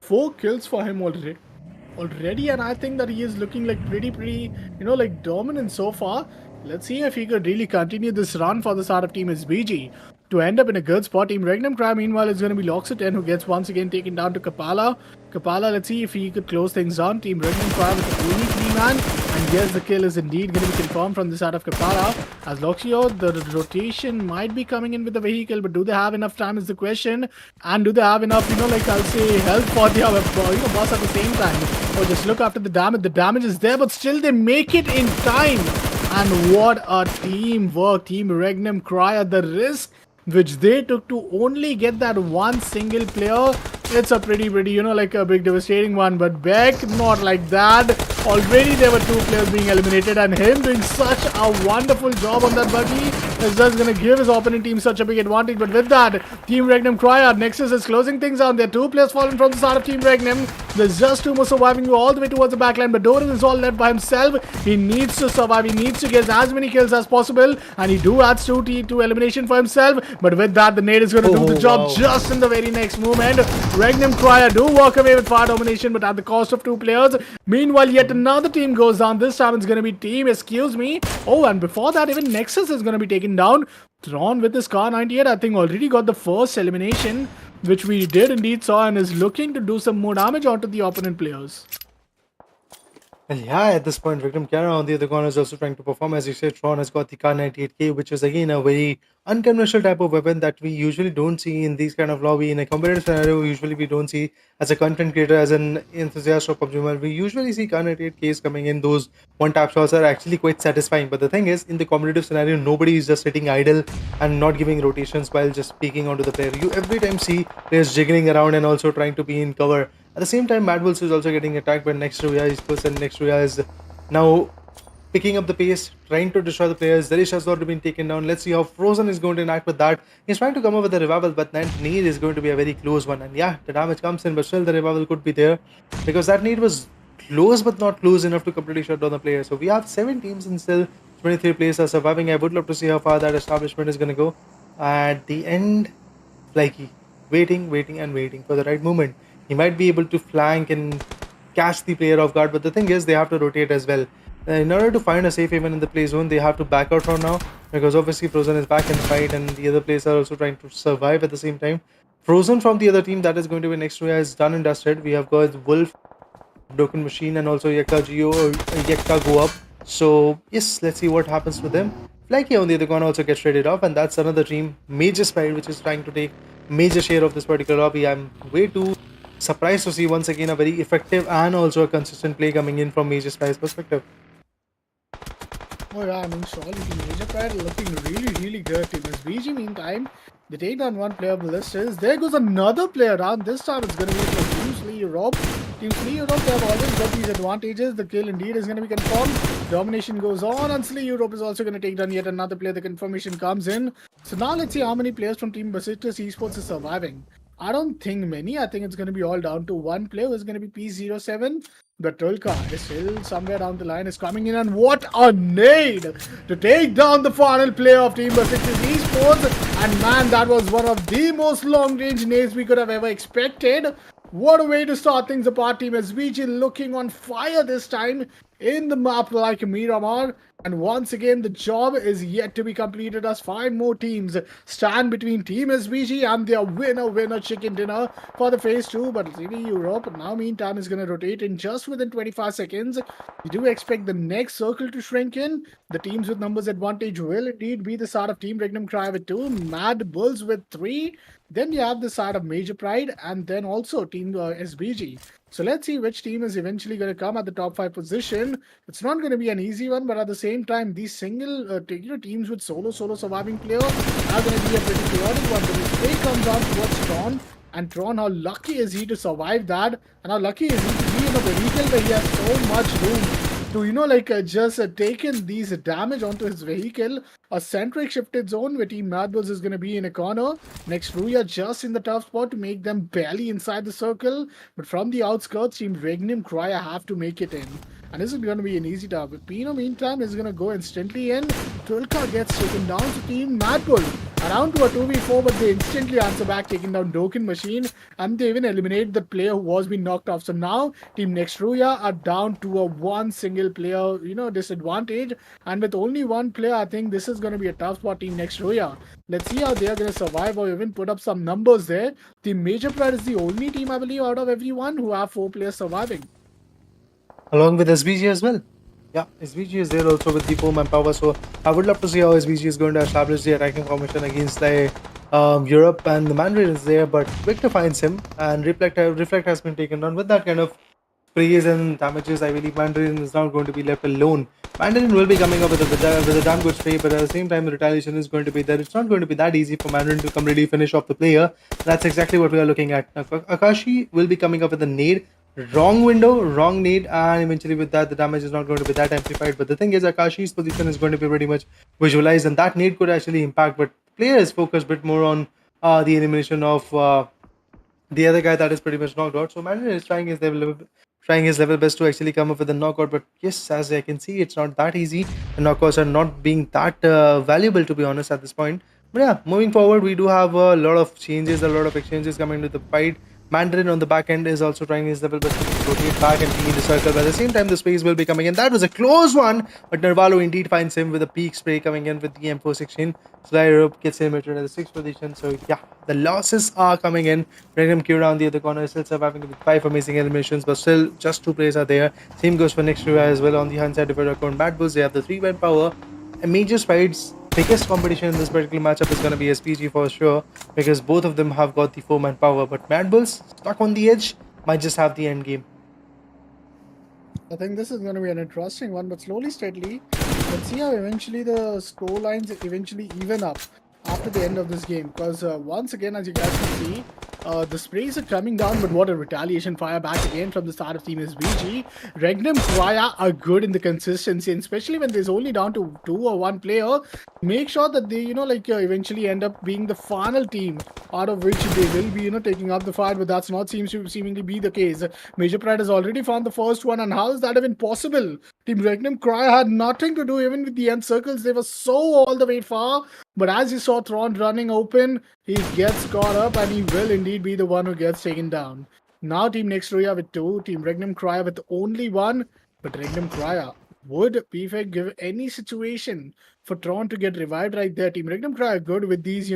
4 kills for him already, and I think that he is looking like pretty, like dominant so far. Let's see if he could really continue this run for the start of Team SBG to end up in a good spot. Team REGNUM Cry, meanwhile, is going to be Loxo10, who gets once again taken down to Kapala. Kapala, let's see if he could close things down. Team REGNUM Cry with the only 3-man. And yes, the kill is indeed going to be confirmed from the side of Kapala. As Loxio, the rotation might be coming in with the vehicle, but do they have enough time is the question. And do they have enough, like I'll say, help for the boss at the same time. Or just look after the damage. The damage is there, but still they make it in time. And what a teamwork. Team REGNUM Cry at the risk which they took to only get that one single player. It's a pretty, like a big devastating one. But Beck, not like that. Already there were 2 players being eliminated, and him doing such a wonderful job on that buggy is just going to give his opponent team such a big advantage. But with that, Team REGNUM Cry, Nexus is closing things down. There are 2 players fallen from the start of Team REGNUM. There's just 2 more surviving all the way towards the backline, but Doran is all left by himself. He needs to survive. He needs to get as many kills as possible, and he do adds 2 elimination for himself. But with that, the nade is going to do the job just in the very next moment. REGNUM Cry do walk away with fire domination, but at the cost of 2 players. Meanwhile, yet another team goes down. This time it's going to be Team Oh, and before that, even Nexus is going to be taken down. Tron with his Car 98, I think, already got the first elimination, which we did indeed saw, and is looking to do some more damage onto the opponent players. Well, yeah, at this point, Vikram Kara on the other corner is also trying to perform. As you said, Tron has got the Car 98K, which is again a very unconventional type of weapon that we usually don't see in these kind of lobby. In a competitive scenario, usually we don't see as a content creator, as an enthusiast of PUBG. We usually see Car 98Ks coming in. Those one-tap shots are actually quite satisfying. But the thing is, in the competitive scenario, nobody is just sitting idle and not giving rotations while just peeking onto the player. You every time see players jiggling around and also trying to be in cover. At the same time, MADBULLS is also getting attacked by RUYA. His person RUYA is now picking up the pace, trying to destroy the players. Zerish has already been taken down. Let's see how Frozen is going to interact with that. He's trying to come up with a revival, but that need is going to be a very close one. And yeah, the damage comes in, but still the revival could be there, because that need was close but not close enough to completely shut down the player. So we have 7 teams and still 23 players are surviving. I would love to see how far that establishment is going to go. At the end, Flyky, waiting for the right moment. He might be able to flank and catch the player off guard, but the thing is, they have to rotate as well. In order to find a safe haven in the play zone, they have to back out for now, because obviously Frozen is back in the fight and the other players are also trying to survive at the same time. Frozen from the other team, that is going to be RUYA, is done and dusted. We have got Wolf, Broken Machine, and also Yekta Geo or Yekta go up. So yes, let's see what happens with them. Flyky on the other corner also gets traded off, and that's another team, Major Spide, which is trying to take major share of this particular lobby. I'm way too surprised to see once again a very effective and also a consistent play coming in from Major Spide's perspective. Oh yeah, I mean, surely Team Major Pride looking really good. Team SBG, meantime, they take down 1 player Ballistas. There goes another player down. This time it's going to be for Team Slee Europe. Team Slee Europe, they have always got these advantages. The kill indeed is going to be confirmed. Domination goes on, and Slee Europe is also going to take down yet another player. The confirmation comes in. So now let's see how many players from Team BESIKTAS Esports is surviving. I don't think many. I think it's going to be all down to 1 player who's going to be P07. But Tulka is still somewhere down the line, is coming in, and what a nade to take down the final player of Team BESIKTAS Esports. And man, that was one of the most long-range nades we could have ever expected. What a way to start things apart. Team SBG looking on fire this time in the map like Miramar. And once again, the job is yet to be completed as 5 more teams stand between Team SBG and their winner chicken dinner for the phase 2. But Slee Europe now meantime is going to rotate in just within 25 seconds. You do expect the next circle to shrink in. The teams with numbers advantage will indeed be the side of Team REGNUM Cry with 2, MADBULLS with 3. Then you have the side of Major Pride, and then also Team SBG. So let's see which team is eventually going to come at the top 5 position. It's not going to be an easy one, but at the same time, these single teams with solo surviving players are going to be a pretty chaotic one. But if they come down towards Tron, and Tron, how lucky is he to survive that, and how lucky is he to be in a vehicle where he has so much room to just taken these damage onto his vehicle. A centric shifted zone where Team MADBULLS is going to be in a corner. Next, RUYA just in the tough spot to make them barely inside the circle. But from the outskirts, Team REGNUM, CARYA have to make it in. And this is going to be an easy target. Pino, meantime, is going to go instantly in. Tulka gets taken down to Team MADBULL. Around to a 2v4, but they instantly answer back, taking down Dokin Machine. And they even eliminate the player who was being knocked off. So now, Team Next RUYA are down to a one single player, disadvantage. And with only one player, I think this is going to be a tough spot, Team Next RUYA. Let's see how they are going to survive or even put up some numbers there. Team Major Pride is the only team, I believe, out of everyone who have 4 players surviving. Along with SBG as well. Yeah, SBG is there also with the 4-man power. So I would love to see how SBG is going to establish the attacking formation against the Europe, and the Mandarin is there, but Victor finds him, and Reflect has been taken down. With that kind of sprays and damages, I believe Mandarin is not going to be left alone. Mandarin will be coming up with a damn good spray, but at the same time the retaliation is going to be there. It's not going to be that easy for Mandarin to completely finish off the player. That's exactly what we are looking at. Now, Akashi will be coming up with a nade. Wrong window, wrong nade, and eventually with that the damage is not going to be that amplified. But the thing is, Akashi's position is going to be pretty much visualized, and that nade could actually impact, but player is focused a bit more on the elimination of the other guy that is pretty much knocked out. So Mandarin is trying his level best to actually come up with a knockout, but yes, as I can see, it's not that easy. The knockouts are not being that valuable, to be honest, at this point. But yeah, moving forward, we do have a lot of changes, a lot of exchanges coming to the fight. Mandarin on the back end is also trying his level best to rotate back and be in the circle, but at the same time the space will be coming in. That was a close one, but Nervalo indeed finds him with a peak spray coming in with the M416. Slyrope gets eliminated at the 6th position. So yeah, the losses are coming in. Regnum Kira on the other corner is still surviving with 5 amazing eliminations, but still just 2 players are there. Same goes for next RUYA as well. On the hindsight of account, MADBULLS, they have the 3-man power. A major spides. Biggest competition in this particular matchup is going to be SPG for sure, because both of them have got the 4-man power, but MADBULLS, stuck on the edge, might just have the end game. I think this is going to be an interesting one, but slowly, steadily, let's see how eventually the score lines eventually even up after the end of this game. Because once again, as you guys can see, the sprays are coming down, but what a retaliation fire back again from the start of Team SBG. REGNUM, CARYA are good in the consistency, and especially when there's only down to 2 or 1 player, make sure that they, eventually end up being the final team out of which they will be, taking up the fight, but that's not seemingly be the case. Major Pride has already found the first one, and how is that even possible? Team REGNUM, CARYA had nothing to do even with the end circles. They were so all the way far, but as you saw Thrawn running open, he gets caught up, and he will indeed be the one who gets taken down. Now Team Next RUYA with 2, Team REGNUM, CARYA with only 1, but REGNUM, CARYA, would PFEC give any situation for Tron to get revived right there? Team REGNUM, CARYA good with these,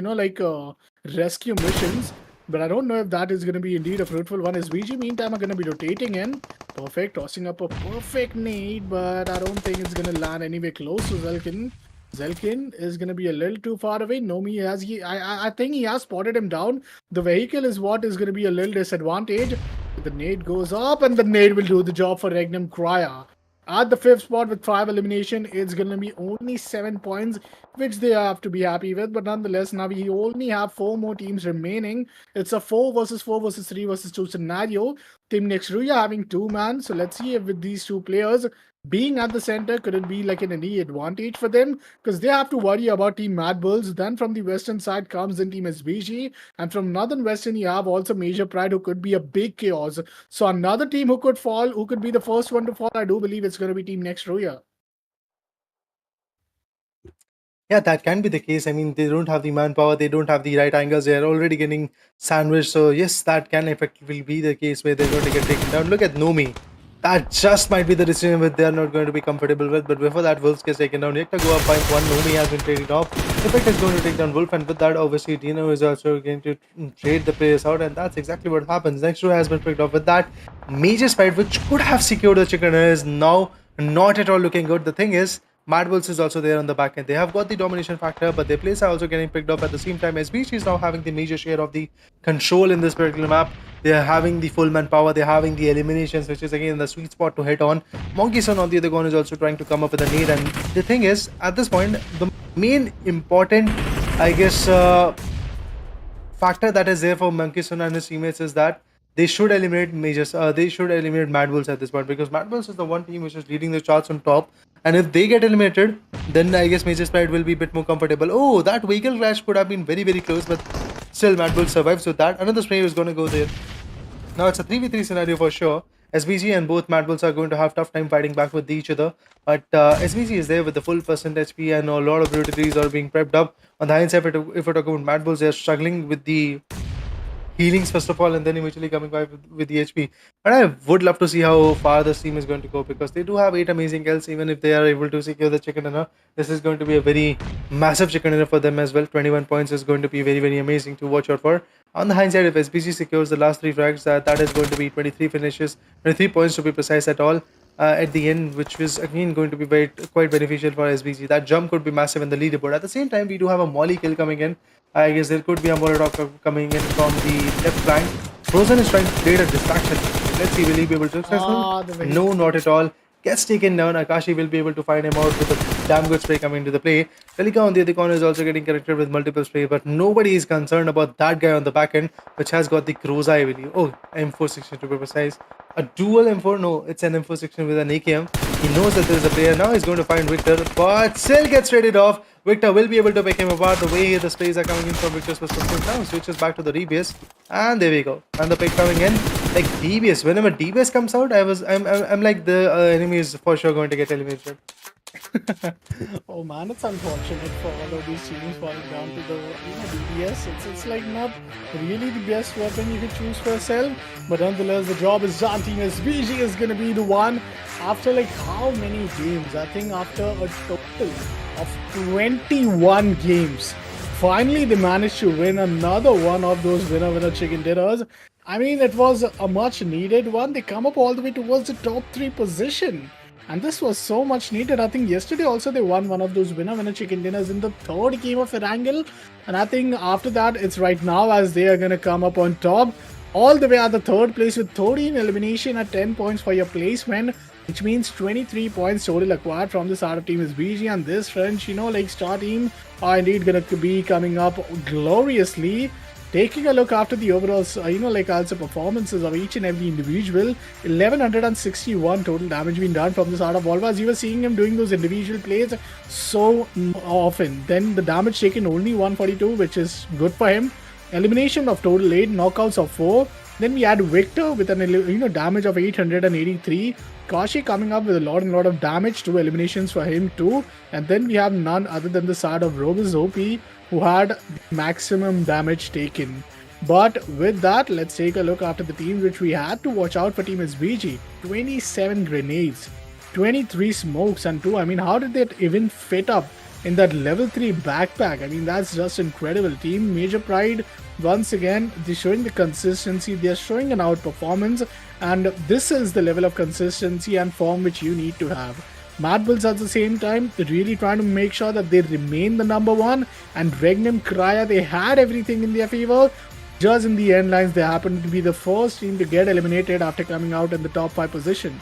rescue missions, but I don't know if that is going to be indeed a fruitful one. SBG meantime are going to be rotating in. Perfect, tossing up a perfect nade, but I don't think it's going to land anywhere close to Zelkin. Zelkin is going to be a little too far away. Nomi I think he has spotted him down. The vehicle is what is going to be a little disadvantage. The nade goes up, and the nade will do the job for REGNUM, CARYA. At the 5th spot with 5 elimination, it's going to be only 7 points, which they have to be happy with. But nonetheless, now we only have 4 more teams remaining. It's a 4 versus 4 versus 3 versus 2 scenario. Team Next RUYA having 2-man. So let's see if with these 2 players being at the center, could it be like any advantage for them? Because they have to worry about Team MADBULLS. Then from the western side comes in Team SBG. And from northern western, you have also Major Pride, who could be a big chaos. So another team who could fall, who could be the first one to fall, I do believe it's going to be Team Next RUYA. Yeah, that can be the case. I mean, they don't have the manpower, they don't have the right angles, they are already getting sandwiched. So yes, that can effectively be the case where they're going to get taken down. Look at Nomi. That just might be the decision which they're not going to be comfortable with. But before that, Wolves gets taken down. Yekta go up by 1. Nomi has been traded off. Effect is going to take down Wolf, and with that, obviously, Dino is also going to trade the players out, and that's exactly what happens. Next row has been picked off. With that, major spite which could have secured the chicken is now not at all looking good. The thing is, MADBULLS is also there on the back end. They have got the domination factor, but their players are also getting picked up at the same time. SBG is now having the major share of the control in this particular map. They are having the full manpower, they are having the eliminations, which is again the sweet spot to hit on. Monkey Son on the other corner is also trying to come up with a nade, and the thing is, at this point, the main important, I guess, factor that is there for Monkey Son and his teammates is that they should eliminate majors. They should eliminate MADBULLS at this point, because MADBULLS is the one team which is leading the charts on top. And if they get eliminated, then I guess Major Pride will be a bit more comfortable. Oh, that vehicle crash could have been very, very close, but still MADBULLS survived. So that another spray is going to go there. Now it's a 3v3 scenario for sure. SBG and both MADBULLS are going to have tough time fighting back with each other. But SBG is there with the full percent HP, and a lot of brutalities are being prepped up. On the hindsight, if we talk about MADBULLS, they are struggling with the healings first of all, and then eventually coming back with the HP. But I would love to see how far this team is going to go, because they do have 8 amazing kills. Even if they are able to secure the chicken dinner, this is going to be a very massive chicken dinner for them as well. 21 points is going to be very, very amazing to watch out for. On the hindsight, if SBG secures the last 3 frags, that is going to be 23 finishes, 23 points to be precise at all. At the end, which was again going to be quite beneficial for SBG. That jump could be massive in the leaderboard. At the same time, we do have a Molly kill coming in. I guess there could be a Molotov coming in from the left flank. Frozen is trying to create a distraction. Let's see, will he be able to successful? No, not at all. Gets taken down. Akashi will be able to find him out with a damn good spray coming into the play. Telika on the other corner is also getting connected with multiple sprays, but nobody is concerned about that guy on the back end, which has got the Groza, I believe. Oh, M416 to be precise. A dual M4? No, it's an M416 with an AKM. He knows that there is a player. Now he's going to find Victor, but still gets traded off. Victor will be able to pick him apart. The way the sprays are coming in from Victor's perspective. Now switches back to the DBS, and there we go. And the pick coming in, like DBS. Whenever DBS comes out, I'm like the enemy is for sure going to get eliminated. Oh man, it's unfortunate for all of these teams falling down to the DBS. It's like not really the best weapon you could choose for yourself, but nonetheless the job is done. Team SBG is gonna be the one after like how many games? I think after a total of 21 games. Finally they managed to win another one of those winner chicken dinners. I mean, it was a much needed one. They come up all the way towards the top 3 position. And this was so much needed. I think yesterday also they won one of those winner chicken dinners in the 3rd game of Erangel. And I think after that, it's right now as they are going to come up on top. All the way at the 3rd place with 13 elimination at 10 points for your placement. Which means 23 points total acquired from the startup team is BG. And this French, like star team are indeed going to be coming up gloriously. Taking a look after the overall, also performances of each and every individual, 1161 total damage being done from the start of Volva. As you were seeing him doing those individual plays so often. Then the damage taken only 142, which is good for him. Elimination of total 8, knockouts of 4. Then we had Victor with an damage of 883. Kashi coming up with a lot of damage, 2 eliminations for him too. And then we have none other than the start of Robus OP, who had maximum damage taken. But with that, let's take a look after the teams which we had to watch out for. Team SBG, 27 grenades, 23 smokes and 2. I mean, how did that even fit up in that level 3 backpack? I mean, that's just incredible. Team Major Pride, once again, they're showing the consistency, they're showing an outperformance, and this is the level of consistency and form which you need to have. MADBULLS at the same time, they're really trying to make sure that they remain the number 1, and REGNUM, CARYA, they had everything in their favor. Just in the end lines, they happened to be the first team to get eliminated after coming out in the top 5 position.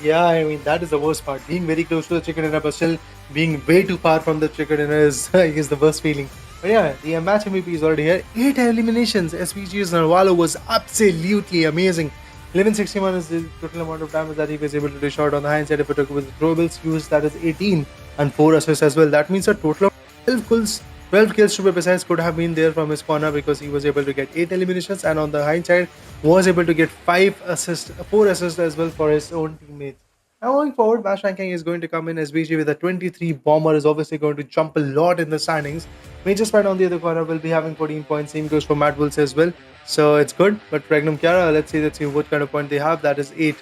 Yeah, I mean, that is the worst part. Being very close to the chicken dinner, but still being way too far from the chicken dinner is, I guess, the worst feeling. But yeah, the match MVP is already here. 8 eliminations. SVG's Narwalo was absolutely amazing. 1161 is the total amount of damage that he was able to dish out. On the hindsight, if it took with throwables used, that is 18 and 4 assists as well. That means a total of 12 kills to be precise could have been there from his corner, because he was able to get 8 eliminations, and on the hindsight was able to get 4 assists as well for his own teammates. Now going forward, match ranking is going to come in. SBG with a 23 bomber is obviously going to jump a lot in the standings. Major Spread on the other corner will be having 14 points. Same goes for MADBULLS as well. So it's good. But REGNUM CARYA, let's see what kind of point they have. That is 8.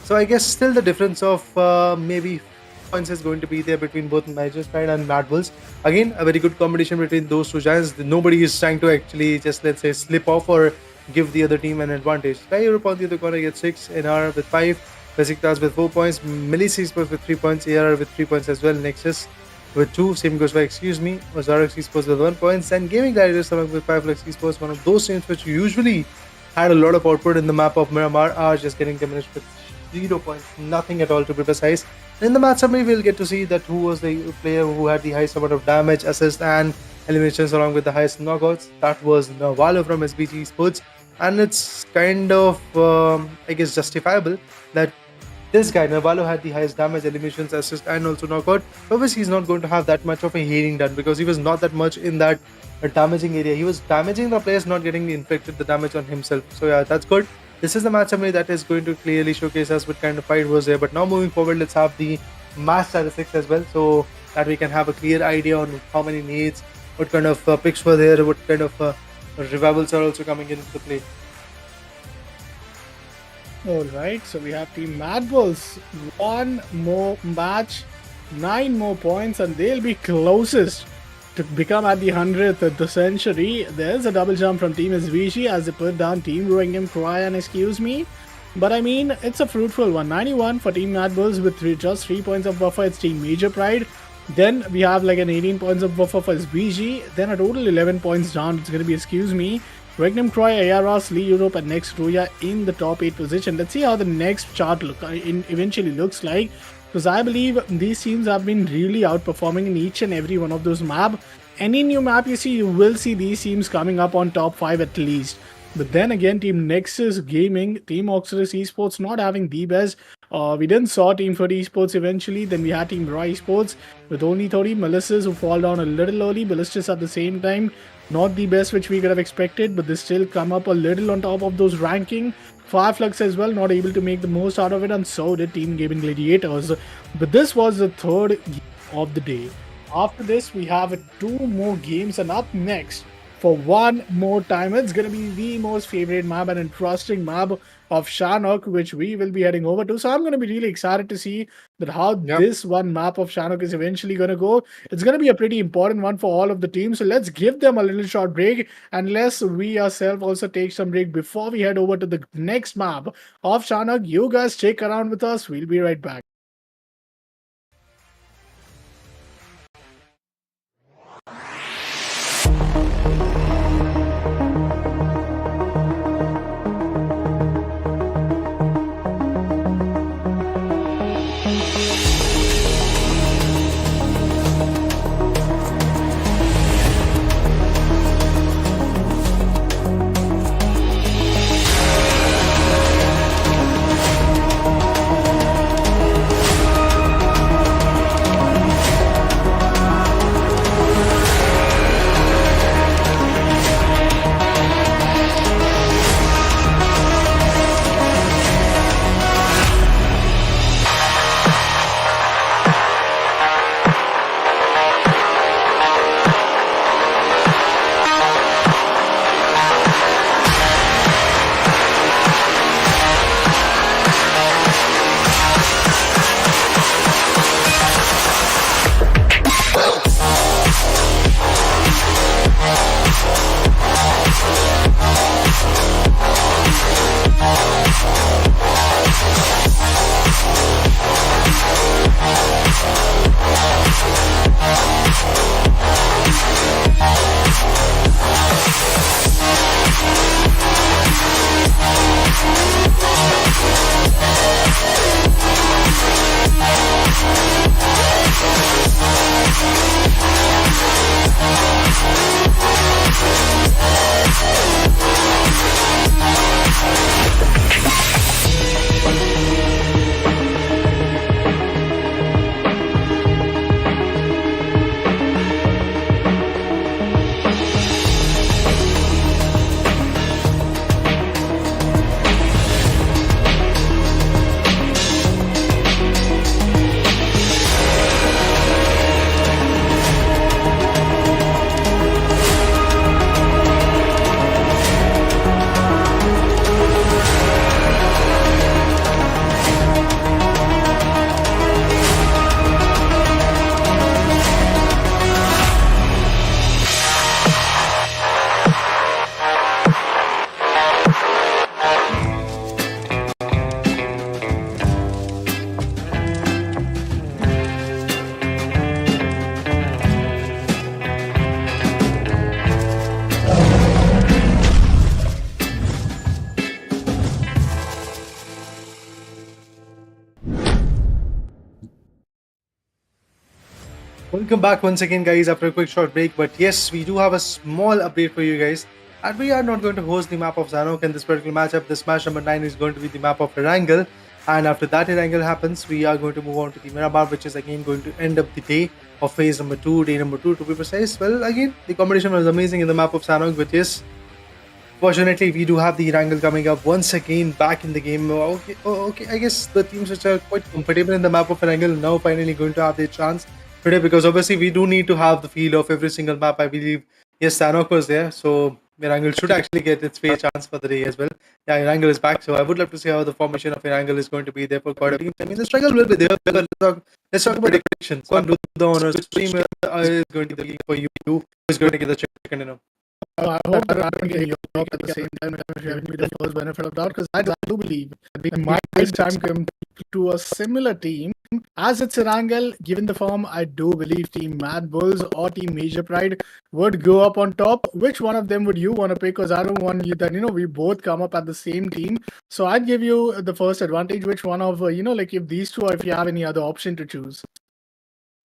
So I guess still the difference of maybe points is going to be there between both Major Spread and MADBULLS. Again, a very good competition between those two giants. Nobody is trying to actually just, let's say, slip off or give the other team an advantage. Sky Europe on the other corner gets 6, NR with 5. BESIKTAS with 4 points, MELISE Esports with 3 points, AR with 3 points as well, NEXUS with 2, same goes for OZAROX Esports with 1 point, and Gaming Gladiators along with FLUX Esports, one of those teams which usually had a lot of output in the map of Miramar, are just getting diminished with 0 points, nothing at all to be precise. In the match summary, we'll get to see that who was the player who had the highest amount of damage, assist, and eliminations along with the highest knockouts. That was Navallo from SBG Sports, and it's kind of I guess justifiable that this guy Navallo had the highest damage, eliminations, assist, and also knockout. Obviously, he's not going to have that much of a healing done because he was not that much in that damaging area. He was damaging the players, not getting inflicted the damage on himself. So yeah, that's good. This is the match summary that is going to clearly showcase us what kind of fight was there. But now moving forward, let's have the match statistics as well, so that we can have a clear idea on how many needs, what kind of picks were there, what kind of revivals are also coming into the play. Alright, so we have Team MADBULLS. One more match, 9 more points, and they'll be closest to become at the 100th of the century. There's a double jump from Team SVG as they put down Team REGNUM, CARYA, excuse me. But I mean, it's a fruitful one. 91 for Team MADBULLS with just 3 points of buffer. It's Team Major Pride. Then we have like an 18 points of buffer for SVG. Then a total 11 points down. It's going to be, excuse me, REGNUM, CARYA, AROS, Lee Europe, and next RUYA in the top 8 position. Let's see how the next chart eventually looks like, because I believe these teams have been really outperforming in each and every one of those maps. Any new map you see, you will see these teams coming up on top 5 at least. But then again, Team NEXUS Gaming, Team OZAROX Esports not having the best. We didn't saw Team 30 Esports eventually. Then we had Team RUYA Esports with only 30 MELISEs who fall down a little early. BESIKTAS at the same time, not the best which we could have expected, but they still come up a little on top of those ranking. FLUX as well, not able to make the most out of it, and so did Team GAIMIN Gladiators. But this was the third game of the day. After this, we have 2 more games, and up next, for one more time, it's going to be the most favorite map and interesting map of Shanok, which we will be heading over to. So I'm going to be really excited to see that how this one map of Shanok is eventually going to go. It's going to be a pretty important one for all of the teams. So let's give them a little short break, unless we ourselves also take some break before we head over to the next map of Shanok. You guys stick around with us. We'll be right back. Welcome back once again, guys, after a quick short break. But yes, we do have a small update for you guys. And we are not going to host the map of Zanuck in this particular matchup. This match number 9 is going to be the map of Erangel. And after that Erangel happens, we are going to move on to the Mirabar, which is again going to end up the day of phase number 2, day number 2 to be precise. Well, again, the competition was amazing in the map of Zanuck, but yes, fortunately, we do have the Erangel coming up once again back in the game. Okay. I guess the teams which are quite comfortable in the map of Erangel now finally going to have their chance today, because obviously we do need to have the feel of every single map. I believe, yes, Sanok was there, so Erangel should actually get its fair chance for the day as well. Yeah, Erangel is back, so I would love to see how the formation of Erangel is going to be there for quite a team. I mean, the struggle will be there. But let's talk about the predictions. Go on, do the honors. Which team is going to be the league for you? Who is going to get the chicken dinner? I hope that I don't get Europe at the same time if you have me the first benefit of doubt, because I do believe it might this time come to a similar team as it's Erangel. Given the form, I do believe Team MADBULLS or Team Major Pride would go up on top. Which one of them would you want to pick? Because I don't want you that we both come up at the same team. So I'd give you the first advantage. Which one of like if these two, or if you have any other option to choose.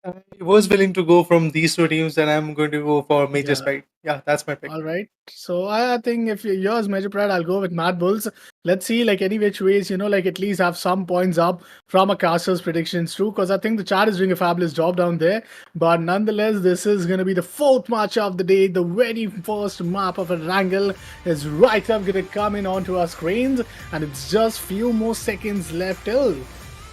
I was willing to go from these two teams, and I'm going to go for Major Pride. Yeah, that's my pick. All right. So I think if yours Major Pride, I'll go with MADBULLS. Let's see, like any which ways, like at least have some points up from a caster's predictions too, because I think the chat is doing a fabulous job down there. But nonetheless, this is going to be the fourth match of the day. The very first map of Erangel is right up going to come in onto our screens, and it's just few more seconds left till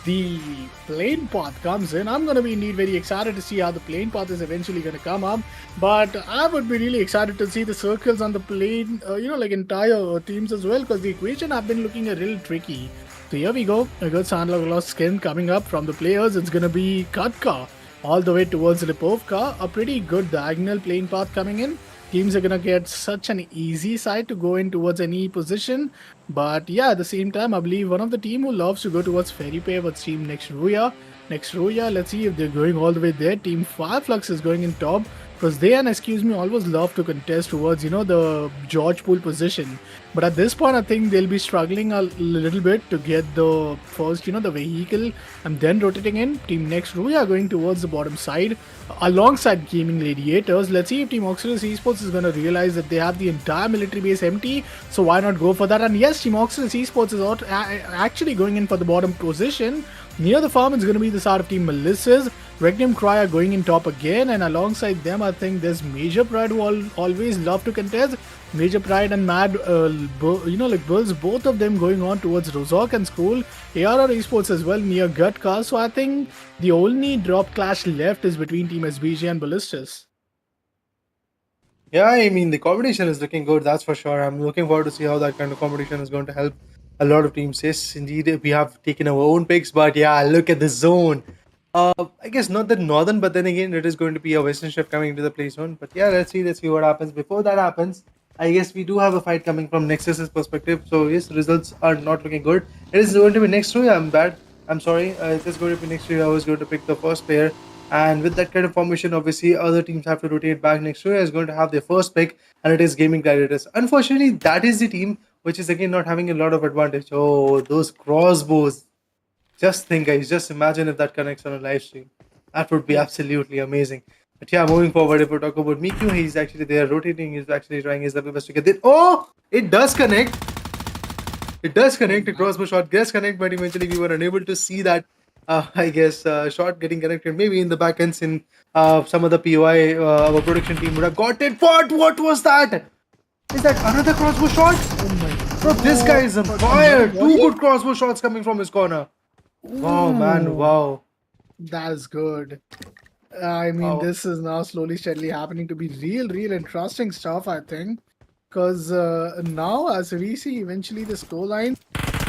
the plane path comes in. I'm going to be indeed very excited to see how the plane path is eventually going to come up, but I would be really excited to see the circles on the plane, like entire teams as well, because the equation have been looking a little tricky. So here we go, a good Sandalwood skin coming up from the players. It's going to be Katka all the way towards Lipovka, a pretty good diagonal plane path coming in. Teams are going to get such an easy side to go in towards any position. But yeah, at the same time, I believe one of the team who loves to go towards Fairy Pair was Team RUYA. RUYA, let's see if they're going all the way there. Team FLUX is going in top, because they and always love to contest towards, the George Pool position. But at this point, I think they'll be struggling a little bit to get the first, the vehicle, and then rotating in. Team RUYA going towards the bottom side alongside Gaming Gladiators. Let's see if Team RUTHLESS Esports is going to realize that they have the entire military base empty, so why not go for that? And yes, Team RUTHLESS Esports is actually going in for the bottom position. Near the farm, it's going to be the side of Team MELISE. REGNUM CARYA going in top again, and alongside them, I think there's Major Pride who always love to contest. Major Pride and Bulls, both of them going on towards Rozok and School. ARR Esports as well near Gutka. So I think the only drop clash left is between Team SBG and Ballistas. Yeah, I mean, the competition is looking good, that's for sure. I'm looking forward to see how that kind of competition is going to help a lot of teams. Yes, indeed, we have taken our own picks, but yeah, look at the zone. I guess not the northern, but then again, it is going to be a western shift coming into the play zone. But yeah, let's see what happens. Before that happens, I guess we do have a fight coming from NEXUS's perspective. So yes, the results are not looking good. It is going to be next to you. I'm sorry. It is going to be next to you. I was going to pick the first player. And with that kind of formation, obviously, other teams have to rotate back. Next to you is going to have their first pick, and it is Gaming Gladiators. Unfortunately, that is the team which is again not having a lot of advantage. Oh, those crossbows. Just think, guys, just imagine if that connects on a live stream. That would be absolutely amazing. But yeah, moving forward, if we talk about Miku, he's actually there rotating. He's actually trying his level best to get it. Oh, it does connect. It does connect. The crossbow shot does connect, but eventually we were unable to see that, shot getting connected. Maybe in the back ends in some of the POI, our production team would have got it. What was that? Is that another crossbow shot? Oh my God. Bro, this guy is on fire. Two good crossbow shots coming from his corner. Wow, man, wow. That is good. I mean, this is now slowly, steadily happening to be real interesting stuff, I think. Because now, as we see, eventually the scoreline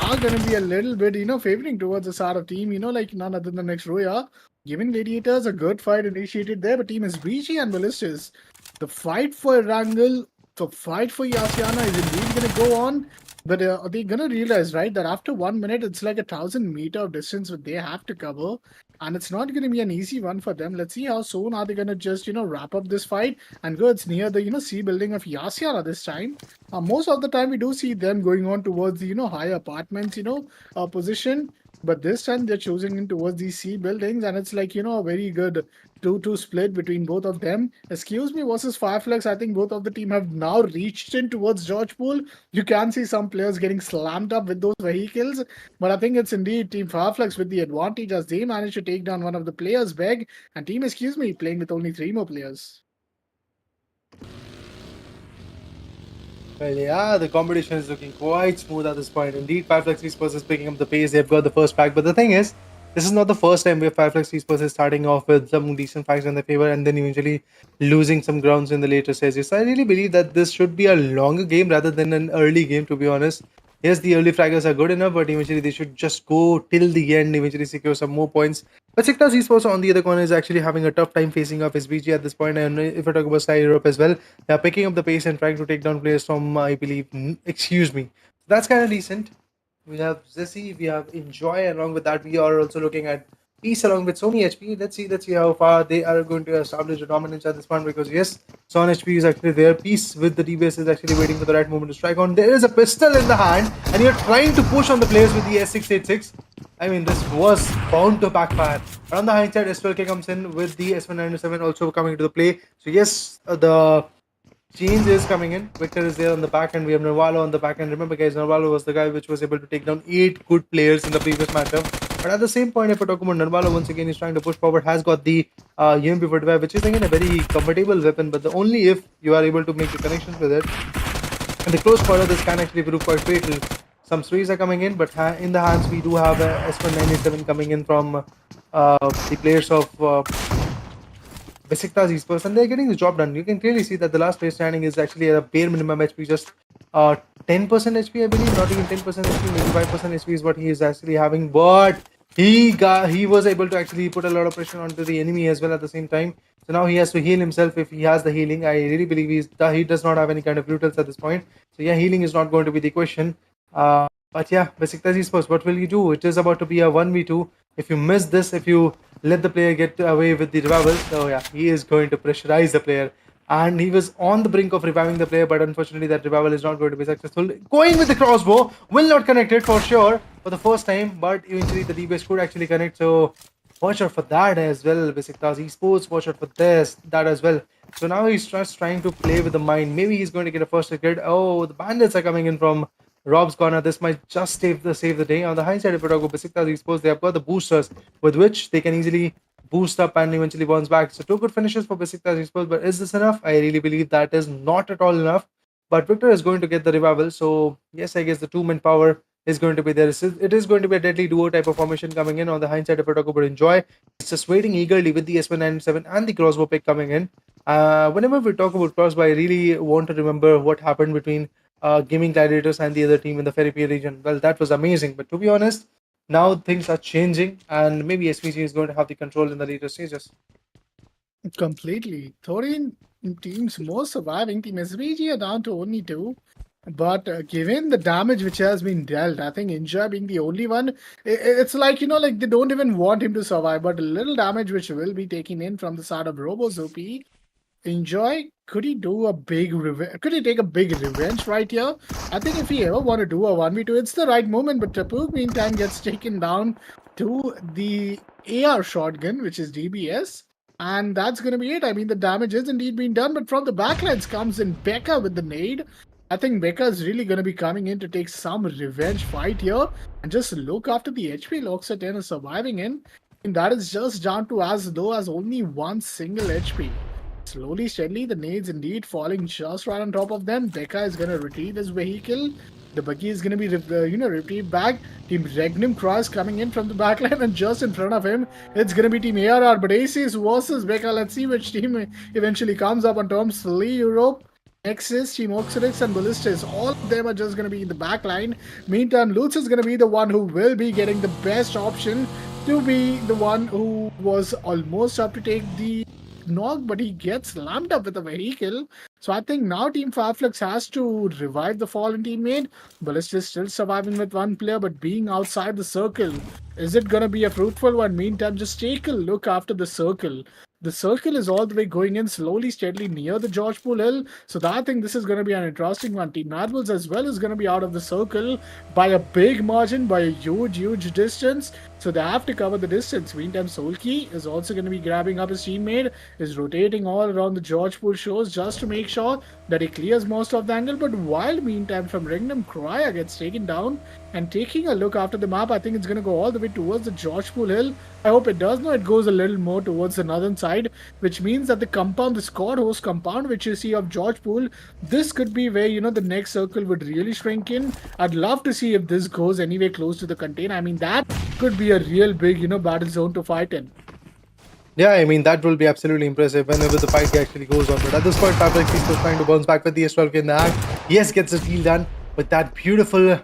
are going to be a little bit, favoring towards the side of team, like none other than RUYA. Giving Gladiators a good fight initiated there, but Team SBG and Ballistas, the fight for Erangel, the fight for Yasiana is indeed going to go on. But they're going to realize, right, that after 1 minute, it's like 1,000 meter of distance that they have to cover. And it's not going to be an easy one for them. Let's see how soon are they going to just, wrap up this fight and go. It's near the, C building of Yasiana this time. Most of the time, we do see them going on towards the, higher apartments, position. But this time, they're choosing in towards these C buildings. And it's like, a very good 2-2 split between both of them. Excuse me versus FLUX. I think both of the team have now reached in towards George Pool. You can see some players getting slammed up with those vehicles, but I think it's indeed Team FLUX with the advantage as they managed to take down one of the players, Beg, and Team Excuse Me playing with only 3 more players. Well, yeah, the competition is looking quite smooth at this point. Indeed, FLUX Esports is picking up the pace. They've got the first pack, but the thing is, this is not the first time where FLUX Esports is starting off with some decent packs in their favor and then eventually losing some grounds in the later stages. So I really believe that this should be a longer game rather than an early game, to be honest. Yes, the early fraggers are good enough, but eventually they should just go till the end, eventually secure some more points. But BESIKTAS Esports on the other corner is actually having a tough time facing off SBG at this point. And if I talk about Sky Europe as well, they are picking up the pace and trying to take down players from, I believe, excuse me. That's kind of decent. We have Zessi, we have Enjoy. Along with that, we are also looking at Peace along with Sony HP. Let's see how far they are going to establish a dominance at this point, because yes, Sony HP is actually there. Peace with the DBS is actually waiting for the right moment to strike on. There is a pistol in the hand, and you're trying to push on the players with the S686. I mean, this was bound to backfire. And on the hindsight, SPLK comes in with the S197 also coming into the play. So yes, the change is coming in. Victor is there on the back end. We have Narvalo on the back end. Remember, guys, Narvalo was the guy which was able to take down 8 good players in the previous matchup. But at the same point, if we talk about Narvalo, once again, he's trying to push forward, has got the UMP 45, which is again a very comfortable weapon, but the only if you are able to make the connections with it. And the close quarter, this can actually prove quite fatal. Some threes are coming in, but in the hands, we do have a S197 coming in from the players of BESIKTAS Esports, and they're getting the job done. You can clearly see that the last player standing is actually at a bare minimum HP, just 10% HP, I believe, not even 10% HP, maybe 5% HP is what he is actually having. But he was able to actually put a lot of pressure onto the enemy as well at the same time. So now he has to heal himself if he has the healing. I really believe he does not have any kind of brutals at this point. So yeah, healing is not going to be the question. But yeah, BESIKTAS Esports, what will you do? It is about to be a 1v2. If you miss this, if you let the player get away with the revival, so yeah, he is going to pressurize the player. And he was on the brink of reviving the player, but unfortunately that revival is not going to be successful. Going with the crossbow, will not connect it for sure for the first time, but eventually the DBS could actually connect. So watch out for that as well, BESIKTAS Esports. Watch out for that as well. So now he's just trying to play with the mind. Maybe he's going to get a first wicket. Oh, the bandits are coming in from Rob's corner. This might just save the day. On the high side, if we talk about BESIKTAS Esports, they have got the boosters with which they can easily boost up and eventually bounce back. So 2 good finishes for BESIKTAS Esports, but is this enough? I really believe that is not at all enough. But Victor is going to get the revival. So yes, I guess the 2-man power is going to be there. It is going to be a deadly duo type of formation coming in. On the hindsight, if we talk about Enjoy, it's just waiting eagerly with the S197 and the crossbow pick coming in. Whenever we talk about crossbow, I really want to remember what happened between gaming gladiators and the other team in the Ferry region. Well, that was amazing. But to be honest, now things are changing, and maybe SVG is going to have the control in the later stages. Completely. 13 teams more surviving. Team SVG are down to only 2. But given the damage which has been dealt, I think Enjoy being the only one, it's like, like they don't even want him to survive. But a little damage which will be taken in from the side of RoboZopi. Enjoy, could he do a big revenge? Could he take a big revenge right here? I think if he ever want to do a 1v2, it's the right moment. But Pubg meantime gets taken down to the AR shotgun, which is DBS. And that's going to be it. I mean, the damage is indeed being done. But from the backlines comes in Becca with the nade. I think Becca is really going to be coming in to take some revenge fight here. And just look after the HP Loxa 10 is surviving in. And that is just down to as though as only one single HP. Slowly, steadily, the nades indeed falling just right on top of them. Becca is going to retrieve his vehicle. The buggy is going to be, retrieved back. Team Regnum Cross coming in from the backline, and just in front of him, it's going to be Team ARR. But Aces versus Becca. Let's see which team eventually comes up on top. Slee Europe, NEXUS, Team OZAROX, and Ballistas. All of them are just going to be in the backline. Meantime, Lutz is going to be the one who will be getting the best option to be the one who was almost up to take the knock, but he gets slammed up with a vehicle. So I think now Team FLUX has to revive the fallen teammate. Ballista is still surviving with one player, but being outside the circle. Is it going to be a fruitful one? Meantime, just take a look after the circle. The circle is all the way going in slowly, steadily near the George Pool Hill. So I think this is going to be an interesting one. Team MADBULLS as well is going to be out of the circle by a big margin, by a huge distance. So they have to cover the distance. Meantime, Solki is also going to be grabbing up his teammate, is rotating all around the George Pool shores just to make sure that he clears most of the angle. But while meantime from REGNUM, CARYA gets taken down, and taking a look after the map, I think it's going to go all the way towards the George Pool hill. I hope it does. No, it goes a little more towards the northern side, which means that the compound, the squad host compound, which you see of George Pool, this could be where, the next circle would really shrink in. I'd love to see if this goes anywhere close to the container. I mean, that could be a real big, battle zone to fight in. Yeah, I mean, that will be absolutely impressive whenever the fight actually goes on. But at this point, FLUX is trying to bounce back with the S12K in the act. Yes, gets the deal done with that beautiful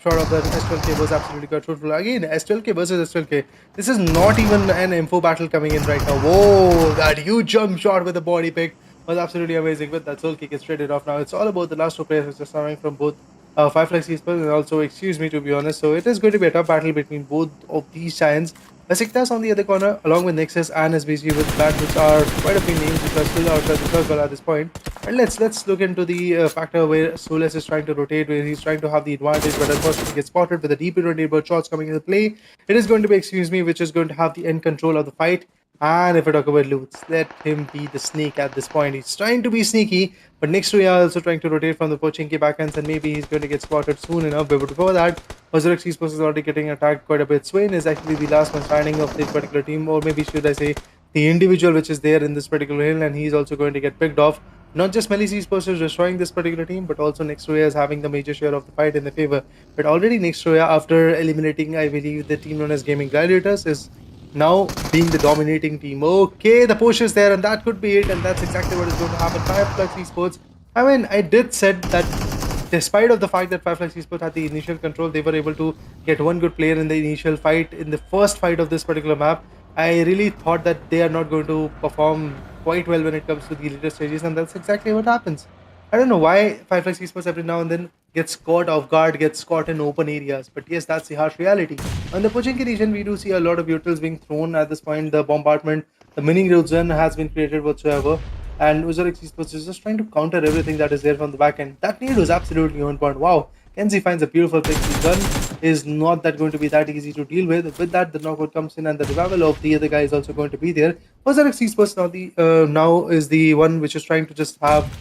shot of the S12K was absolutely quite fruitful. Again, S12K versus S12K. This is not even an info battle coming in right now. Whoa, that huge jump shot with the body pick was absolutely amazing. With that soul kick, it's traded off now. It's all about the last two players which are coming from both FLUX esports and also excuse me to be honest. So it is going to be a tough battle between both of these giants. BESIKTAS on the other corner, along with NEXUS and SBG with that, which are quite a few names which are still outside the circle at this point. And let's look into the factor where Soulless is trying to rotate, where he's trying to have the advantage, but unfortunately gets spotted with the DP28 shots coming into play. It is going to be excuse me, which is going to have the end control of the fight. And if we talk about Lutz, let him be the snake at this point. He's trying to be sneaky, but next to RUYA also trying to rotate from the Pochinki backhands, and maybe he's going to get spotted soon enough. But before that, OZAROX esports is already getting attacked quite a bit. Swain is actually the last one standing of this particular team, or maybe should I say the individual which is there in this particular hill, and he's also going to get picked off. Not just MELISE esports is destroying this particular team, but also next RUYA is having the major share of the fight in their favor. But already next RUYA, after eliminating, I believe, the team known as GAIMIN Gladiators, is now being the dominating team. Okay, the push is there, and that could be it, and that's exactly what is going to happen. FLUX esports, I mean, I did said that despite of the fact that FLUX esports had the initial control, they were able to get one good player in the initial fight, in the first fight of this particular map. I really thought that they are not going to perform quite well when it comes to the later stages, and that's exactly what happens. I don't know why FLUX esports every now and then gets caught off guard, gets caught in open areas. But yes, that's the harsh reality. On the Pochinki region, we do see a lot of utils being thrown at this point. The bombardment, the mini zone has been created whatsoever. And OZAROX esports is just trying to counter everything that is there from the back end. That nade was absolutely on point. Wow. Kenzie finds a beautiful pick. The gun is not that going to be that easy to deal with. With that, the knockout comes in, and the revival of the other guy is also going to be there. OZAROX esports now is the one which is trying to just have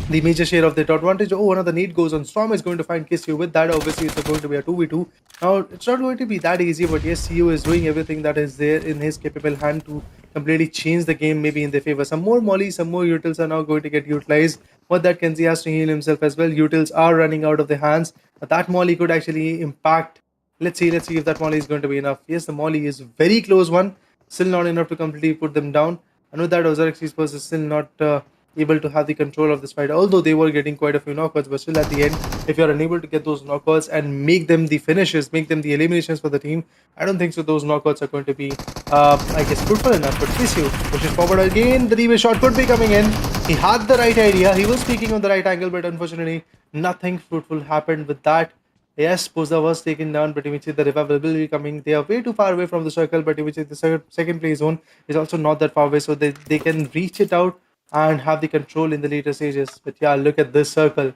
the major share of that advantage. Oh, another nade goes on. Storm is going to find Kiss You. With that, obviously, it's going to be a 2v2. Now, it's not going to be that easy, but yes, CU is doing everything that is there in his capable hand to completely change the game, maybe in their favor. Some more mollies, some more utils are now going to get utilized. But that Kenzie has to heal himself as well. Utils are running out of their hands. But that molly could actually impact. Let's see if that molly is going to be enough. Yes, the molly is very close one. Still not enough to completely put them down. I know that OZAROX esports is still not able to have the control of this fight, although they were getting quite a few knockouts. But still, at the end, if you're unable to get those knockouts and make them the finishes, make them the eliminations for the team, I don't think so those knockouts are going to be I guess fruitful enough. But Kisyu pushes forward again. The reverse shot could be coming in. He had the right idea, he was speaking on the right angle, but unfortunately nothing fruitful happened with that. Yes, Poza was taken down, but eventually the revival will be coming. They are way too far away from the circle, but eventually the second play zone is also not that far away, so they can reach it out and have the control in the later stages. But yeah, look at this circle.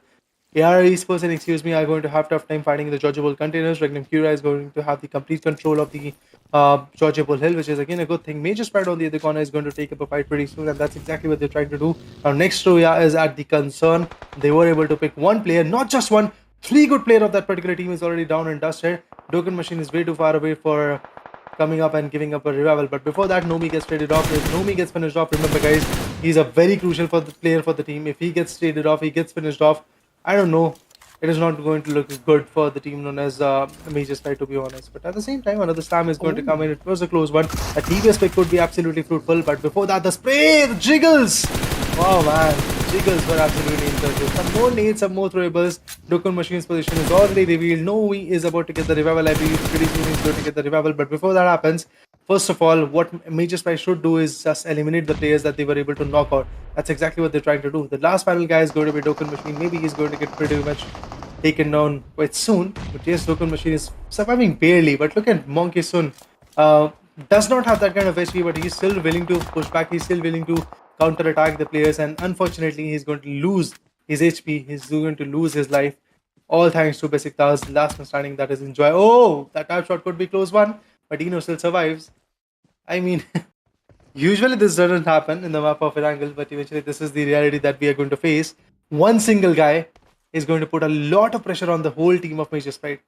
AR esports and excuse me are going to have tough time fighting the Georgiable containers. REGNUM CARYA is going to have the complete control of the Georgiable hill, which is again a good thing. Major Sprite on the other corner is going to take up a fight pretty soon, and that's exactly what they're trying to do. Now next RUYA is at the concern. They were able to pick one player, not just one, three good player of that particular team is already down and dusted. Dokkan Machine is way too far away for coming up and giving up a revival. But before that, Nomi gets traded off. If Nomi gets finished off, remember guys, he's a very crucial for the player for the team. If he gets traded off, he gets finished off, I don't know, it is not going to look good for the team known as Major Spy, to be honest. But at the same time, another slam is going to come in. It was a close one. A TBS pick could be absolutely fruitful, but before that, the spray, the jiggles. Wow, man, jiggles were absolutely incredible. Some more nades, some more throwables. Dokkan Machine's position is already revealed. Noe is about to get the revival. I believe pretty soon he's going to get the revival. But before that happens, first of all, what Major Spy should do is just eliminate the players that they were able to knock out. That's exactly what they're trying to do. The last final guy is going to be Dokkan Machine. Maybe he's going to get pretty much taken down quite soon. But yes, Dokkan Machine is surviving barely. But look at Monkey Sun. Does not have that kind of HP, but he's still willing to push back. He's still willing to counter-attack the players. And unfortunately, he's going to lose his HP. He's going to lose his life. All thanks to BESIKTAS, last man standing, that is Enjoy. Oh, that tap shot could be close one, but Dino still survives. I mean, usually this doesn't happen in the map of Erangel, but eventually this is the reality that we are going to face. One single guy is going to put a lot of pressure on the whole team of Major Sprite.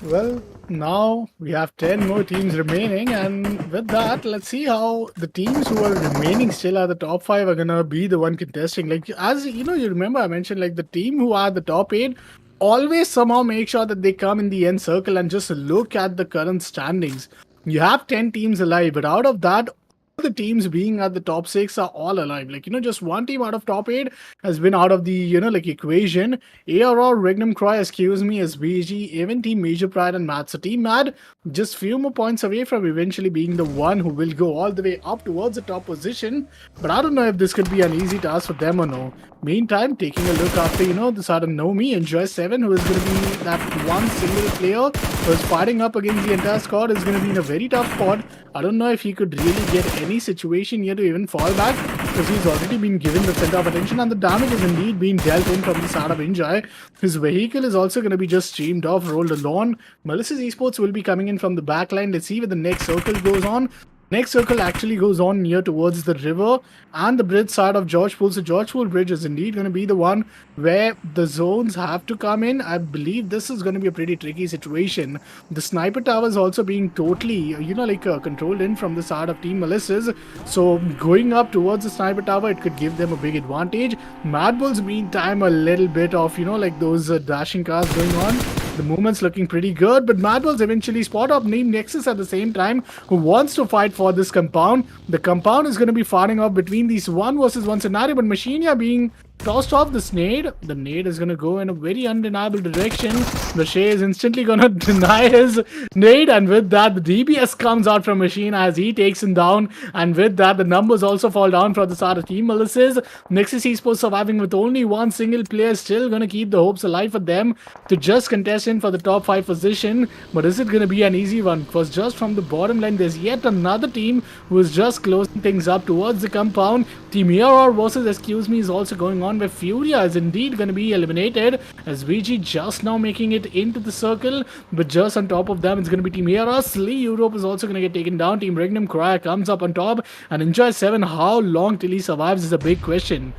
Well, now we have 10 more teams remaining, and with that, let's see how the teams who are remaining still at the top 5 are gonna be the one contesting. Like, as you know, you remember I mentioned, like, the team who are the top 8 always somehow make sure that they come in the end circle and just look at the current standings. You have 10 teams alive, but out of that, the teams being at the top 6 are all alive. Like, just one team out of top 8 has been out of the, like, equation. ARR, REGNUM, CARYA, excuse me, SBG, even Team Major Pride and MAD. So Team MAD just few more points away from eventually being the one who will go all the way up towards the top position. But I don't know if this could be an easy task for them or no. Meantime, taking a look after, the sort of Nomi, Enjoy7, who is going to be that one single player who is fighting up against the entire squad, is going to be in a very tough spot. I don't know if he could really get any situation here to even fall back, because he's already been given the center of attention and the damage is indeed being dealt in from the start of Enjoy. His vehicle is also going to be just streamed off, rolled along. MELISE Esports will be coming in from the back line. Let's see where the next circle goes on. Next circle actually goes on near towards the river and the bridge side of George Pool. So George Pool Bridge is indeed going to be the one where the zones have to come in. I believe this is going to be a pretty tricky situation. The sniper tower is also being totally, controlled in from the side of Team MELISE. So going up towards the sniper tower, it could give them a big advantage. MADBULLS meantime a little bit of, those dashing cars going on. The movement's looking pretty good, but MADBULLS eventually spot up named NEXUS at the same time, who wants to fight for this compound. The compound is going to be fighting off between these 1 versus 1 scenario, but Machinia being tossed off this nade. The nade is going to go in a very undeniable direction. Rashay is instantly going to deny his nade, and with that, the DPS comes out from Machine as he takes him down, and with that, the numbers also fall down for the start of Team MELISE. NEXUS Esports surviving with only one single player, still going to keep the hopes alive for them to just contest in for the top 5 position. But is it going to be an easy one? Because just from the bottom line, there's yet another team who is just closing things up towards the compound. Team ERR versus excuse me is also going on, where Furia is indeed going to be eliminated, as VG just now making it into the circle, but just on top of them it's going to be Team ERR. Slee Europe is also going to get taken down. Team REGNUM, CARYA comes up on top, and Enjoy7, how long till he survives is a big question.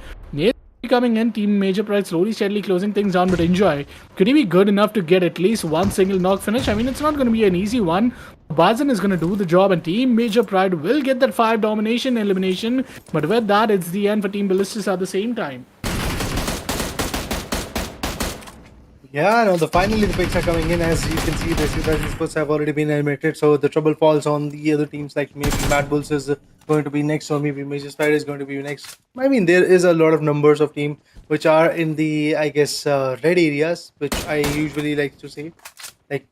Coming in, Team Major Pride slowly steadily closing things down, but Enjoy, could he be good enough to get at least one single knock finish? I mean, it's not going to be an easy one. Bazin is going to do the job, and Team Major Pride will get that 5 domination elimination, but with that, it's the end for Team Ballistas at the same time. Yeah, no, finally the picks are coming in. As you can see, the Esports have already been eliminated, so the trouble falls on the other teams, like maybe MADBULLS is going to be next, or maybe Major Sprite is going to be next. I mean, there is a lot of numbers of team which are in the, I guess, red areas, which I usually like to say. Like,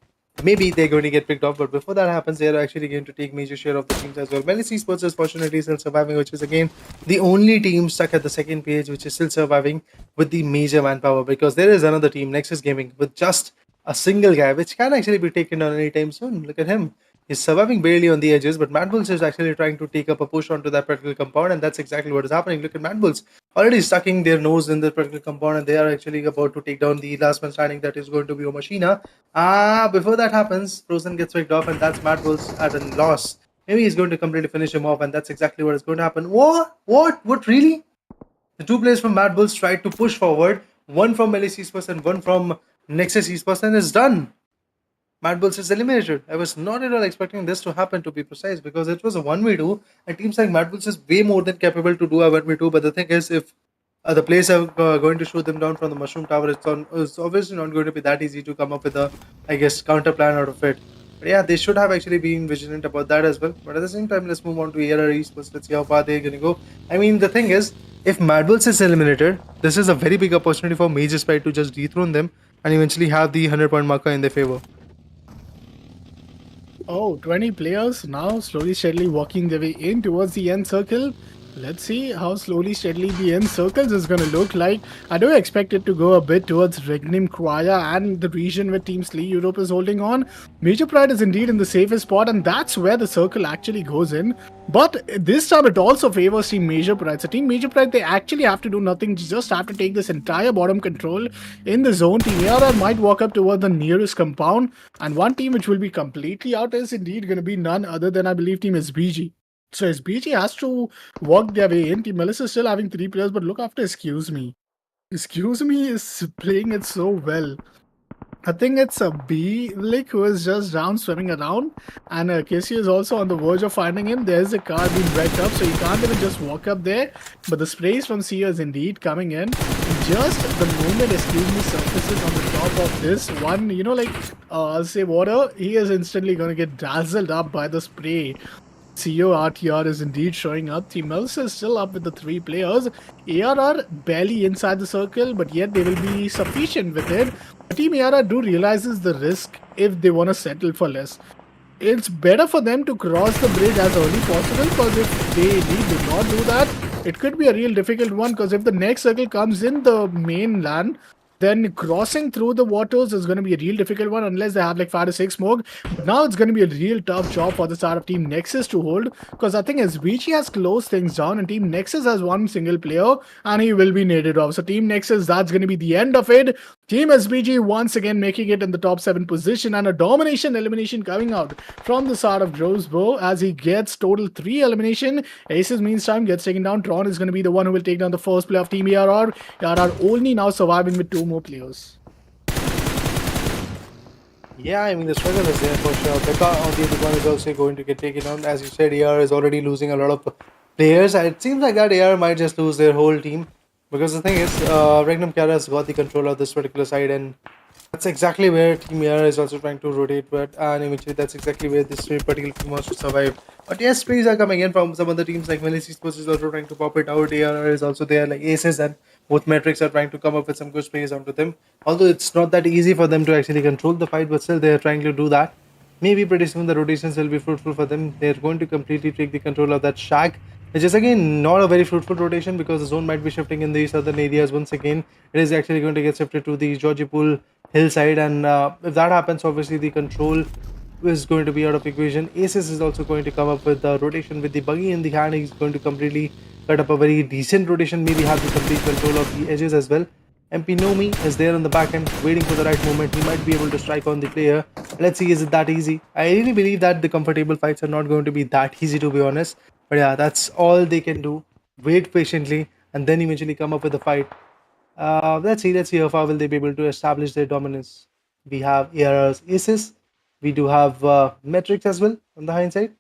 maybe they're going to get picked off, but before that happens, they are actually going to take major share of the teams as well. MELISE Esports is fortunately still surviving, which is again the only team stuck at the second page which is still surviving with the major manpower, because there is another team, NEXUS Gaming, with just a single guy, which can actually be taken down anytime soon. Look at him. He's surviving barely on the edges, but MADBULLS is actually trying to take up a push onto that particular compound, and that's exactly what is happening. Look at MADBULLS already stucking their nose in the particular compound, and they are actually about to take down the last man standing, that is going to be Omashina. Before that happens, Frozen gets picked off, and that's MADBULLS at a loss. Maybe he's going to completely finish him off, and that's exactly what is going to happen. What really? The 2 players from MADBULLS tried to push forward, one from MELISE Esports and one from NEXUS Esports, and it's done. MADBULLS is eliminated. I was not at all expecting this to happen, to be precise, because it was a 1v2, and teams like MADBULLS is way more than capable to do a 1v2. But the thing is, if the players are going to shoot them down from the mushroom tower, it's obviously not going to be that easy to come up with a, I guess, counter plan out of it. But yeah, they should have actually been vigilant about that as well. But at the same time, let's move on to ARR Esports. Let's see how far they're going to go. I mean, the thing is, if MADBULLS is eliminated, this is a very big opportunity for Major Sprite to just dethrone them and eventually have the 100-point marker in their favor. Oh, 20 players now slowly steadily walking their way in towards the end circle. Let's see how slowly, steadily the end circles is going to look like. I do expect it to go a bit towards REGNUM, CARYA, and the region where Team Slee Europe is holding on. Major Pride is indeed in the safest spot, and that's where the circle actually goes in. But this time it also favors Team Major Pride. So Team Major Pride, they actually have to do nothing, just have to take this entire bottom control in the zone. Team ARR might walk up towards the nearest compound, and one team which will be completely out is indeed going to be none other than, I believe, Team SBG. So SBG has to work their way in. Team MELISE is still having 3 players, but look after Excuse Me. Excuse Me is playing it so well. I think it's a B Lick who is just down swimming around, and Casey is also on the verge of finding him. There's a car being wrecked up, so you can't even just walk up there. But the sprays from Sia is indeed coming in. Just the moment Excuse Me surfaces on the top of this one, I'll say water, he is instantly going to get dazzled up by the spray. CO RTR is indeed showing up. Team MELISE is still up with the 3 players. ARR barely inside the circle, but yet they will be sufficient with it. Team ARR do realizes the risk if they want to settle for less. It's better for them to cross the bridge as early possible, because if they indeed do not do that, it could be a real difficult one, because if the next circle comes in the mainland, then crossing through the waters is going to be a real difficult one unless they have like 5 to 6 smoke. But now it's going to be a real tough job for the side of Team NEXUS to hold, because I think SBG has closed things down and Team NEXUS has one single player and he will be naded off. So Team NEXUS, that's going to be the end of it. Team SBG once again making it in the top 7 position, and a domination elimination coming out from the side of Grosbow as he gets total 3 elimination. Aces meantime gets taken down. Tron is going to be the one who will take down the first player of Team ARR. ARR only now surviving with 2 more players. Yeah, I mean, the struggle is there for sure. Becca on the other one is also going to get taken down. As you said, AR is already losing a lot of players. It seems like that AR might just lose their whole team, because the thing is, REGNUM CARYA has got the control of this particular side, and that's exactly where Team AR is also trying to rotate with, and eventually that's exactly where this particular team wants to survive. But yes, sprays are coming in from some other teams, like MELISE Esports is also trying to pop it out. AR is also there, like Aces and both metrics are trying to come up with some good sprays onto them. Although it's not that easy for them to actually control the fight, but still they are trying to do that. Maybe pretty soon the rotations will be fruitful for them. They're going to completely take the control of that shack, which is again not a very fruitful rotation, because the zone might be shifting in the southern areas once again. It is actually going to get shifted to the Georgie Pool hillside, and if that happens, obviously the control is going to be out of equation. Aces is also going to come up with the rotation with the buggy in the hand. He's going to completely cut up a very decent rotation, maybe have the complete control of the edges as well. MP Nomi is there on the back end, waiting for the right moment. He might be able to strike on the player. Let's see, is it that easy? I really believe that the comfortable fights are not going to be that easy, to be honest. But yeah, that's all they can do. Wait patiently and then eventually come up with a fight. Let's see how far will they be able to establish their dominance. We have ARR's Aces. We do have Metrics as well on the hindsight.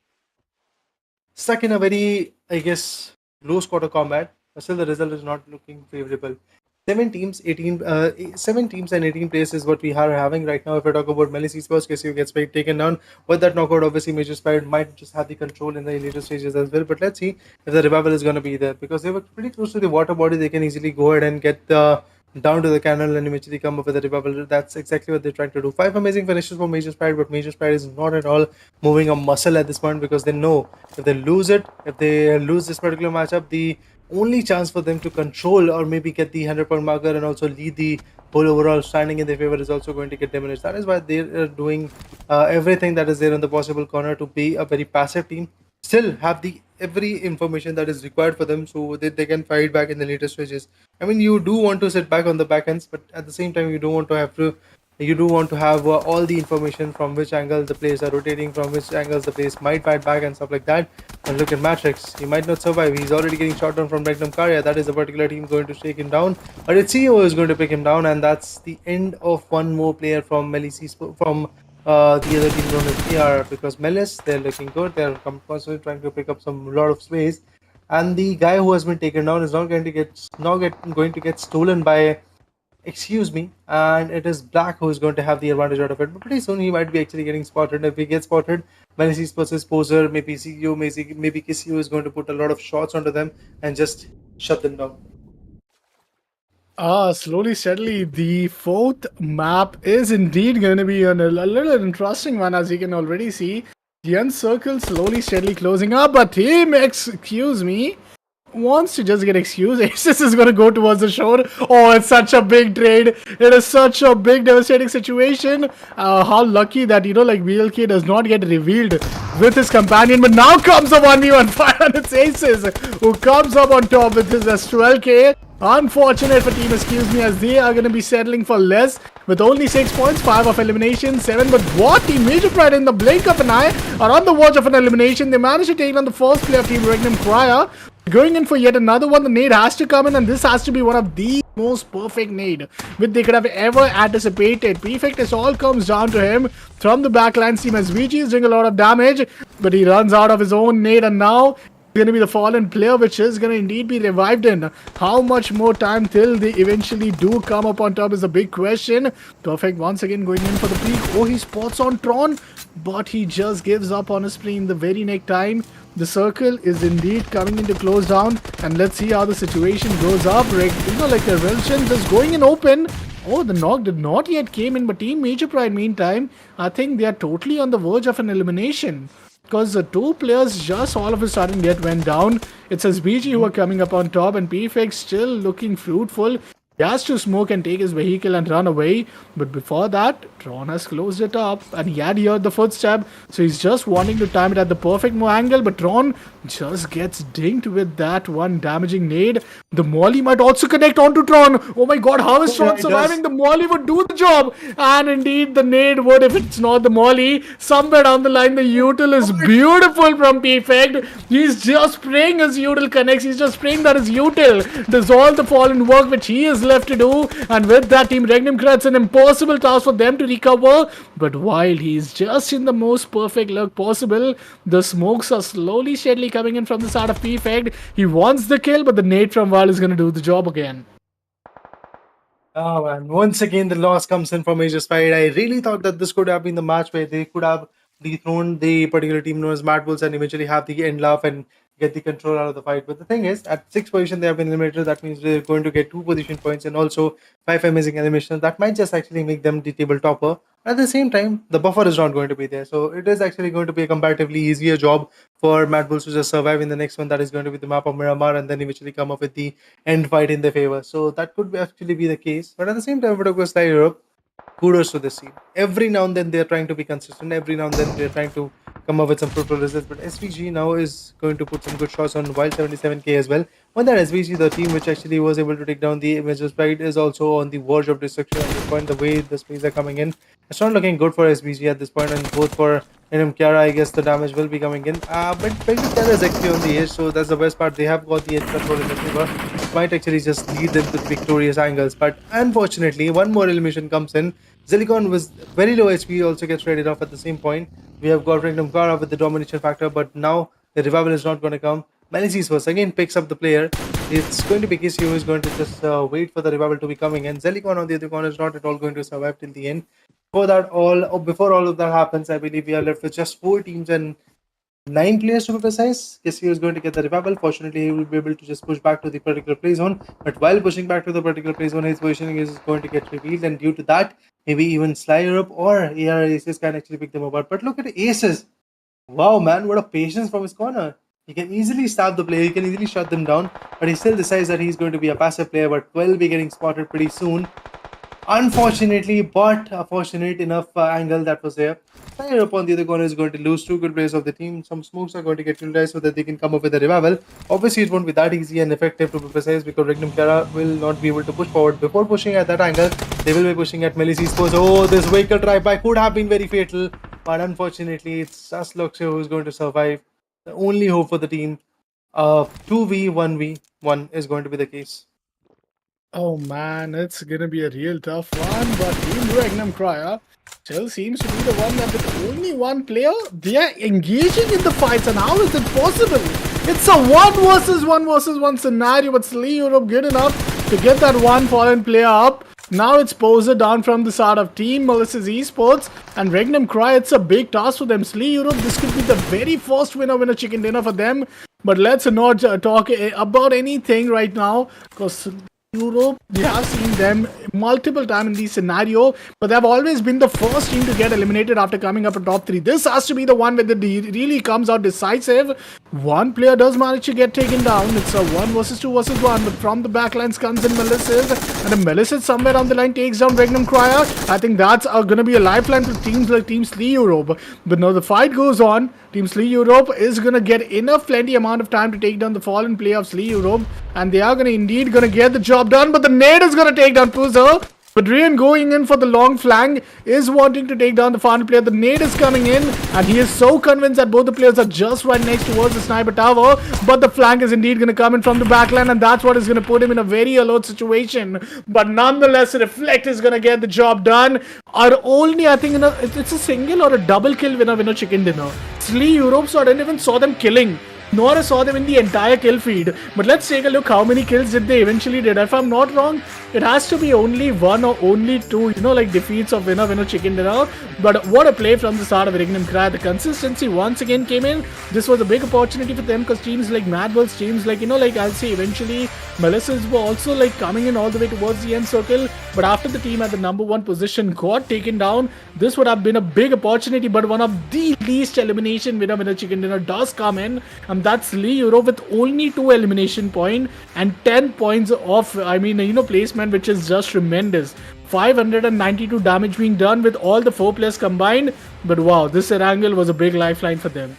Stuck in a very, I guess, low quarter combat, but still the result is not looking favorable. 7 teams, 7 teams and 18 players is what we are having right now. If I talk about MELISE Esports, KCU gets taken down. With that knockout, obviously Major Spirit might just have the control in the later stages as well. But let's see if the revival is going to be there, because they were pretty close to the water body. They can easily go ahead and get down to the canal and eventually come up with a revival. That's exactly what they're trying to do. 5 amazing finishes for Major Spirit, but Major Spirit is not at all moving a muscle at this point, because they know if they lose it, if they lose this particular matchup, the only chance for them to control or maybe get the 100-point marker and also lead the whole overall standing in their favor is also going to get diminished. That is why they're doing everything that is there in the possible corner to be a very passive team, still have the every information that is required for them so that they can fight back in the later stages. I mean, you do want to sit back on the back ends, but at the same time you do want to have all the information from which angle the players are rotating, from which angles the players might fight back and stuff like that. And look at Matrix, he might not survive. He's already getting shot down from REGNUM CARYA. That is a particular team going to take him down, but its CEO is going to pick him down, and that's the end of one more player from MELISE, from the other team known as AR, because MELISE, they're looking good. They're constantly trying to pick up some lot of space, and the guy who has been taken down is not going to get stolen by Excuse Me, and it is Black who is going to have the advantage out of it. But pretty soon he might be actually getting spotted. If he gets spotted, MELISE versus Poser, maybe CEO, maybe KCU is going to put a lot of shots onto them and just shut them down. Slowly, steadily, the 4th map is indeed going to be a little interesting one, as you can already see. The end circle slowly, steadily closing up, but Team Excuse Me wants to just get excused. Aces is going to go towards the shore. Oh, it's such a big trade. It is such a big devastating situation. How lucky that, like BLK does not get revealed with his companion. But now comes a 1v1 fight and it's Aces who comes up on top with his S12k. Unfortunate for Team Excuse Me, as they are going to be settling for less with only 6 points, 5 of elimination, 7. But what? Team Major Pride in the blink of an eye are on the verge of an elimination. They managed to take on the first player of Team REGNUM, CARYA. Going in for yet another one. The nade has to come in, and this has to be one of the most perfect nade which they could have ever anticipated. Perfect, all comes down to him from the backline team as VG is doing a lot of damage, but he runs out of his own nade, and now going to be the fallen player, which is going to indeed be revived in. How much more time till they eventually do come up on top is a big question. Perfect once again going in for the peak. Oh, he spots on Tron, but he just gives up on his spree in the very next time. The circle is indeed coming into close down, and let's see how the situation goes up. Like the Relation just going in open. Oh, the knock did not yet came in, but Team Major Pride meantime, I think they are totally on the verge of an elimination. Because the two players just all of a sudden went down. It says BG who are coming up on top, and PFX still looking fruitful. He has to smoke and take his vehicle and run away. But before that, Tron has closed it up, and he had heard the footstep. So he's just wanting to time it at the perfect angle. But Tron just gets dinged with that one damaging nade. The Molly might also connect onto Tron. Oh my god, how is Tron surviving? The Molly would do the job. And indeed, the nade would if it's not the Molly. Somewhere down the line, the util is beautiful from Perfect. He's just praying his util connects. He's just praying that his util does all the fallen work which he is left to do, and with that, Team REGNUM creates an impossible task for them to recover. But while he's just in the most perfect luck possible, the smokes are slowly steadily coming in from the side of Perfect. He wants the kill, but the nade from Val is going to do the job again. Oh man, once again the loss comes in from Asia's side. I really thought that this could have been the match where they could have dethroned the particular team known as MADBULLS and eventually have the end laugh and get the control out of the fight. But the thing is, at 6th position they have been eliminated. That means they're going to get 2 position points and also 5 amazing eliminations. That might just actually make them the table topper. At the same time, the buffer is not going to be there. So it is actually going to be a comparatively easier job for MADBULLS to just survive in the next one. That is going to be the map of Miramar, and then eventually come up with the end fight in their favor. So that could actually be the case. But at the same time, if it goes like Europe, kudos to this team. Every now and then they're trying to be consistent. Every now and then they're trying to come up with some fruitful results. But SVG now is going to put some good shots on Wild 77k as well. On that SVG, the team which actually was able to take down the Images Pride, is also on the verge of destruction at this point. The way the sprays are coming in, it's not looking good for SVG at this point, and both for CARYA, I guess the damage will be coming in. But CARYA is actually on the edge, so that's the best part. They have got the edge control in the favor. It might actually just lead them to victorious angles. But unfortunately, one more elimination comes in. Zelikon was very low HP, also gets traded off at the same point. We have got REGNUM CARYA with the domination factor, but now the revival is not going to come. MELISE first again picks up the player. It's going to be KC who is going to just wait for the revival to be coming, and Zelikon on the other corner is not at all going to survive till the end. Before all of that happens, I believe we are left with just 4 teams and 9 players to be precise. KC is going to get the revival. Fortunately, he will be able to just push back to the particular play zone. But while pushing back to the particular play zone, his positioning is going to get revealed, and due to that, maybe even Sly Europe or AR Aces can actually pick them apart. But look at Aces. Wow, man, what a patience from his corner. He can easily stab the player, he can easily shut them down, but he still decides that he's going to be a passive player, but will be getting spotted pretty soon. Unfortunately, but a fortunate enough angle that was there. Fire up on the other corner is going to lose 2 good players of the team. Some smokes are going to get utilized so that they can come up with a revival. Obviously, it won't be that easy and effective to be precise, because REGNUM CARYA will not be able to push forward. Before pushing at that angle, they will be pushing at MELISE Esports. Oh, this vehicle drive-by could have been very fatal, but unfortunately, it's just FLUX who is going to survive. The only hope for the team. 2v1v1 is going to be the case. Oh man, it's gonna be a real tough one, but Team REGNUM CARYA still seems to be the one that with only one player, they are engaging in the fights, and how is it possible? It's a 1 versus 1 scenario, but Slee Europe good enough to get that one fallen player up. Now it's Poser down from the side of Team MELISE Esports, and REGNUM CARYA, it's a big task for them. Slee Europe, this could be the very first winner chicken dinner for them. But let's not talk about anything right now, because Europe, we have seen them multiple times in this scenario, but they've always been the first team to get eliminated after coming up to top 3. This has to be the one where the really comes out decisive. One player does manage to get taken down. It's a 1 versus 2 versus 1, but from the backlines comes in MELISE, and the MELISE somewhere on the line takes down REGNUM CARYA. I think that's going to be a lifeline to teams like Team SLE Europe. But now the fight goes on. Team SLE Europe is going to get plenty amount of time to take down the fallen player of SLE Europe, and they are going to indeed get the job done. But the nade is going to take down Pubg. But Rian going in for the long flank is wanting to take down the final player. The nade is coming in, and he is so convinced that both the players are just right next towards the sniper tower. But the flank is indeed going to come in from the backline, and that's what is going to put him in a very alert situation. But nonetheless, Reflect is going to get the job done. Or only, I think, it's a single or a double kill winner chicken dinner. SLE Europe, so I didn't even saw them killing. Nor I saw them in the entire kill feed. But let's take a look how many kills did they eventually did. If I'm not wrong, it has to be only 1 or only 2, like defeats of winner chicken dinner. But what a play from the start of REGNUM CARYA. The consistency once again came in. This was a big opportunity for them because teams like MADBULLS, teams like, I'll say eventually MELISE were also coming in all the way towards the end circle. But after the team at the number 1 position got taken down, this would have been a big opportunity. But one of the least elimination winner chicken dinner does come in. And that's SLE Europe with only 2 elimination points and 10 points of, placement, which is just tremendous. 592 damage being done with all the 4 players combined. But wow, this Erangel was a big lifeline for them.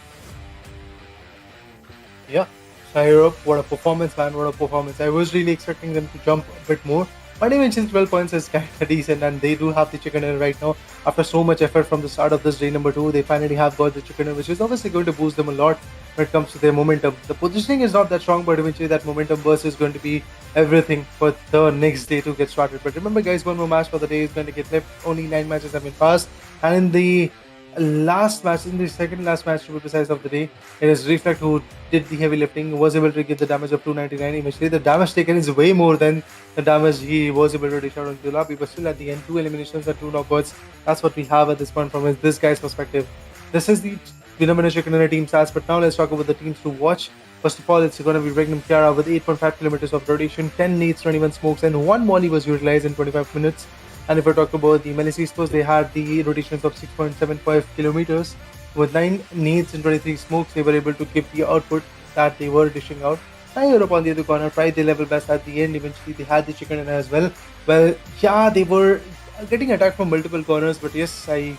Yeah, SLE Europe, what a performance, man, what a performance. I was really expecting them to jump a bit more. But I mentioned 12 points is kind of decent, and they do have the chicken dinner right now. After so much effort from the start of this day number 2, they finally have got the chicken dinner, which is obviously going to boost them a lot when it comes to their momentum. The positioning is not that strong, but eventually that momentum burst is going to be everything for the next day to get started. But remember guys, one more match for the day is going to get left. Only 9 matches have been passed, and in the last match, in the second last match to be precise of the day, it is Reflect who did the heavy lifting, was able to get the damage of 299. Eventually the damage taken is way more than the damage he was able to dish out on Dulabi, but still at the end 2 eliminations and 2 knockouts. That's what we have at this point from this guy's perspective. This is the winner chicken dinner team stats, but now let's talk about the teams to watch. First of all, it's going to be REGNUM CARYA with 8.5 kilometers of rotation, 10 nades, 21 smokes, and 1 molly was utilized in 25 minutes. And if we talk about the MELISE, they had the rotations of 6.75 kilometers with 9 nades and 23 smokes. They were able to give the output that they were dishing out. SLE Europe on the other corner tried their level best at the end. Eventually, they had the chicken dinner as well. Well, yeah, they were getting attacked from multiple corners, but yes, I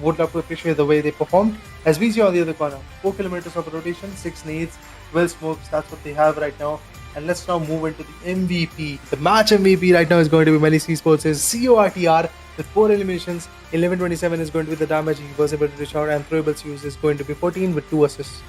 would love to appreciate the way they performed. SBG on the other corner, 4 kilometers of rotation, 6 nades, 12 smokes. That's what they have right now. And let's now move into the MVP. The match MVP right now is going to be MELISE Esports' CORTR with 4 eliminations. 1127 is going to be the damage he was able to dish out, and throwables used is going to be 14 with 2 assists.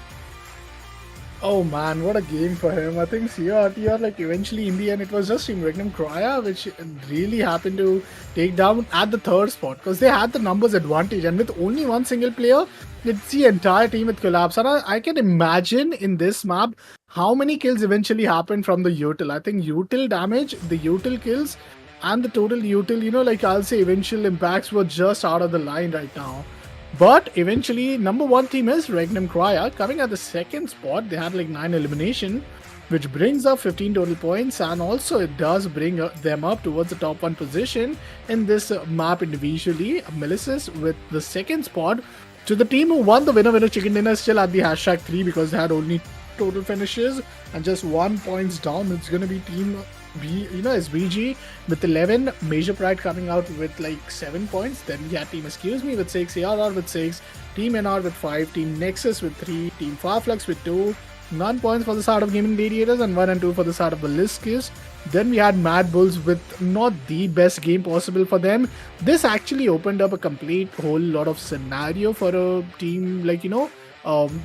Oh man, what a game for him. I think CORTR, eventually in the end, it was just Team REGNUM CARYA which really happened to take down at the 3rd spot because they had the numbers advantage, and with only 1 single player, it's the entire team with collapse. And I can imagine in this map how many kills eventually happened from the util. I think util damage, the util kills, and the total util, I'll say eventual impacts were just out of the line right now. But eventually, number 1 team is REGNUM CARYA. Coming at the 2nd spot, they had 9 elimination, which brings up 15 total points, and also it does bring them up towards the top 1 position in this map individually. MELISE with the 2nd spot. To the team who won the winner chicken dinner still at the hashtag 3 because they had only total finishes and just 1 points down. It's going to be team SBG with 11, Major Pride coming out with 7 points. Then we had team Excuse Me with 6, ARR with 6, team NR with 5, team Nexus with 3, team FLUX with 2, none points for the start of Gaming Gladiators, and 1 and 2 for the start of BESIKTAS. Then we had MADBULLS with not the best game possible for them. This actually opened up a complete whole lot of scenario for a team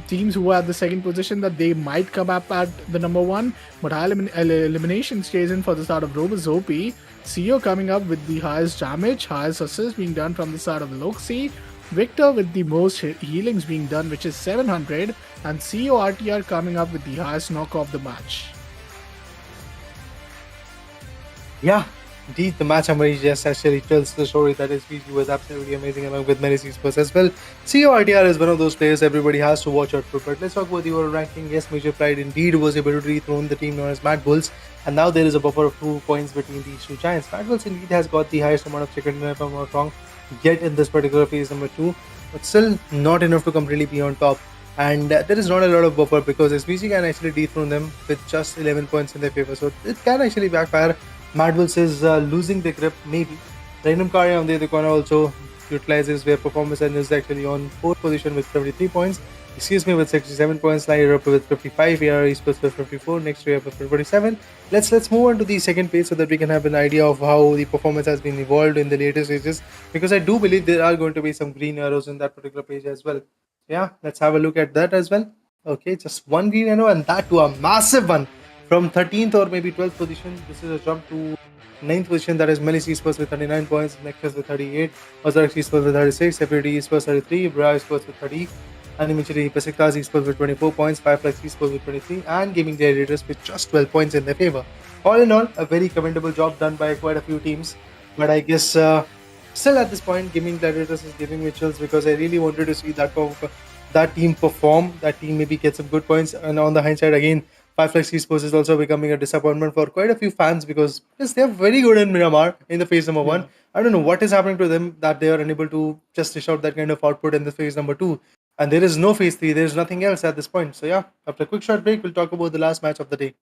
teams who are at the 2nd position that they might come up at the number 1, but high elimination stays in for the start of Robus OP. CEO coming up with the highest damage, highest assists being done from the start of Loxi. Victor with the most healings being done, which is 700, and CORTR coming up with the highest knock of the match. Yeah, Indeed, the match summary just actually tells the story that SPG was absolutely amazing along with MELISE esports as well. CORTR is one of those players everybody has to watch out for. But let's talk about the overall ranking. Yes, Major Pride indeed was able to dethrone the team known as MADBULLS, and now there is a buffer of 2 points between these two giants. MADBULLS indeed has got the highest amount of chicken dinner, if I'm not wrong, yet in this particular phase number 2, but still not enough to completely be on top. And there is not a lot of buffer because SPG can actually dethrone them with just 11 points in their favor. So it can actually backfire. MADBULLS is losing the grip, maybe. REGNUM CARYA on the other corner also utilizes their performance and is actually on 4th position with 73 points. Excuse me, with 67 points, Lie Europe with 55, AR Esports with 54, next to with 47. Let's move on to the second page so that we can have an idea of how the performance has been evolved in the later stages, because I do believe there are going to be some green arrows in that particular page as well. Yeah, let's have a look at that as well. Okay, just one green arrow and that to a massive one from 13th or maybe 12th position. This is a jump to 9th position, that is MELISE esports with 39 points, NEXUS with 38, OZAROX esports with 36, FLUX esports 33, RUYA esports with 30, and eventually BESIKTAS esports with 24 points, FLUX esports with 23, and Gaming Gladiators with just 12 points in their favor. All in all, a very commendable job done by quite a few teams, but I guess still at this point, Gaming Gladiators is giving me chills because I really wanted to see that team perform, that team maybe get some good points, and on the hindsight again, FLUX esports is also becoming a disappointment for quite a few fans because yes, they're very good in Miramar in the phase number 1. I don't know what is happening to them that they are unable to just dish out that kind of output in the phase number 2. And there is no phase 3, there's nothing else at this point. So yeah, after a quick short break, we'll talk about the last match of the day.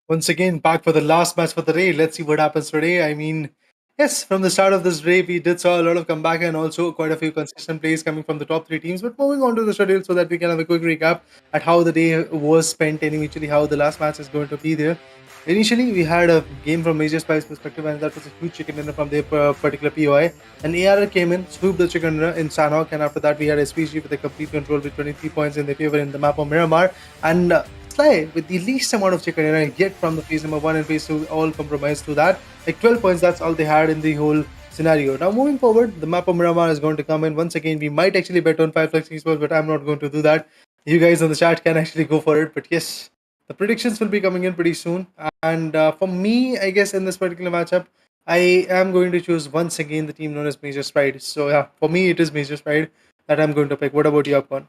Once again, back for the last match for the day. Let's see what happens today. I mean, yes, from the start of this day, we did saw a lot of comeback and also quite a few consistent plays coming from the top 3 teams. But moving on to the schedule so that we can have a quick recap at how the day was spent and eventually how the last match is going to be there. Initially, we had a game from Major Spice perspective, and that was a huge chicken dinner from their particular POI. And ARR came in, swooped the chicken dinner in Sanhok, and after that, we had SPG with a complete control with 23 points in their favor in the map of Miramar. And Sly with the least amount of chicken dinner yet from the phase number 1 and phase 2, all compromised to that. Like 12 points, that's all they had in the whole scenario. Now, moving forward, the map of Miramar is going to come in. Once again, we might actually bet on FLUX esports, but I'm not going to do that. You guys on the chat can actually go for it. But yes, the predictions will be coming in pretty soon. And for me, I guess in this particular matchup, I am going to choose once again the team known as Major Pride. So yeah, for me, it is Major Pride. that I'm going to pick. What about you, Upon?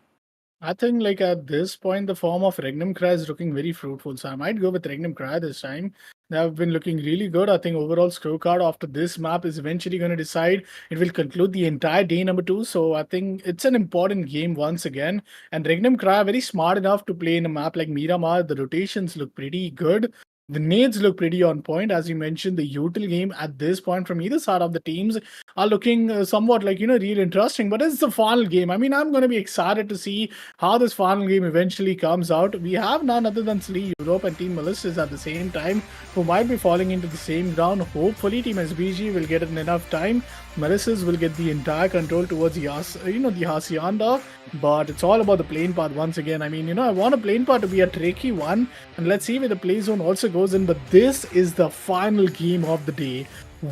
I think like at this point, the form of Regnum Cry is looking very fruitful. So I might go with Regnum Cry this time. They have been looking really good. I think overall scorecard after this map is eventually going to decide. It will conclude the entire day number 2. So I think it's an important game once again. And Regnum Cry are very smart enough to play in a map like Miramar. The rotations look pretty good. The nades look pretty on point. As you mentioned, the util game at this point from either side of the teams are looking somewhat like, real interesting. But it's the final game. I mean, I'm going to be excited to see how this final game eventually comes out. We have none other than Slee Europe and Team MELISE at the same time, who might be falling into the same ground. Hopefully, Team SBG will get in enough time. MELISE will get the entire control towards the Hacienda, but it's all about the plane path once again. I mean, I want a plane path to be a tricky one, and let's see where the play zone also goes in. But this is the final game of the day.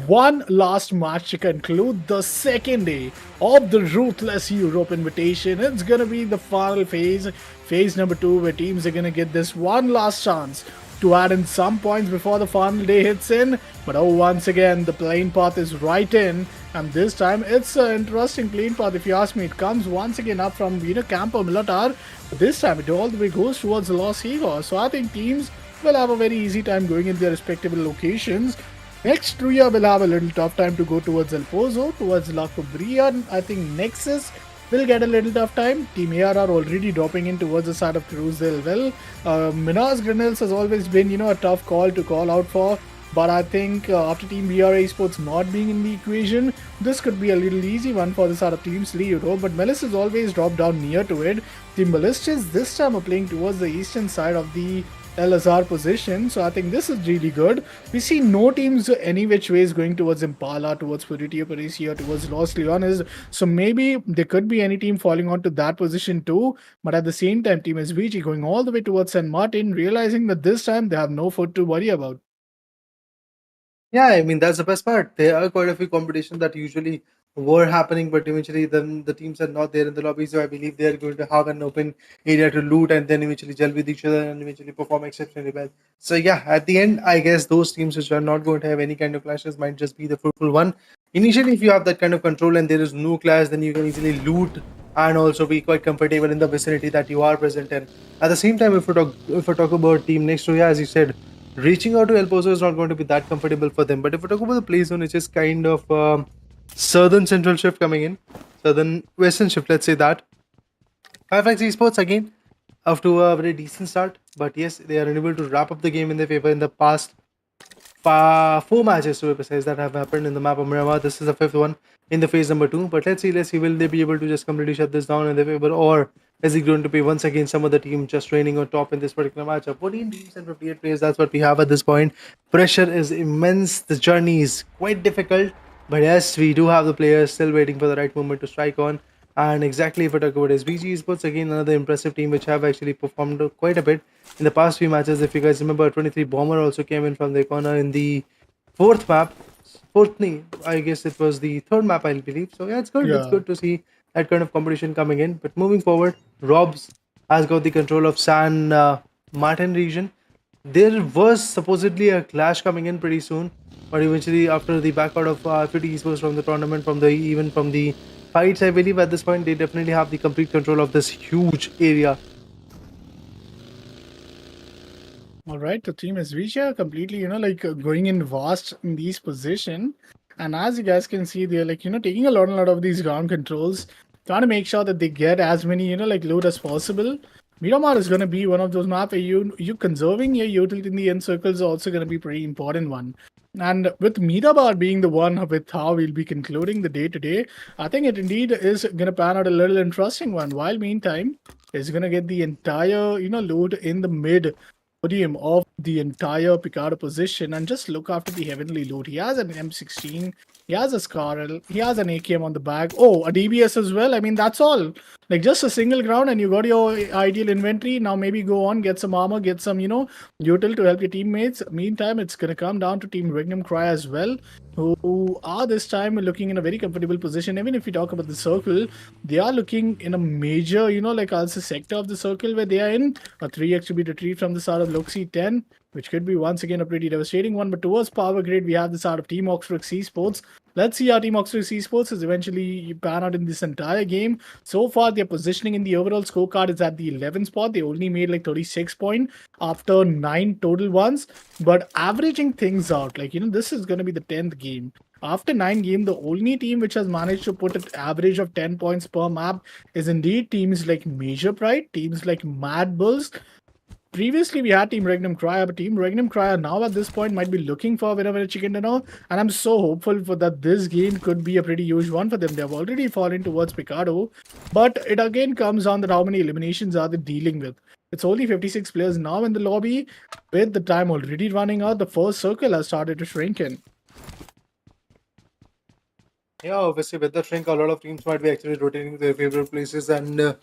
One last match to conclude the second day of the Ruthless Europe Invitation. It's gonna be the final phase number 2, where teams are gonna get this one last chance to add in some points before the final day hits in. But once again, the plane path is right in, and this time it's an interesting plane path if you ask me. It comes once again up from Campo Militar. This time it all the way goes towards the Los Higos. So I think teams will have a very easy time going in their respective locations. Next, RUYA will have a little tough time to go towards El Pozo, towards La Cubria. I think Nexus will get a little tough time. Team AR are already dropping in towards the side of Cruzel. Well, Minas Grenelles has always been, a tough call to call out for. But I think after Team BRA Esports not being in the equation, this could be a little easy one for the side of Team Slee Europe. But MELISE has always dropped down near to it. Team Ballistas this time are playing towards the eastern side of the LSR position, so I think this is really good. We see no teams any which ways going towards Impala, towards Puritio Parisia, towards Los Leones, so maybe there could be any team falling onto that position too. But at the same time, Team SVG going all the way towards San Martin, realizing that this time they have no foot to worry about. Yeah, I mean that's the best part. There are quite a few competitions that usually were happening, but eventually then the teams are not there in the lobby. So I believe they are going to have an open area to loot and then eventually gel with each other and eventually perform exceptionally well. So yeah, at the end, I guess those teams which are not going to have any kind of clashes might just be the fruitful one. Initially, if you have that kind of control and there is no clash, then you can easily loot and also be quite comfortable in the vicinity that you are present in. At the same time, if we talk about Team Next, yeah, as you said, reaching out to El Pozo is not going to be that comfortable for them. But if we talk about the play zone, which is kind of southern central shift coming in, southern western shift, let's say that. FLUX Esports again off to a very decent start, but yes, they are unable to wrap up the game in their favor in the past 4 matches to be precise that have happened in the map of Miramar. This is the 5th one in the phase number 2. But let's see, will they be able to just completely shut this down in their favor, or is it going to be once again some other team just reigning on top in this particular matchup? 14 teams and 58 players, that's what we have at this point. Pressure is immense, the journey is quite difficult, but yes, we do have the players still waiting for the right moment to strike on. And exactly if we talk about SBG Esports, again another impressive team which have actually performed quite a bit in the past few matches. If you guys remember, 23 Bomber also came in from the corner in the 4th map. I guess it was the 3rd map, I believe. So yeah, it's good. Yeah. It's good to see that kind of competition coming in. But moving forward, Robs has got the control of San Martin region. There was supposedly a clash coming in pretty soon, but eventually after the backout of FT Esports from the tournament, from the fights, I believe at this point they definitely have the complete control of this huge area. All right, the team is Visha completely, going in vast in these position. And as you guys can see, they're taking a lot of these ground controls, trying to make sure that they get as many, loot as possible. Miramar is going to be one of those maps where you conserving your utility in the end circles is also going to be pretty important one. And with Miramar being the one with how we'll be concluding the day today, I think it indeed is going to pan out a little interesting one. While meantime, it's going to get the entire, loot in the mid podium of the entire Picardo position and just look after the heavenly loot. He has an M16, he has a Scarl, he has an AKM on the back. Oh, a DBS as well. I mean, that's all. Like just a single ground and you got your ideal inventory. Now maybe go on, get some armor, get some, util to help your teammates. Meantime, it's going to come down to Team REGNUM Cry as well, who are this time looking in a very comfortable position. Even if we talk about the circle, they are looking in a major, I'll say sector of the circle where they are in. A 3x to be retrieved from the side of Loxi 10, which could be once again a pretty devastating one. But towards power grid, we have the side of Team RUTHLESS Esports. Let's see how Team Oxford Esports is eventually pan out in this entire game. So far, their positioning in the overall scorecard is at the 11th spot. They only made like 36 points after 9 total ones. But averaging things out, like, this is going to be the 10th game. After 9 games, the only team which has managed to put an average of 10 points per map is indeed teams like Major Pride, teams like MADBULLS. Previously, we had Team REGNUM CARYA, but Team REGNUM CARYA now at this point might be looking for a winner with a chicken dinner, and I'm so hopeful for that this game could be a pretty huge one for them. They've already fallen towards Picado, but it again comes on that how many eliminations are they dealing with. It's only 56 players now in the lobby. With the time already running out, the first circle has started to shrink in. Yeah, obviously with the shrink, a lot of teams might be actually rotating their favorite places, and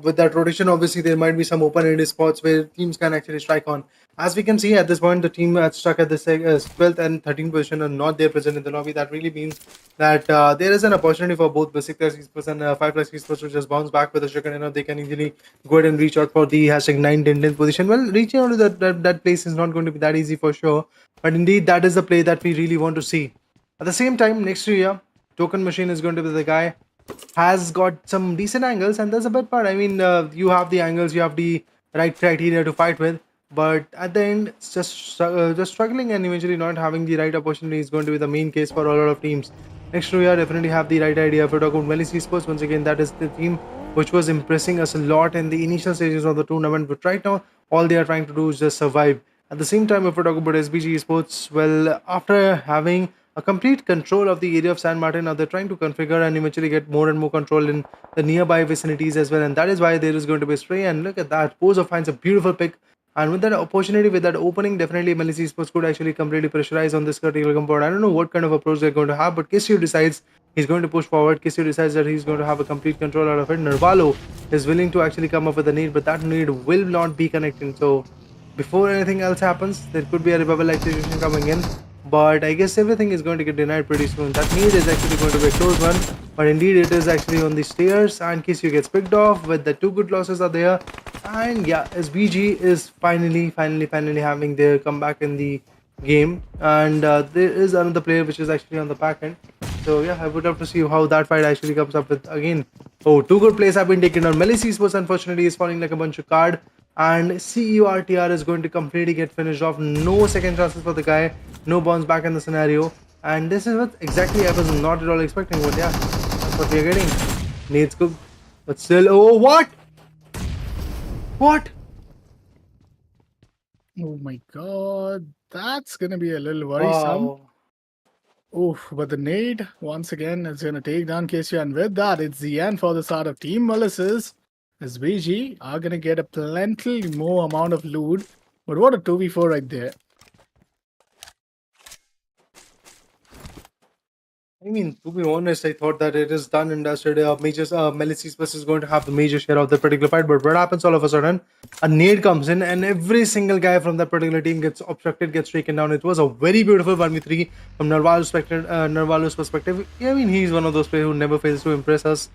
with that rotation, obviously there might be some open-ended spots where teams can actually strike on. As we can see at this point, the team that's stuck at the 12th and 13th position are not there present in the lobby. That really means that there is an opportunity for both BESIKTAS Esports and 5FLUX Esports to just bounce back with a chicken. They can easily go ahead and reach out for the hashtag 9th, 10th position. Well, reaching out to that place is not going to be that easy for sure. But indeed, that is the play that we really want to see. At the same time, next year, Token Machine is going to be the guy has got some decent angles, and that's a bad part. I mean, you have the angles, you have the right criteria to fight with, but at the end, it's just struggling and eventually not having the right opportunity is going to be the main case for a lot of teams. Next to we definitely have the right idea. If we talk about MELISE Esports, once again, that is the team which was impressing us a lot in the initial stages of the tournament, but right now, all they are trying to do is just survive. At the same time, if we talk about SBG Esports, well, after having a complete control of the area of San Martin, now they're trying to configure and eventually get more and more control in the nearby vicinities as well, and that is why there is going to be a stray. And look at that, Pozo finds a beautiful pick, and with that opportunity, with that opening, definitely MELISE Esports could actually completely pressurize on this particular compound. I don't know what kind of approach they're going to have, but Kisyu decides he's going to push forward. Kisyu decides that he's going to have a complete control out of it. Nervalo is willing to actually come up with a nade, but that nade will not be connecting. So before anything else happens, there could be a revitalization coming in, but I guess everything is going to get denied pretty soon. That need is actually going to be a close one, but indeed it is actually on the stairs, and Kisyu gets picked off with the 2 good losses are there. And yeah, SBG is finally having their comeback in the game, and there is another player which is actually on the back end. So yeah, I would love to see how that fight actually comes up with again. Oh, 2 good plays have been taken on. MELISE Esports unfortunately is falling like a bunch of card, and CURTR is going to completely get finished off. No second chances for the guy, no bounce back in the scenario, and this is what exactly I was not at all expecting. But yeah, that's what we are getting. Nades cooked, but still, oh what? What? Oh my god, that's gonna be a little worrisome. Wow. Oof, but the nade once again is gonna take down Kesha, and with that, it's the end for the start of Team MELISE. SBG are gonna get a plenty more amount of loot, but what a 2v4 right there. I mean, to be honest, I thought that it is done and dusted. MELISE Esports is going to have the major share of the particular fight, but what happens all of a sudden? A nade comes in, and every single guy from that particular team gets obstructed, gets taken down. It was a very beautiful 1v3 from Nervalo's perspective. Yeah, I mean, he's one of those players who never fails to impress us.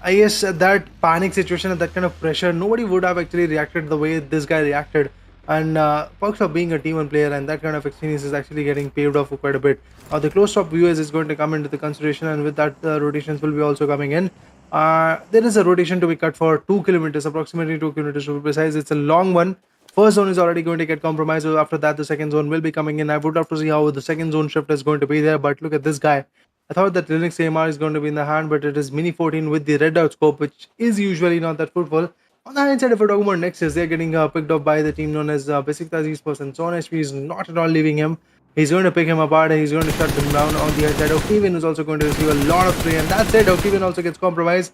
I guess at that panic situation, at that kind of pressure, nobody would have actually reacted the way this guy reacted. And perks of being a T1 player and that kind of experience is actually getting paved off for quite a bit. The close top viewers is going to come into the consideration, and with that, rotations will be also coming in. There is a rotation to be cut for 2 kilometers, approximately 2 kilometers to be precise. It's a long one. First zone is already going to get compromised. So after that, the second zone will be coming in. I would love to see how the second zone shift is going to be there. But look at this guy. I thought that Linux AMR is going to be in the hand, but it is Mini 14 with the red dot scope, which is usually not that fruitful. On the hand side, if we're talking about Nexus, they're getting picked up by the team known as BESIKTAS Esports, and Son HP is not at all leaving him. He's going to pick him apart, and he's going to shut him down on the other side. Okiwin is also going to receive a lot of spray, and that's it. Okiwin also gets compromised.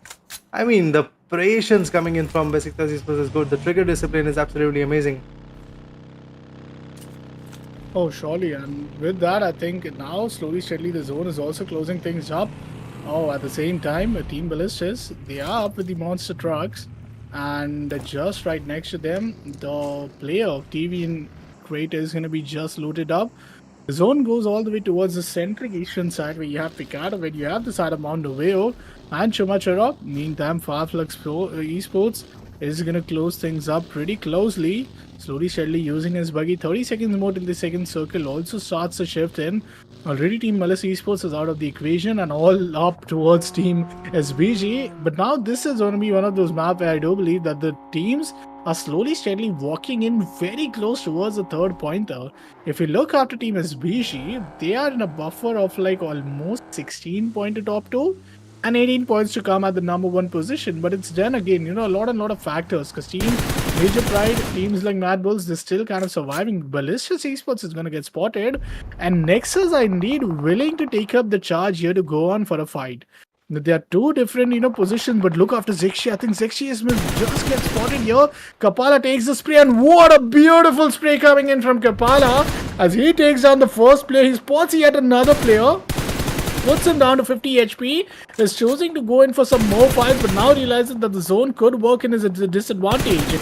I mean, the patience coming in from BESIKTAS Esports is good. The trigger discipline is absolutely amazing. Oh, surely, and with that, I think now slowly, steadily, the zone is also closing things up. Oh, at the same time, Team Ballistas, they are up with the monster trucks, and just right next to them, the player of TV and Crate is going to be just looted up. The zone goes all the way towards the centric eastern side, where you have Picard, where you have the side of Mount Oveo and Chumachara. Meantime, FLUX Esports is going to close things up pretty closely. Slowly, steadily using his buggy. 30 seconds more in the second circle also starts to shift in. Already Team MELISE Esports is out of the equation and all up towards Team SBG. But now this is going to be one of those maps where I do believe that the teams are slowly, steadily walking in very close towards the third pointer. If you look after Team SBG, they are in a buffer of like almost 16 pointer top 2 and 18 points to come at the number 1 position. But it's then again, a lot of factors because Team Major Pride, teams like MADBULLS, they're still kind of surviving. Ballistics Esports is going to get spotted, and Nexus are indeed willing to take up the charge here to go on for a fight. There are two different, positions, but look after Zixi. I think Zixi is just get spotted here. Kapala takes the spray, and what a beautiful spray coming in from Kapala as he takes down the first player. He spots yet another player, puts him down to 50 HP, is choosing to go in for some more fights, but now realizes that the zone could work in his disadvantage.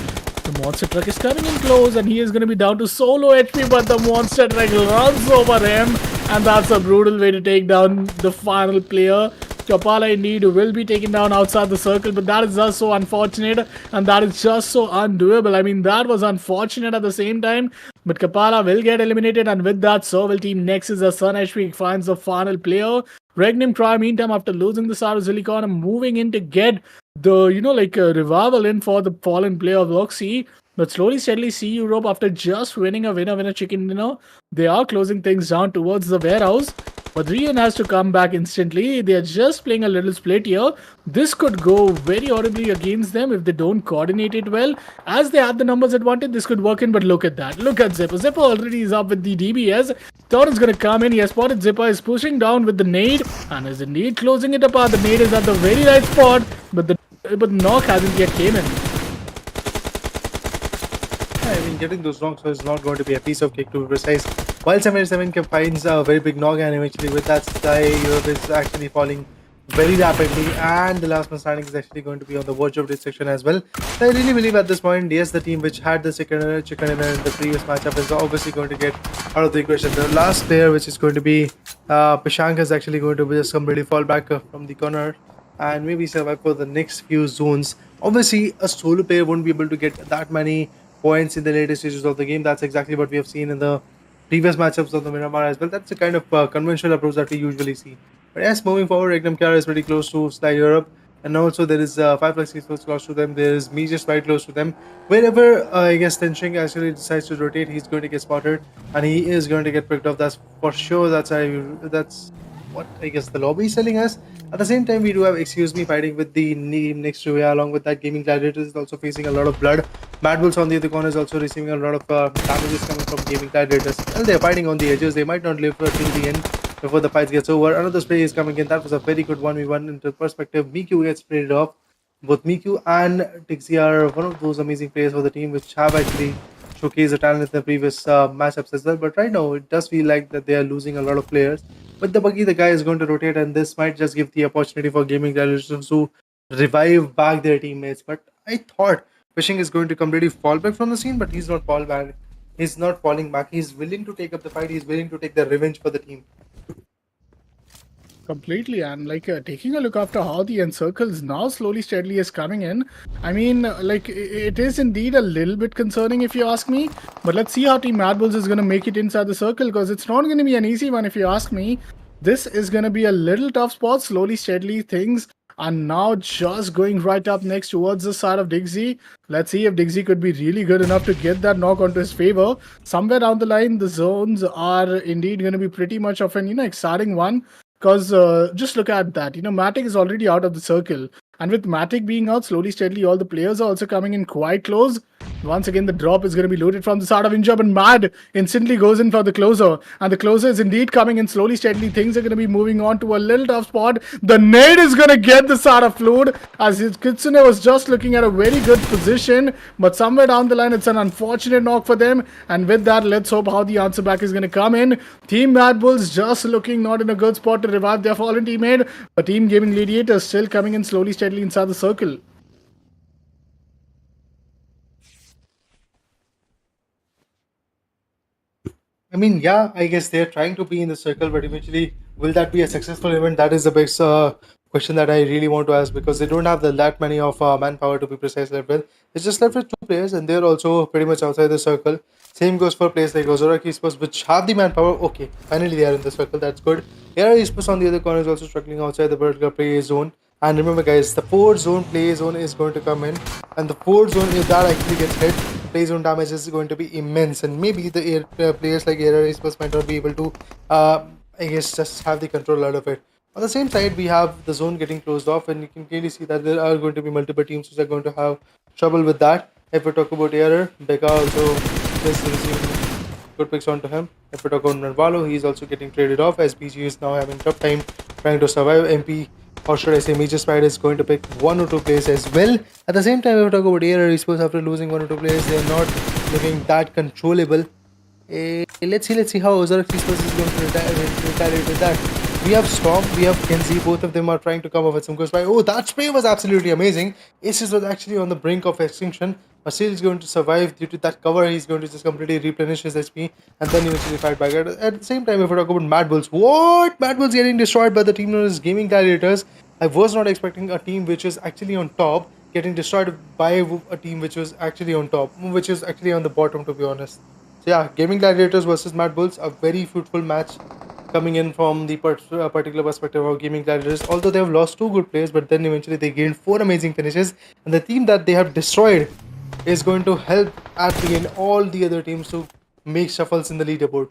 The monster truck is coming in close and he is going to be down to solo HP, but the monster truck runs over him, and that's a brutal way to take down the final player. Kapala indeed will be taken down outside the circle, but that is just so unfortunate and that is just so undoable. I mean, that was unfortunate at the same time, but Kapala will get eliminated, and with that, so will Team Nexus as Sun HP finds the final player. REGNUM try meantime after losing the Star of Silicon and moving in to get the, a revival in for the fallen player of Loxy. But slowly, steadily, see Europe after just winning a winner chicken dinner. They are closing things down towards the warehouse. But Rian has to come back instantly. They are just playing a little split here. This could go very horribly against them if they don't coordinate it well. As they have the numbers advantage, this could work in. But look at that. Look at Zipper. Zipper already is up with the DBS. Thor is going to come in. He has spotted Zipper. Is pushing down with the nade and is indeed closing it apart. The nade is at the very right spot. But the knock hasn't yet came in. I mean, getting those knocks is not going to be a piece of cake, to be precise. While 77 finds a very big knock, and eventually with that, Sky Europe is actually falling very rapidly, and the last man standing is actually going to be on the verge of destruction as well. So I really believe at this point, yes, the team which had the chicken dinner in the previous matchup is obviously going to get out of the equation. The last player, which is going to be Pishank, is actually going to just completely fall back from the corner and maybe survive for the next few zones. Obviously, a solo player won't be able to get that many points in the later stages of the game. That's exactly what we have seen in the previous matchups of the Miramar as well. That's the kind of conventional approach that we usually see. But yes, moving forward, REGNUM CARYA is pretty close to Sky Europe, and also there is 5 FLUX close to them. There is me just quite close to them. Wherever I guess Tenshing actually decides to rotate, he's going to get spotted, and he is going to get picked up. That's for sure. That's what I guess the lobby is telling us. At the same time, we do have Excuse Me fighting with the next to RUYA. Along with that, Gaming Gladiators is also facing a lot of blood. MADBULLS on the other corner is also receiving a lot of damages coming from Gaming Gladiators. Well, they're fighting on the edges. They might not live till the end before the fight gets over. Another spray is coming in. That was a very good 1v1 into perspective. Miku gets sprayed off. Both Miku and Dixie are one of those amazing players for the team, which have actually showcased the talent in the previous matchups as well. But right now, it does feel like that they are losing a lot of players. With the buggy, the guy is going to rotate, and this might just give the opportunity for Gaming Gladiators to revive back their teammates. But I thought Fishing is going to completely fall back from the scene, but he's not fall back. He's not falling back. He's willing to take up the fight. He's willing to take the revenge for the team. Completely, and taking a look after how the encircles now slowly steadily is coming in. I mean, it is indeed a little bit concerning if you ask me, but let's see how Team MADBULLS is going to make it inside the circle, because it's not going to be an easy one if you ask me. This is going to be a little tough spot. Slowly steadily things are now just going right up next towards the side of Dixie. Let's see if Dixie could be really good enough to get that knock onto his favor. Somewhere down the line, the zones are indeed going to be pretty much of an exciting one. Because just look at that, Matic is already out of the circle. And with Matic being out, slowly, steadily, all the players are also coming in quite close. Once again, the drop is going to be looted from the side of Injab, and Mad instantly goes in for the closer. And the closer is indeed coming in slowly, steadily. Things are going to be moving on to a little tough spot. The nade is going to get the side of Flood, as Kitsune was just looking at a very good position. But somewhere down the line, it's an unfortunate knock for them. And with that, let's hope how the answer back is going to come in. Team MADBULLS just looking not in a good spot to revive their fallen teammate. But Team Gaming Gladiators still coming in slowly, steadily inside the circle. I mean, yeah, I guess they're trying to be in the circle, but eventually, will that be a successful event? That is the big question that I really want to ask, because they don't have that many of manpower to be precise left with. It's just left with 2 players, and they're also pretty much outside the circle. Same goes for players like OZAROX Esports, which have the manpower. Okay, finally they are in the circle. That's good. AR Esports on the other corner is also struggling outside the particular play zone. And remember, guys, the 4th zone play zone is going to come in, and the 4th zone, if that actually gets hit, play zone damage is going to be immense. And maybe the players like AR Esports might not be able to, I guess, just have the control out of it. On the same side, we have the zone getting closed off, and you can clearly see that there are going to be multiple teams which are going to have trouble with that. If we talk about Error, Becca also is receiving good picks onto him. If we talk about Narvalo, he's also getting traded off, as BG is now having tough time trying to survive. MP, or should I say Major Spider, is going to pick 1 or 2 players as well. At the same time, if we talk about Error Esports, after losing 1 or 2 players, they're not looking that controllable. Let's see how OZAROX Esports is going to retaliate with that. We have Storm, we have Kenzie, both of them are trying to come up with some good spray. Oh, that spray was absolutely amazing. Aces was actually on the brink of extinction, but still is going to survive due to that cover. He's going to just completely replenish his HP and then eventually fight back. At the same time, if we talk about MADBULLS, what? MADBULLS getting destroyed by the team known as Gaming Gladiators. I was not expecting a team which is actually on top getting destroyed by a team which was actually on top, which is actually on the bottom, to be honest. So yeah, Gaming Gladiators versus MADBULLS, a very fruitful match coming in from the particular perspective of Gaming Gladiators. Although they have lost 2 good players, but then eventually they gained 4 amazing finishes, and the team that they have destroyed is going to help at the end all the other teams to make shuffles in the leaderboard.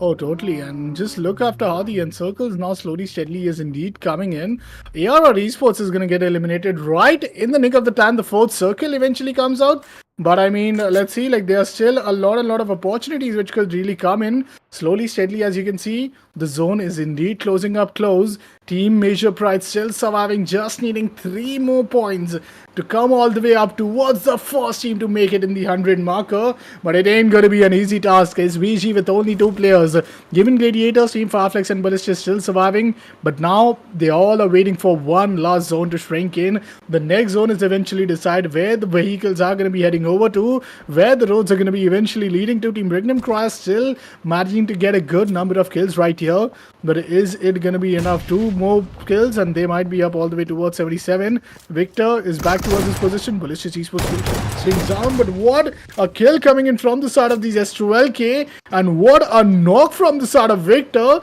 Oh, totally. And just look after how the encircles now slowly, steadily is indeed coming in. AR Esports is going to get eliminated right in the nick of the time. The 4th circle eventually comes out. But I mean, let's see, like there are still a lot of opportunities which could really come in slowly, steadily. As you can see, the zone is indeed closing up close. Team Major Pride still surviving, just needing 3 more points to come all the way up towards the first team to make it in the 100 marker. But it ain't going to be an easy task. It's VG with only 2 players. Given Gladiators, Team FLUX and BESIKTAS still surviving. But now they all are waiting for one last zone to shrink in. The next zone is eventually decide where the vehicles are going to be heading over to, where the roads are going to be eventually leading to. Team REGNUM CARYA still managing to get a good number of kills right here. But is it going to be enough? 2 more kills and they might be up all the way towards 77. Victor is back towards his position. BESIKTAS Esports swings down, but what a kill coming in from the side of these S12K, and what a knock from the side of Victor.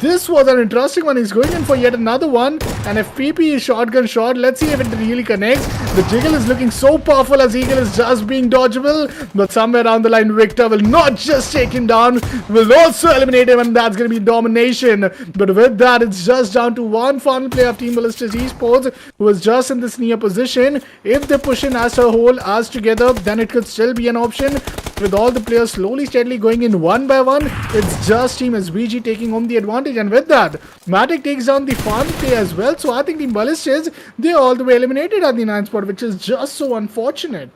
This was an interesting one. He's going in for yet another one. And if PP is shotgun shot, let's see if it really connects. The jiggle is looking so powerful as Eagle is just being dodgeable. But somewhere down the line, Victor will not just take him down, will also eliminate him, and that's going to be domination. But with that, it's just down to one final player of Team BESIKTAS Esports who is just in this near position. If they push in as a whole, as together, then it could still be an option. With all the players slowly, steadily going in one by one, it's just Team SVG taking home the advantage. And with that, Matic takes down the farm play as well. So I think Team BESIKTAS, they're all the way eliminated at the 9th spot, which is just so unfortunate.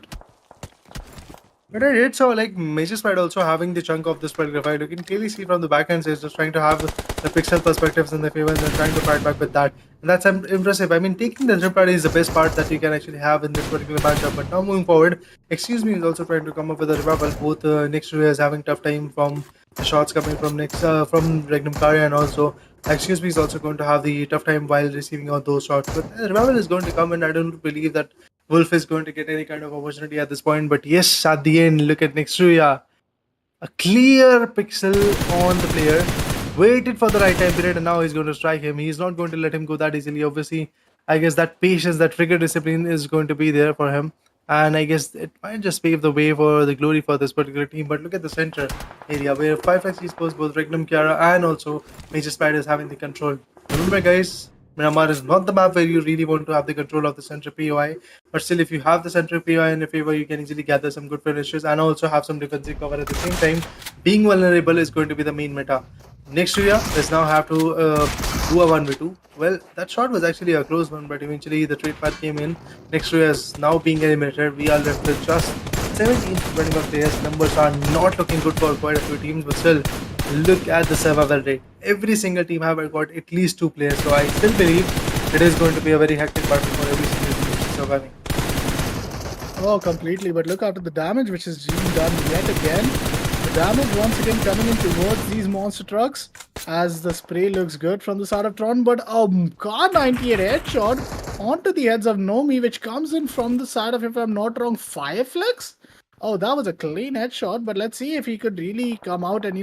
But I did so like Major Spider also having the chunk of this particular fight. You can clearly see from the backhand side just trying to have the pixel perspectives in the favor and then trying to fight back with that. And that's impressive. I mean, taking the trip party is the best part that you can actually have in this particular matchup. But now moving forward, Excuse Me is also trying to come up with a revival. Both NEXUS is having tough time from the shots coming from from REGNUM CARYA, and also Excuse Me is also going to have the tough time while receiving all those shots. But the revival is going to come, and I don't believe that Wolf is going to get any kind of opportunity at this point. But yes, at the end, look at NEXUS. A clear pixel on the player. Waited for the right time period, and now he's going to strike him. He's not going to let him go that easily. Obviously, I guess that patience, that trigger discipline is going to be there for him. And I guess it might just pave the way for the glory for this particular team. But look at the center area where 5x Esports, both REGNUM CARYA and also Major Spider is having the control. Remember, guys, Miramar is not the map where you really want to have the control of the center POI, but still, if you have the center POI in your favor, you can easily gather some good finishes and also have some defensive cover at the same time. Being vulnerable is going to be the main meta. NEXUS does now have to do a 1v2. Well, that shot was actually a close one, but eventually the trade path came in. NEXUS now being eliminated. We are left with just 17 to 21 players. Numbers are not looking good for quite a few teams, but still, look at the survival rate. Every single team have got at least 2 players, so I still believe it is going to be a very hectic battle for every single team surviving. Oh, completely. But look after the damage which is being done yet again. The damage once again coming in towards these monster trucks as the spray looks good from the side of Tron, but a car 98 headshot onto the heads of Nomi, which comes in from the side of, if I'm not wrong, FLUX. Oh, that was a clean headshot, but let's see if he could really come out and,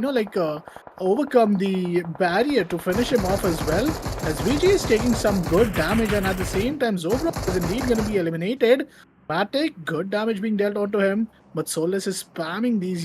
overcome the barrier to finish him off as well. As VG is taking some good damage, and at the same time, ZOROX is indeed going to be eliminated. Matic, good damage being dealt onto him, but Soulless is spamming these,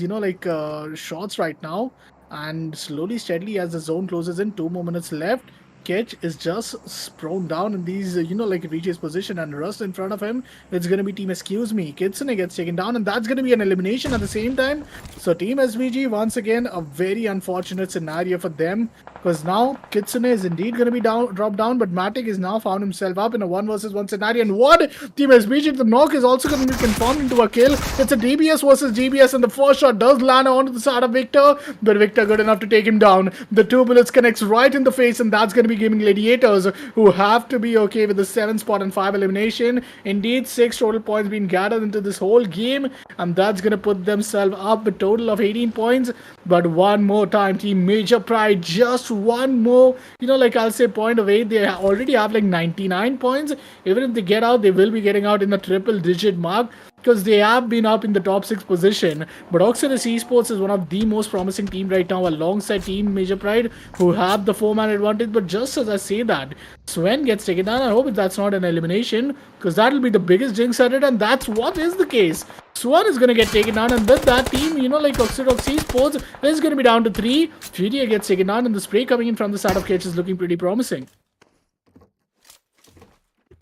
shots right now. And slowly, steadily, as the zone closes in, 2 more minutes left. Ketch is just prone down in these, VG's position, and Rust in front of him. It's going to be Team Excuse Me. Kitsune gets taken down, and that's going to be an elimination at the same time. So Team SVG, once again, a very unfortunate scenario for them, because now Kitsune is indeed going to be dropped down, but Matic is now found himself up in a 1 versus 1 scenario. And what? Team SVG, the knock is also going to be confirmed into a kill. It's a DBS versus GBS, and the first shot does land onto the side of Victor, but Victor good enough to take him down. The 2 bullets connects right in the face, and that's going to be GAIMIN Gladiators, who have to be okay with the 7 spot and 5 elimination. Indeed, 6 total points being gathered into this whole game, and that's going to put themselves up a total of 18 points. But one more time, Team Major Pride, just one more, I'll say point of 8. They already have like 99 points. Even if they get out, they will be getting out in the triple digit mark, because they have been up in the top 6 position. But RUTHLESS Esports is one of the most promising team right now, alongside Team Major Pride, who have the 4-man advantage. But just as I say that, Sven gets taken down. I hope that's not an elimination, because that'll be the biggest jinx at it, and that's what is the case. Swan is going to get taken down, and with that team, OZAROX Esports is going to be down to 3. GTA gets taken down, and the spray coming in from the side of Ketch is looking pretty promising.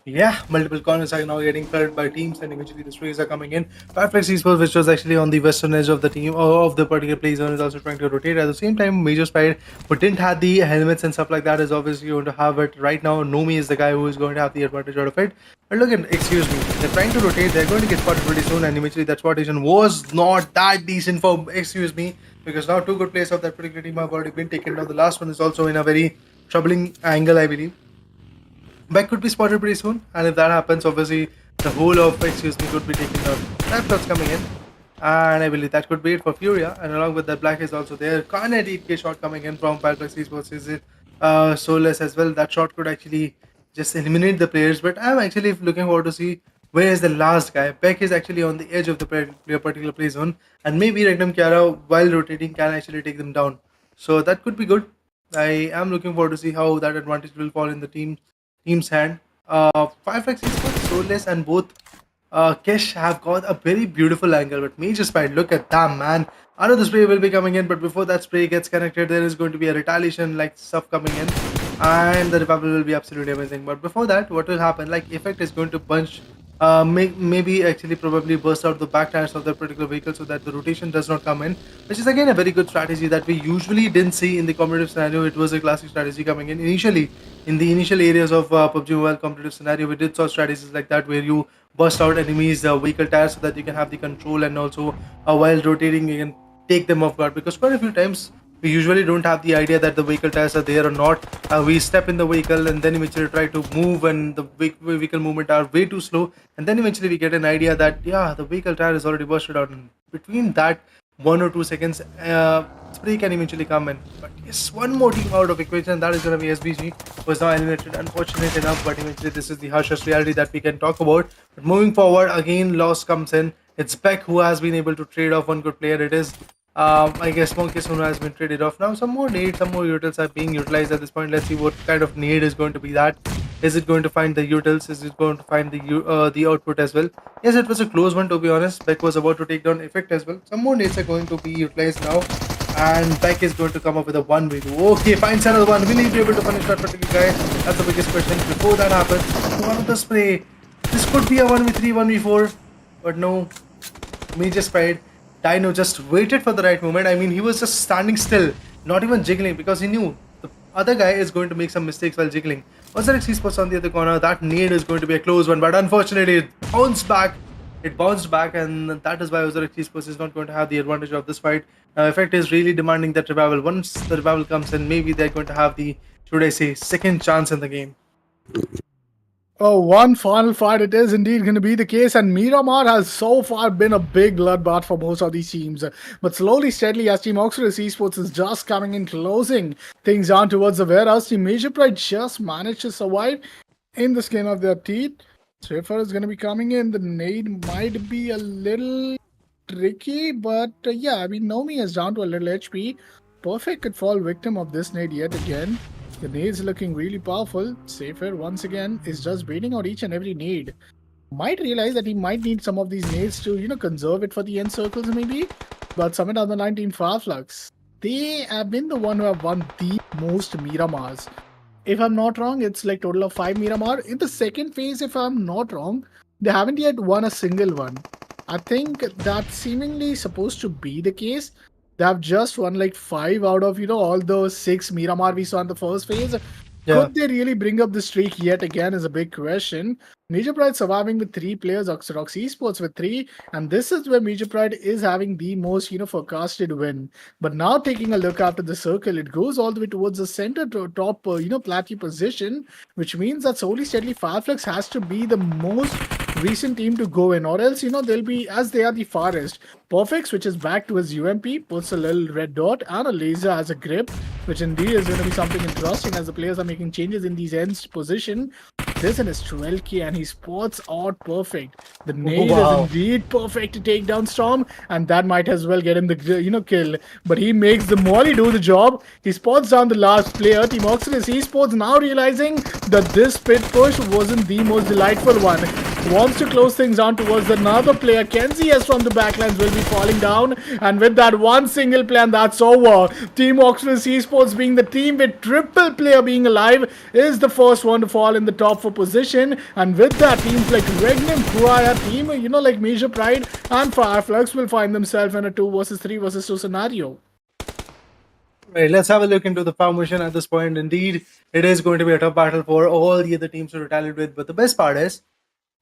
Yeah, multiple corners are now getting cleared by teams, and eventually the sprays are coming in. FLUX Esports, which was actually on the western edge of the team, or of the particular play zone, is also trying to rotate. At the same time, Major Pride, who didn't have the helmets and stuff like that, is obviously going to have it right now. Nomi is the guy who is going to have the advantage out of it. But look at, excuse me, they're trying to rotate. They're going to get spotted pretty soon, and eventually that spottation was not that decent for, excuse me, because now 2 good players of that particular team have already been taken down. The last one is also in a very troubling angle, I believe. Beck could be spotted pretty soon, and if that happens, obviously the whole of excuse me could be taken down. That's coming in, and I believe that could be it for FLURIA. And along with that, Black is also there. Carnage 8k shot coming in from FLUX Esports. Is it Soulless as well? That shot could actually just eliminate the players. But I'm actually looking forward to see where is the last guy. Beck is actually on the edge of the particular play zone, and maybe REGNUM CARYA, while rotating, can actually take them down. So that could be good. I am looking forward to see how that advantage will fall in the team's hand. FLUX Esports, Soulless, and both Kesh have got a very beautiful angle, but Major Pride, look at that, man. Another spray will be coming in, but before that spray gets connected, there is going to be a retaliation like stuff coming in, and the revival will be absolutely amazing. But before that, what will happen, like Effect is going to bunch, maybe actually probably burst out the back tires of that particular vehicle so that the rotation does not come in, which is again a very good strategy that we usually didn't see in the competitive scenario. It was a classic strategy coming in initially. In the initial areas of PUBG Mobile competitive scenario, we did saw strategies like that where you burst out enemies' vehicle tires so that you can have the control, and also while rotating you can take them off guard, because quite a few times we usually don't have the idea that the vehicle tires are there or not. We step in the vehicle and then eventually try to move, and the vehicle movement are way too slow, and then eventually we get an idea that yeah, the vehicle tire is already busted out, and between that 1 or 2 seconds spray can eventually come in. But yes, one more team out of equation, that is going to be SVG, was now eliminated, unfortunate enough, but eventually this is the harshest reality that we can talk about. But moving forward, again loss comes in. It's Beck who has been able to trade off one good player. It is I guess Monkey Sunu has been traded off. Now some more nades, some more utils are being utilized at this point. Let's see what kind of nade is going to be that. Is it going to find the utils? Is it going to find the output as well? Yes, it was a close one, to be honest. Beck was about to take down Effect as well. Some more nades are going to be utilized now, and Beck is going to come up with a 1v2. Okay, finds another one. Will he be able to punish that particular guy? That's the biggest question. Before that happens, one of the spray. This could be a 1v3, 1v4, but no. Major Pride. Dino just waited for the right moment. I mean, he was just standing still, not even jiggling, because he knew the other guy is going to make some mistakes while jiggling. OZAROX Esports on the other corner. That nade is going to be a close one, but unfortunately it bounced back. And that is why OZAROX Esports is not going to have the advantage of this fight. Effect is really demanding that revival. Once the revival comes in, maybe they're going to have the, should I say, second chance in the game. Oh, one final fight it is indeed going to be the case, and Miramar has so far been a big bloodbath for most of these teams. But slowly, steadily, as Team Oxford Esports is just coming in, closing things down towards the warehouse, Team Major Pride just managed to survive in the skin of their teeth. Swiffer is going to be coming in. The nade might be a little tricky, but yeah, I mean, Nomi is down to a little HP. Perfect could fall victim of this nade yet again. The nade's looking really powerful. Safer, once again, is just waiting out each and every nade. Might realize that he might need some of these nades to, conserve it for the end circles maybe. But somewhere down the line, Team FLUX, they have been the one who have won the most Miramars. If I'm not wrong, it's like total of 5 Miramar. In the second phase, if I'm not wrong, they haven't yet won a single one. I think that's seemingly supposed to be the case. They have just won like 5 out of, all those 6 Miramar we saw in the first phase. Yeah. Could they really bring up the streak yet again is a big question. Major Pride surviving with 3 players, OZAROX Esports with 3, and this is where Major Pride is having the most, forecasted win. But now taking a look after the circle, it goes all the way towards the center to top, plateau position, which means that slowly, steadily, FLUX has to be the most recent team to go in, or else, they'll be, as they are the farthest. Perfect switches back to his UMP, puts a little red dot and a laser as a grip, which indeed is going to be something interesting as the players are making changes in these ends position. This in his 12k and he spots out perfect. The nade is indeed perfect to take down Storm, and that might as well get him the kill. But he makes the molly do the job. He spots down the last player. Team Oxford Esports now realizing that this pit push wasn't the most delightful one. Wants to close things down towards another player. Kenzie as from the backlines will be falling down, and with that one single play, and that's over. Team Oxford Esports, being the team with triple player being alive, is the first one to fall in the top 4 position. And with that, teams like REGNUM, CARYA, team like Major Pride and FLUX will find themselves in a 2 versus 3 versus 2 scenario. Right, let's have a look into the formation at this point. Indeed, it is going to be a tough battle for all the other teams to retaliate with, but the best part is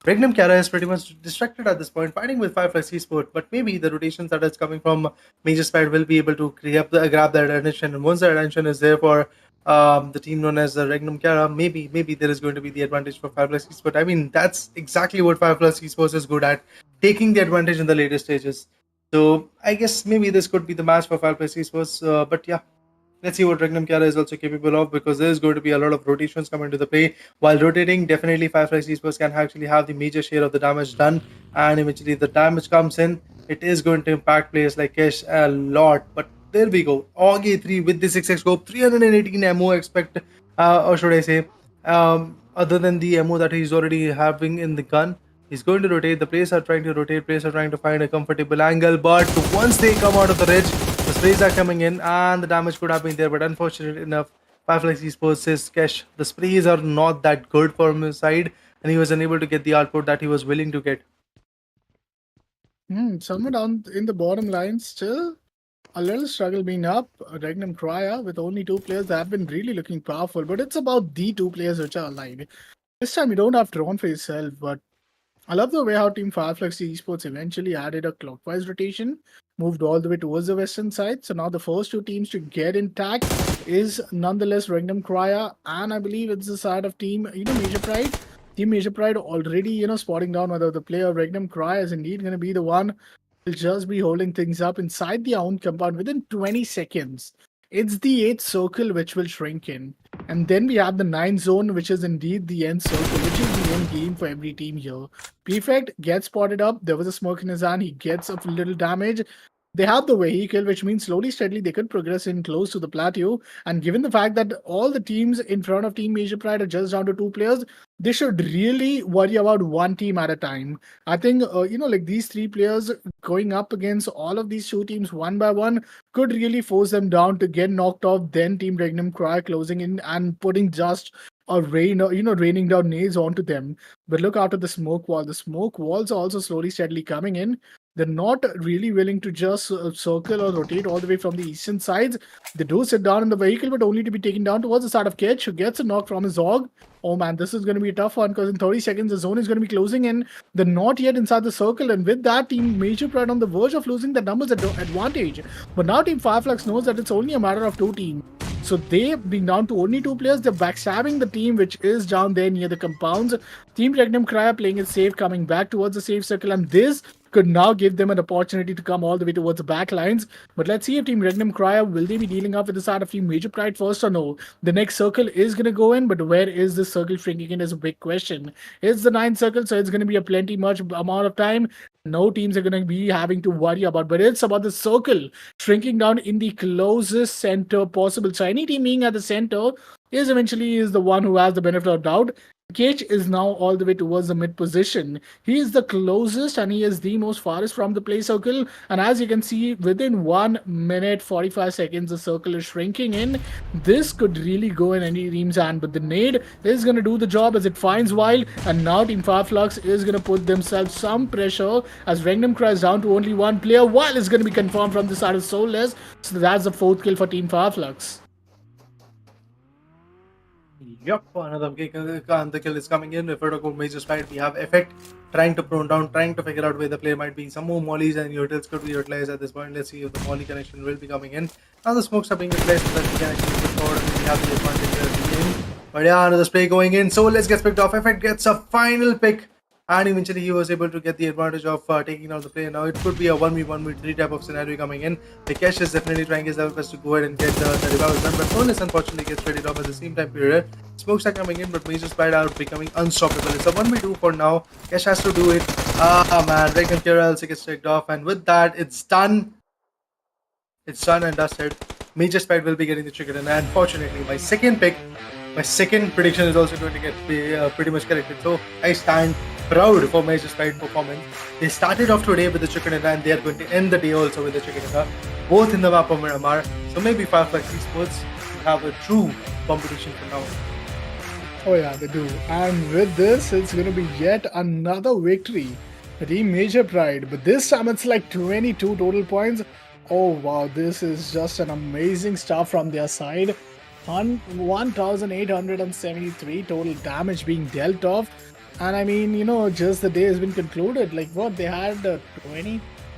REGNUM CARYA is pretty much distracted at this point, fighting with FLUX Esports, but maybe the rotations that is coming from Major Pride will be able to grab that attention, and once that attention is there for the team known as REGNUM CARYA, maybe there is going to be the advantage for FLUX Esports. I mean, that's exactly what FLUX Esports is good at, taking the advantage in the later stages. So I guess maybe this could be the match for FLUX Esports, but yeah. Let's see what REGNUM CARYA is also capable of, because there is going to be a lot of rotations coming to the play. While rotating, definitely FLUX Esports can actually have the major share of the damage done, and eventually the damage comes in, it is going to impact players like Kesh a lot. But there we go. AUG3 with the 6x scope, 318 ammo expect, or should I say, other than the ammo that he's already having in the gun. He's going to rotate. The players are trying to rotate. Players are trying to find a comfortable angle, but once they come out of the ridge, the sprays are coming in and the damage could have been there, but unfortunately enough, FLUX Esports says Kesh, the sprays are not that good from his side, and he was unable to get the output that he was willing to get. Somewhere down in the bottom line, still a little struggle being up. REGNUM CARYA with only 2 players that have been really looking powerful, but it's about the 2 players which are alive. This time you don't have drawn for yourself, but I love the way how Team FLUX Esports eventually added a clockwise rotation, moved all the way towards the western side. So now the first 2 teams to get intact is nonetheless REGNUM CARYA, and I believe it's the side of Team Major Pride. Team Major Pride already spotting down whether the player REGNUM CARYA is indeed going to be the one who will just be holding things up inside the own compound within 20 seconds. It's the 8th circle which will shrink in. And then we have the 9th zone, which is indeed the end circle, which is the end game for every team here. Prefect gets spotted up. There was a smoke in his hand. He gets a little damage. They have the vehicle, which means slowly, steadily, they could progress in close to the plateau. And given the fact that all the teams in front of Team Major Pride are just down to 2 players, they should really worry about 1 team at a time. I think, like these 3 players going up against all of these 2 teams one by one could really force them down to get knocked off. Then Team REGNUM CARYA closing in and putting just a raining down nades onto them. But look out at the smoke wall. The smoke walls are also slowly, steadily coming in. They're not really willing to just circle or rotate all the way from the eastern sides. They do sit down in the vehicle, but only to be taken down towards the side of Ketch, who gets a knock from his AUG. Oh man, this is going to be a tough one, because in 30 seconds, the zone is going to be closing in. They're not yet inside the circle, and with that, Team Major Pride on the verge of losing the numbers advantage. But now Team FLUX knows that it's only a matter of 2 teams. So they, being down to only 2 players, they're backstabbing the team which is down there near the compounds. Team REGNUM CARYA playing it safe, coming back towards the safe circle, and this could now give them an opportunity to come all the way towards the back lines. But let's see if Team REGNUM CARYA, will they be dealing up with the side of Team Major Pride first or no? The next circle is going to go in, but where is this circle shrinking in is a big question. It's the 9th circle, so it's going to be a plenty much amount of time. No teams are going to be having to worry about, but it's about the circle shrinking down in the closest center possible. So any team being at the center is eventually the one who has the benefit of doubt. Cage is now all the way towards the mid position. He is the closest and he is the most farthest from the play circle. And as you can see, within 1 minute 45 seconds, the circle is shrinking in. This could really go in any team's hand, but the nade is going to do the job as it finds Wild. And now Team FLUX is going to put themselves some pressure as REGNUM CARYA is down to only 1 player. Wild is going to be confirmed from the side of Soulless. So that's the 4th kill for Team FLUX. Yup, another kill is coming in. If we talk about Major Pride, we have Effect trying to prone down, trying to figure out where the player might be. Some more mollies and utils could be utilized at this point. Let's see if the molly connection will be coming in. Now the smokes are being replaced so that we can actually put forward and we have the advantage here at the end. But yeah, another spray going in. So let's get picked off. Effect gets a final pick. And eventually he was able to get the advantage of taking out the player. Now it could be a 1v1v3 type of scenario coming in. The Kesh is definitely trying his level best to go ahead and get the revival done, but Furnace unfortunately gets traded off at the same time period. Smokes are coming in, but Major Pride are becoming unstoppable. It's a 1v2 for now. Kesh has to do it. Ah man, REGNUM CARYA also gets taken off, and with that, it's done. It's done and dusted. Major Pride will be getting the chicken, and unfortunately, my second prediction is also going to get pretty much corrected. So I stand proud for Major Pride performance. They started off today with the chicken dinner and they are going to end the day also with the chicken dinner, both in the map of Miramar. So maybe FLUX Esports will have a true competition for now. Oh yeah, they do. And with this, it's going to be yet another victory for Team Major Pride. But this time it's like 22 total points. Oh wow, this is just an amazing stuff from their side. 1,873 total damage being dealt off. And I mean, you know, just the day has been concluded. Like what, they had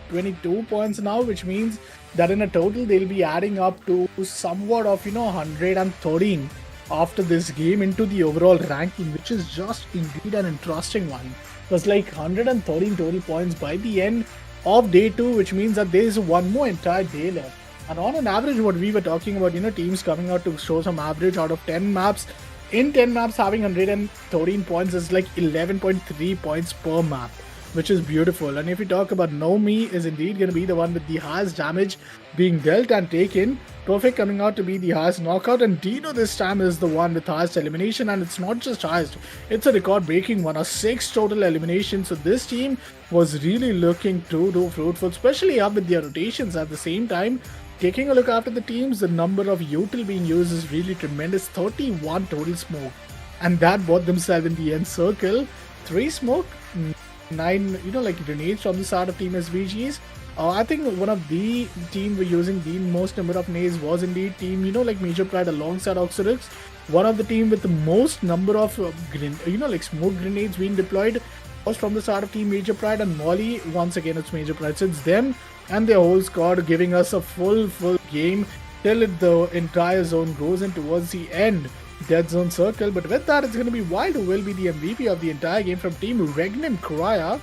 22 points now, which means that in a total they'll be adding up to somewhat of, 113 after this game into the overall ranking, which is just indeed an interesting one. It was like 113 total points by the end of day 2, which means that there is one more entire day left. And on an average, what we were talking about, teams coming out to show some average out of 10 maps. In 10 maps, having 113 points is like 11.3 points per map, which is beautiful. And if we talk about Nomi, is indeed going to be the one with the highest damage being dealt and taken. Perfect coming out to be the highest knockout, and Dino this time is the one with highest elimination, and it's not just highest, it's a record-breaking one, a 6 total elimination. So this team was really looking to do fruitful, especially up with their rotations at the same time. Taking a look after the teams, the number of util being used is really tremendous. 31 total smoke, and that bought themselves in the end circle. 3 smoke, 9 grenades from the side of Team SVGs. I think one of the team were using the most number of nades was indeed Team Major Pride alongside OZAROX. One of the team with the most number of smoke grenades being deployed was from the side of Team Major Pride, and Molly, once again it's Major Pride. So it's them and their whole squad giving us a full game till the entire zone goes in towards the end, dead zone circle. But with that, it's going to be Wild who will be the MVP of the entire game from Team REGNUM CARYA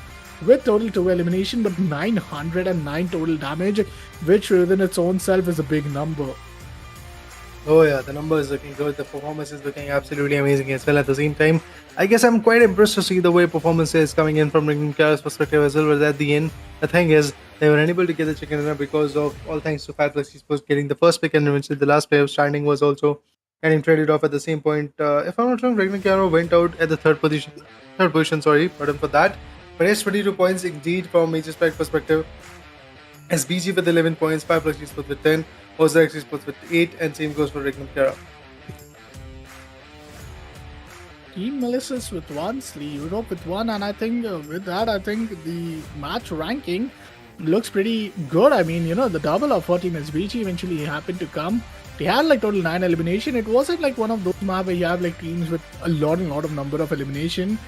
with total 2 elimination, but 909 total damage, which within its own self is a big number. Oh yeah, the number is looking good, the performance is looking absolutely amazing as well. At the same time, I guess I'm quite impressed to see the way performance is coming in from REGNUM CARYA's perspective as well. But at the end, the thing is, they were unable to get the chicken dinner because of all thanks to FLUX Esports getting the first pick, and eventually the last player standing was also getting traded off at the same point. If I'm not wrong, REGNUM CARYA went out at the third position, sorry, pardon for that. But it's 22 points indeed from Major Pride perspective. SBG with 11 points, FLUX Esports with 10, OZAROX Esports with 8, and same goes for REGNUM CARYA. Team MELISE with 1, Europe with 1, and I think with that, I think the match ranking looks pretty good. I mean, the double of for Team SBG eventually happened to come. They had like total 9 elimination. It wasn't like one of those maps where you have like teams with a lot of number of elimination.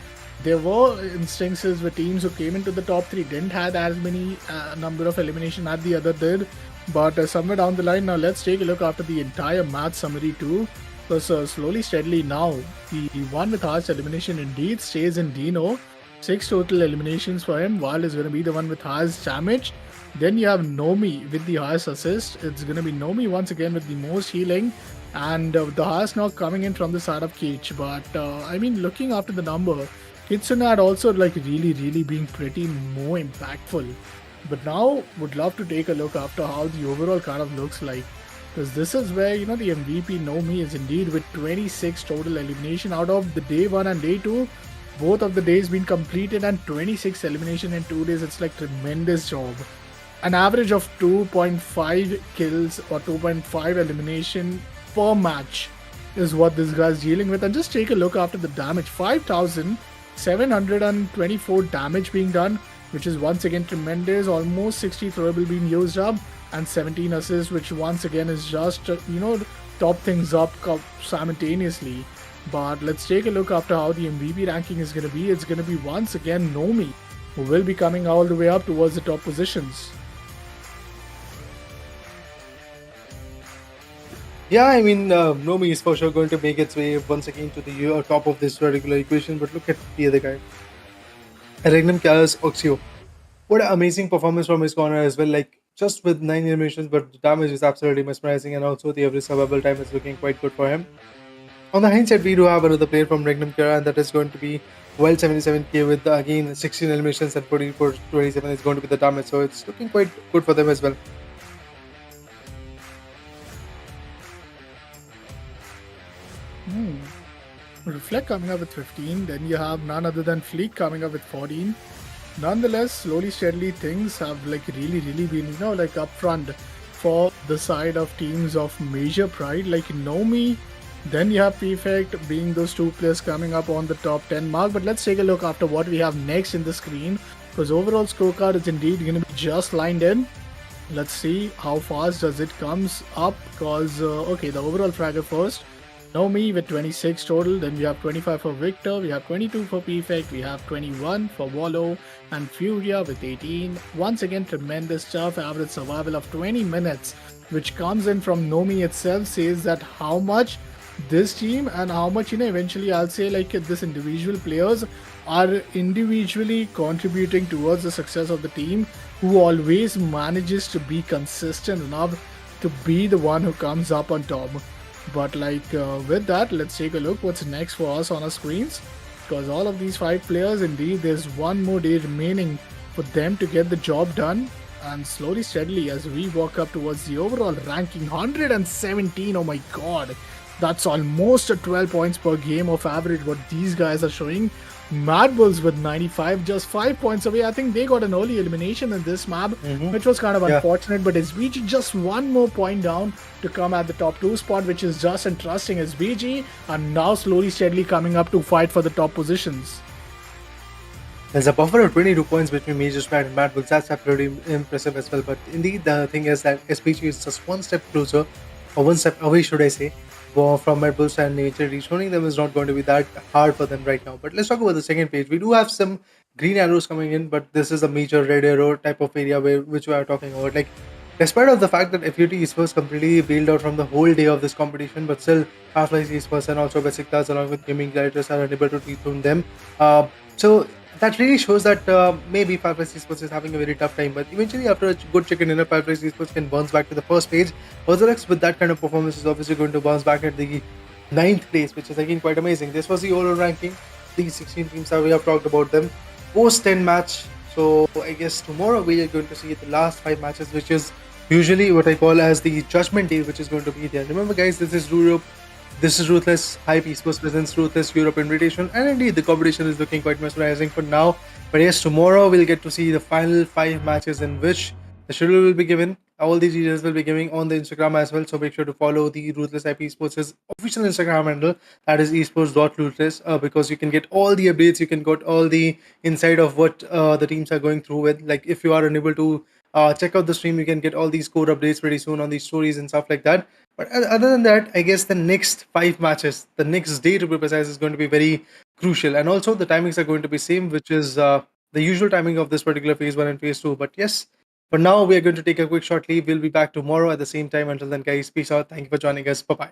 There were instances where teams who came into the top 3 didn't have as many number of elimination as the other did. But somewhere down the line, now let's take a look after the entire match summary too. Because slowly, steadily now, the one with harsh elimination indeed stays in Dino. 6 total eliminations for him. Wild is going to be the one with harsh damage. Then you have Nomi with the harsh assist. It's going to be Nomi once again with the most healing. And the harsh now coming in from the side of Cage. But I mean, looking after the number, Kitsune had also like really being pretty more impactful. But now would love to take a look after how the overall kind of looks like. Because this is where, you know, the MVP Nomi is indeed with 26 total elimination out of the day 1 and day 2. Both of the days been completed and 26 elimination in 2 days. It's like tremendous job. An average of 2.5 kills or 2.5 elimination per match is what this guy's dealing with. And just take a look after the damage. 5,724 damage being done, which is once again tremendous. Almost 60 throwable being used up and 17 assists, which once again is just, you know, top things up simultaneously. But let's take a look after how the MVP ranking is going to be. It's going to be once again Nomi, who will be coming all the way up towards the top positions. Yeah, I mean, Nomi is for sure going to make its way once again to the top of this particular equation. But look at the other guy, REGNUM Chaos Oxio. What an amazing performance from his corner as well. Like just with 9 eliminations, but the damage is absolutely mesmerizing, and also the average survival time is looking quite good for him. On the hindsight, we do have another player from REGNUM CARYA, and that is going to be Wild 77k with again 16 eliminations and 27 is going to be the damage. So it's looking quite good for them as well. Reflect coming up with 15. Then you have none other than Fleek coming up with 14. Nonetheless, slowly, steadily, things have like really been, you know, like up front for the side of teams of major pride like Nomi. Then you have Prefect being those 2 players coming up on the top 10 mark. But let's take a look after what we have next in the screen, because overall scorecard is indeed going to be just lined in. Let's see how fast does it comes up, because okay, the overall fragger first. Nomi with 26 total, then we have 25 for Victor, we have 22 for Prefect, we have 21 for Wallow, and Furia with 18. Once again, tremendous stuff. Average survival of 20 minutes, which comes in from Nomi itself, says that how much this team and how much, you know, eventually I'll say like this individual players are individually contributing towards the success of the team, who always manages to be consistent enough to be the one who comes up on top. But like with that, let's take a look what's next for us on our screens, because all of these 5 players, indeed there's one more day remaining for them to get the job done. And slowly steadily as we walk up towards the overall ranking, 117, oh my god, that's almost 12 points per game of average what these guys are showing. MADBULLS with 95, just 5 points away. I think they got an early elimination in this map, which was kind of unfortunate, but SBG just 1 more point down to come at the top 2 spot, which is just entrusting SBG, and now slowly steadily coming up to fight for the top positions. There's a buffer of 22 points between Major Squad and MADBULLS. That's absolutely impressive as well. But indeed, the thing is that SBG is just 1 step closer, or 1 step away, should I say, from MADBULLS, and eventually rejoining them is not going to be that hard for them right now. But let's talk about the second page. We do have some green arrows coming in, but this is a major red arrow type of area which we are talking about. Like, despite of the fact that FUT Esports completely bailed out from the whole day of this competition, but still FLUX Esports and also BESIKTAS along with Gaming Gladiators are unable to dethrone them. So that really shows that maybe FLUX Esports is having a very tough time, but eventually after a good chicken dinner, FLUX Esports can bounce back to the first page. OZAROX with that kind of performance is obviously going to bounce back at the 9th place, which is again quite amazing. This was the overall ranking. These 16 teams that we have talked about them. Post 10 match. So I guess tomorrow we are going to see the last 5 matches, which is usually what I call as the judgment day, which is going to be there. Remember guys, this is Europe. This is Ruthless Hype Esports presents Ruthless Europe Invitational, and indeed the competition is looking quite mesmerizing for now. But yes, tomorrow we'll get to see the final 5 matches in which the schedule will be given. All these details will be given on the Instagram as well, so make sure to follow the Ruthless Hype Esports' official Instagram handle, that is esports.ruthless, because you can get all the updates, you can get all the insight of what the teams are going through with. Like if you are unable to check out the stream, you can get all these core updates pretty soon on these stories and stuff like that. But other than that, I guess the next 5 matches, the next day to be precise, is going to be very crucial. And also the timings are going to be same, which is the usual timing of this particular phase 1 and phase 2. But yes, For now, we are going to take a quick short leave. We'll be back tomorrow at the same time. Until then, guys, peace out. Thank you for joining us. Bye bye.